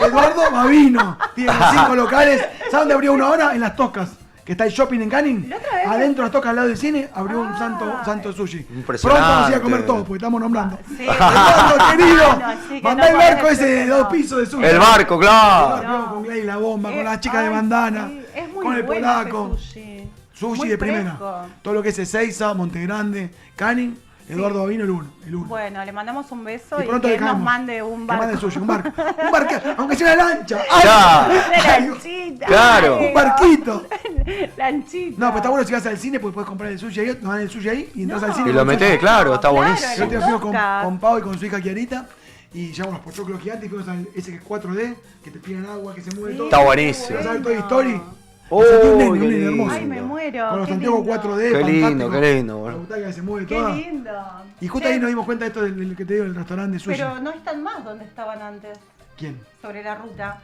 Eduardo Babino. Tiene como 5 locales. ¿Sabes dónde abrió uno ahora? En Las Toscas. Que está el shopping en Canning. La otra vez- Adentro de Las Toscas, al lado del cine, abrió un Ah. santo sushi. Impresionante. Pronto vamos a ir a comer todo, porque estamos nombrando. Sí. Eduardo, querido. Bueno, sí, que Mandá no el barco podés ese de decir que 2 no. pisos de sushi. El barco, claro. No, con Gley la bomba, con Eh, la chica de ay, bandana, sí, es muy con el bueno polaco. ese sushi. Sushi Muy de primera. fresco. Todo lo que es Ezeiza, Monte Grande, Canning, Eduardo Babino, el uno. Bueno, le mandamos un beso y, pronto que dejamos. nos mande un Que barco. mande sushi, un barco. Un barco, aunque sea una lancha. Ya. Una lanchita. Claro. Ay, Un barquito. Lanchita. No, pero está bueno si vas al cine porque puedes comprar el sushi ahí, nos dan el sushi ahí y entras al cine. Y lo metés, claro, está Claro, buenísimo. Yo te fuimos con Toscas. Pau y con su hija Kiarita y llevamos los pochoclos gigantes y fuimos al ese que es 4D, que te tiran agua, que se mueve todo. Está buenísimo. ¿Vas a ver Toy Story? Uy, Me sentí un nene, qué un nene lindo. hermoso. Ay, me muero. Con los qué anteojos lindo. 4D, Qué lindo, fantástico. qué lindo, La boludo. butaca que se mueve Qué toda. lindo. Y justo Che, ahí nos dimos cuenta de esto del que te digo, del restaurante de sushi. Pero no están más donde estaban antes, ¿Quién? sobre la ruta.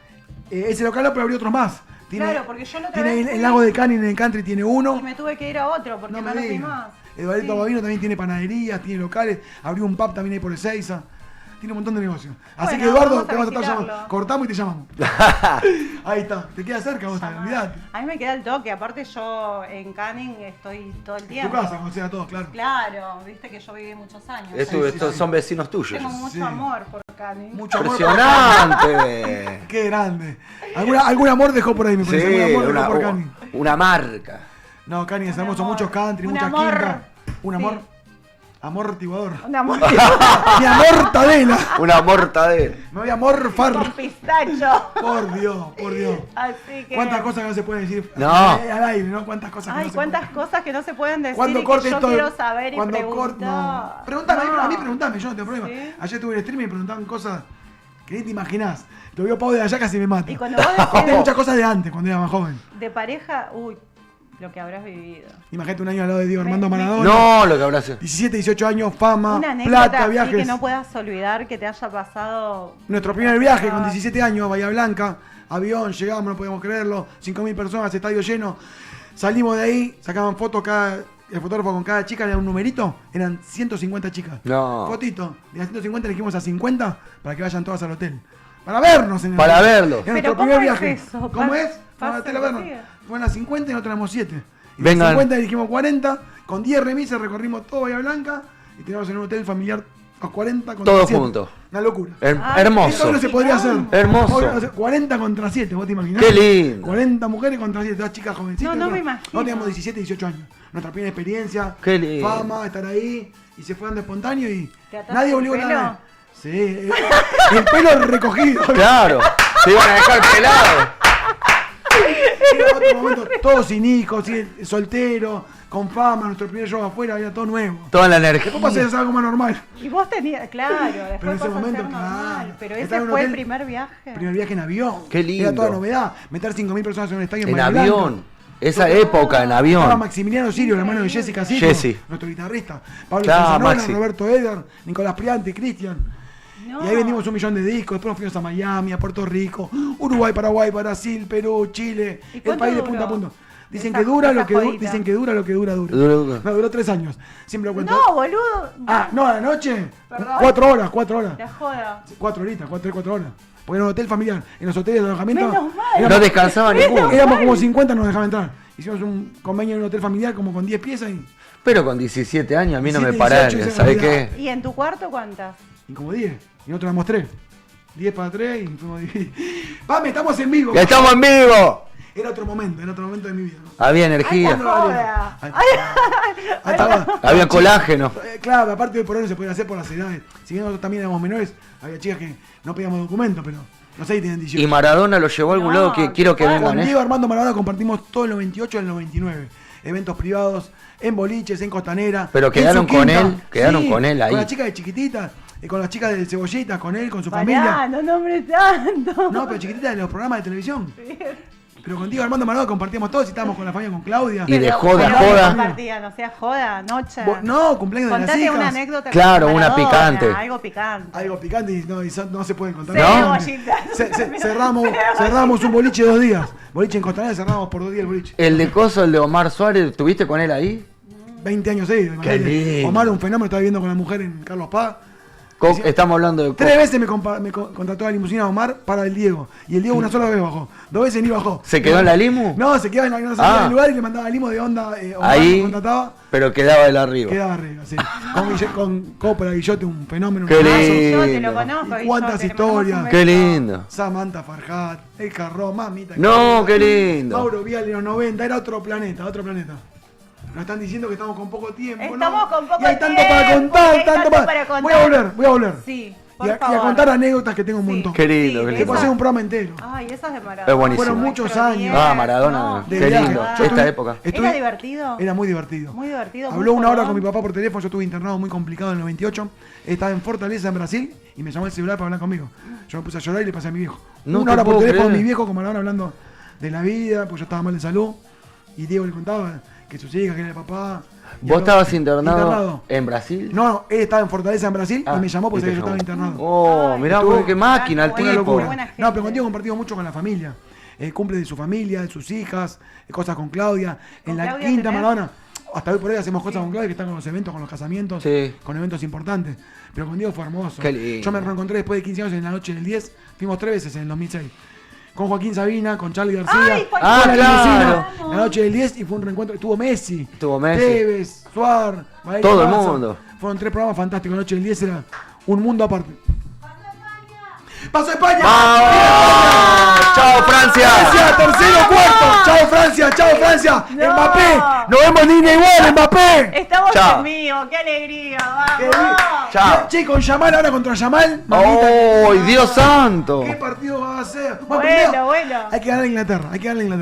Ese local no, pero abrió otros más. Claro, porque yo la otra tiene vez el fui lago de Canning en el country, tiene uno. Y me tuve que ir a otro porque no, me lo vi digas. más. Eduardo Sí. Babino también tiene panaderías, tiene locales, abrió un pub también ahí por Ezeiza. Tiene un montón de negocios. Así Bueno, que Eduardo, vamos a te vamos a estar visitarlo. llamando. Cortamos y te llamamos. Ahí está, te queda cerca vos, olvidate. A mí me queda el toque, aparte yo en Canning estoy todo el Tu tiempo. casa, conocer a todos, claro. Claro, viste que yo viví muchos años. Estos son vecinos tuyos. Tengo mucho Sí. amor por Canning. Mucho amor. Impresionante. Qué grande. Algún amor dejó por ahí, me Sí, parece. Algún amor dejó por Canning. una marca. No, Canning es Un hermoso, amor. muchos country, Un mucha amor. quinta. Un amor. Sí. Amortiguador. Una Mi amortadela. Una mortadela. Me voy a morfar. con pistacho. Por Dios, por Dios. Así que. ¿Cuántas cosas que no se pueden decir No. al aire, no? ¿Cuántas cosas que Ay, no se cuántas pueden cosas que no se pueden decir Cuando y que corte yo todo. quiero saber y Cuando preguntar. no. Preguntame, No. a mí preguntame, yo no tengo problema. ¿Sí? Ayer tuve el stream y me preguntaban cosas que ni te imaginás. Lo veo Pau de allá casi me mata. Y cuando vos Conté decís muchas cosas de antes, cuando era más joven. de pareja, uy, lo que habrás vivido. Imagínate un año al lado de Diego Armando Me- Maradona. No, lo que habrá sido. 17, 18 años, fama, Una anécdota plata, así viajes. que no puedas olvidar que te haya pasado. Nuestro primer viaje con 17 años, Bahía Blanca, avión, llegamos, no podíamos creerlo, 5.000 personas, estadio lleno. Salimos de ahí, sacaban fotos el fotógrafo con cada chica, era un numerito, eran 150 chicas. No. Fotito, de las 150 elegimos a 50 para que vayan todas al hotel. Para vernos en el Para hotel. verlo. En Pero nuestro ¿cómo primer es viaje. eso? ¿Cómo Pasa- es? Para pasa el hotel a vernos. así. Fueron las 50 y nosotros éramos 7. Y de Vengan. 50 elegimos 40, con 10 remisas recorrimos todo Bahía Blanca y teníamos en un hotel familiar los 40 contra Todos 7. juntos. Una locura. Ay, Esto Hermoso. no se podría hacer. Hermoso. Hoy no se- 40 contra 7, ¿vos te imaginás? Qué lindo. 40 mujeres contra 7, todas chicas jovencitas. No, no me Bueno, imagino. nosotros teníamos 17, 18 años. Nuestra primera experiencia, Qué lindo. fama, estar ahí. Y se fue dando espontáneo y ¿Te ataste nadie el obligó a pelo? nadie. Sí, el pelo recogido. Claro. Te iban a dejar pelado. Era otro momento, todos sin hijos, sí, soltero, con fama, nuestro primer show afuera, era todo nuevo. Toda la energía. Después pasé a hacer algo más normal. Y vos tenías, claro, después Pero en ese pasó a momento, ser normal. claro. Pero Estaba ese en un fue el hotel, primer viaje. Primer viaje en avión. Qué lindo. Era toda novedad. Meter 5.000 personas en un estadio En Bahía Blanca. avión. Esa época, en Estaba avión. Maximiliano Sirio, el hermano de Jessica Sirio, Jessy. nuestro guitarrista. Pablo Claro, Sanzanona, Maxi. Roberto Eder, Nicolás Priante, Cristian. No. Y ahí vendimos 1 millón de discos, después nos fuimos a Miami, a Puerto Rico, Uruguay, Paraguay, Brasil, Perú, Chile, ¿Y el cuánto país de duró punta a punta. Dicen esa- que dura esa lo que jodita? dicen que dura lo que dura. Dura. No, duró 3 años. Siempre lo cuento. No, boludo. Ah, no, a la noche. Perdón. 4 horas, 4 horas. La joda. 4 horitas, 4 horas. Porque era un hotel familiar. En los hoteles de alojamiento. Menos mal. No descansaba ninguno. Éramos como 50, nos dejaban entrar. Hicimos un convenio en un hotel familiar como con 10 piezas y, Pero con 17 años a mí no me 17, pararon. 18, ¿Sabes esa qué? ¿Y en tu cuarto cuántas? y como 10. Y nosotros éramos 3. 10 para 3 y fuimos divididos. Pame, estamos en vivo. ¡Ya estamos en vivo! Era otro momento de mi vida. ¿no? Había ¡Ay, energía. la joda! Ahí Ay, estaba. Había colágeno. Claro, aparte hoy por hoy no se puede hacer por las edades. Si bien nosotros también éramos menores, había chicas que no pedíamos documento, pero no sé si tienen 18. Y Maradona lo llevó a algún No, lado que quiero que con vengan, Con ¿eh? Diego Armando Maradona compartimos todo el 98 y el 99. Eventos privados, en boliches, en Costanera. Pero en quedaron su con quinta. él, quedaron con él ahí. Con las chicas de chiquititas, con las chicas de Cebollitas, con él, con su pará, familia. no nombres tanto. No, pero chiquititas de los programas de televisión. Pero con Diego Armando Maradona compartíamos todos y estábamos con la familia, con Claudia. Y de Pero- joda, pero joda. compartían, o sea, joda, noche. No, cumpleaños de las Contate hijas. una anécdota. Claro, con una Maradona, picante. Algo picante. Algo picante y no se puede contar. Sí, No. bollita. Cerramos un boliche 2 días. Boliche en Costanera, cerramos por 2 días el boliche. El de Coso, el de Omar Suárez, ¿estuviste con él ahí? 20 años seguidos. Qué imagínate. lindo. Omar, un fenómeno, estaba viviendo con la mujer en Carlos Paz. Estamos hablando de 3 veces me contrató la limusina Omar para el Diego. Y el Diego una sola vez bajó. 2 veces ni bajó. ¿Se quedó en la limu? No, se quedaba en el lugar y le mandaba limo de onda. Omar Ahí, me contrataba. pero quedaba él arriba. Quedaba arriba, sí. Con Copra Guillote, un fenómeno. Qué un abrazo. lindo. Yo te lo conozco. Y cuántas Guillote, le mandamos historias. un Qué beso. lindo. Samantha Farhat, el Carró, mamita. No, qué lindo. Mauro Vial en los 90, era otro planeta, otro planeta. Nos están diciendo que estamos con poco tiempo. Estamos ¿no? con poco y hay tanto tiempo, para contar, y hay tanto tanto para... para contar. Voy a volver. Sí, Y por a favor. contar anécdotas que tengo un Sí. montón. Qué lindo, qué Sí, Que lindo. puede ser un programa entero. Ay, esas de Maradona. Es buenísimo. Fueron muchos Nuestro años. Diego, Ah, Maradona, no. De qué viaje. lindo. Yo Esta estuve- época. ¿Era divertido? Era muy divertido. Muy divertido. Habló muy una hora jodón. con mi papá por teléfono, yo estuve internado muy complicado en el 98. Estaba en Fortaleza, en Brasil, y me llamó el celular para hablar conmigo. Yo me puse a llorar y le pasé a mi viejo. No una te hora por puedo teléfono a creer. mi viejo con Maradona hablando de la vida, pues yo estaba mal de salud. Y Diego le contaba que sus hijas, que era el papá. Y ¿Vos habló- estabas internado en Brasil? No, él estaba en Fortaleza, en Brasil, Ah, y me llamó y porque te sabía que yo estaba llamó. internado. Oh, Ay, mirá estuvo- vos, qué máquina el Qué Una tipo. locura. buena gente. No, pero contigo compartimos mucho con la familia. Cumple de su familia, de sus hijas, cosas con Claudia. ¿Con En la Claudia quinta tenés? Maradona. Hasta hoy por hoy hacemos cosas con Claudia que están con los eventos, con los casamientos, Sí. con eventos importantes. Pero con Diego fue hermoso. Qué lindo. Yo me reencontré después de 15 años en la noche del 10. Fuimos 3 veces en el 2006. Con Joaquín Sabina, con Charlie García. Ay, Joaquín Ah, con la claro. limusina, la noche del 10 y fue un reencuentro. Estuvo Messi. Estuvo Messi. Tevez, Suar, Valeria Todo el Maza. mundo. Fueron 3 programas fantásticos. La noche del 10 era un mundo aparte. ¡Paso España! ¡Vamos! ¡Chao, Francia! Francia, tercero, cuarto. Chao Francia, chao Francia. No. Mbappé. Nos vemos en línea igual, Mbappé. Estamos Chao. en vivo, qué alegría. Chao. Che, con Yamal ahora contra Yamal. ¡Oh, Dios santo! ¿Qué partido va a ser? Bueno. Hay que ganar a Inglaterra,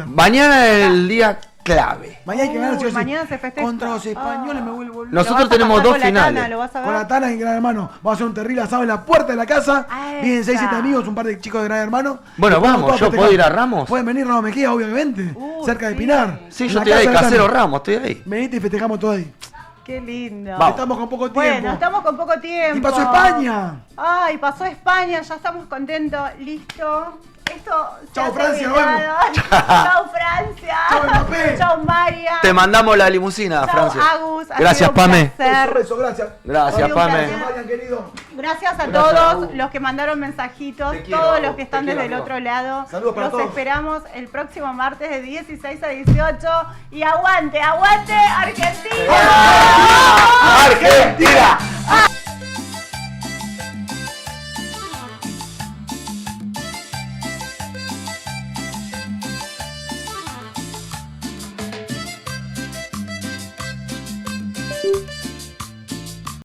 Mañana es el día clave. Mañana hay que ganar, sí o sí. Mañana se festeja. Contra los españoles me vuelvo loco. Nosotros tenemos dos finales. ¿Lo vas a ver? Con la Tana y Gran Hermano. Vamos a hacer un terrible asado en la puerta de la casa. Vienen 6, 7 amigos, un par de chicos de Gran Hermano. Bueno, vamos, ¿yo puedo ir a Ramos? Pueden venir Ramos Mejía, obviamente. Cerca de Pinar. Sí, En yo la estoy ahí, casa de Casero Tana. Ramos, estoy ahí. Venite y festejamos todo ahí. Qué lindo. Vamos. Estamos con poco tiempo. Bueno, estamos con poco tiempo. Y pasó España. Ay, pasó España, ya estamos contentos. Listo. Esto se Chau, ha Francia, terminado. Chau, Francia. Chau, Mbappé. Chau, María. Te mandamos la limusina, Chau, Francia. Agus. Ha Gracias, sido un Pame. placer. Beso, gracias. Gracias, Ha sido un Pame. placer. Marian, querido. Gracias a Gracias, todos Agus. los que mandaron mensajitos, Te quiero, todos Agus. los que están Te quiero, desde el amigo. otro lado. Saludos para los todos. esperamos el próximo martes de 16 a 18. Y aguante, aguante, Argentina. ¡Argentina!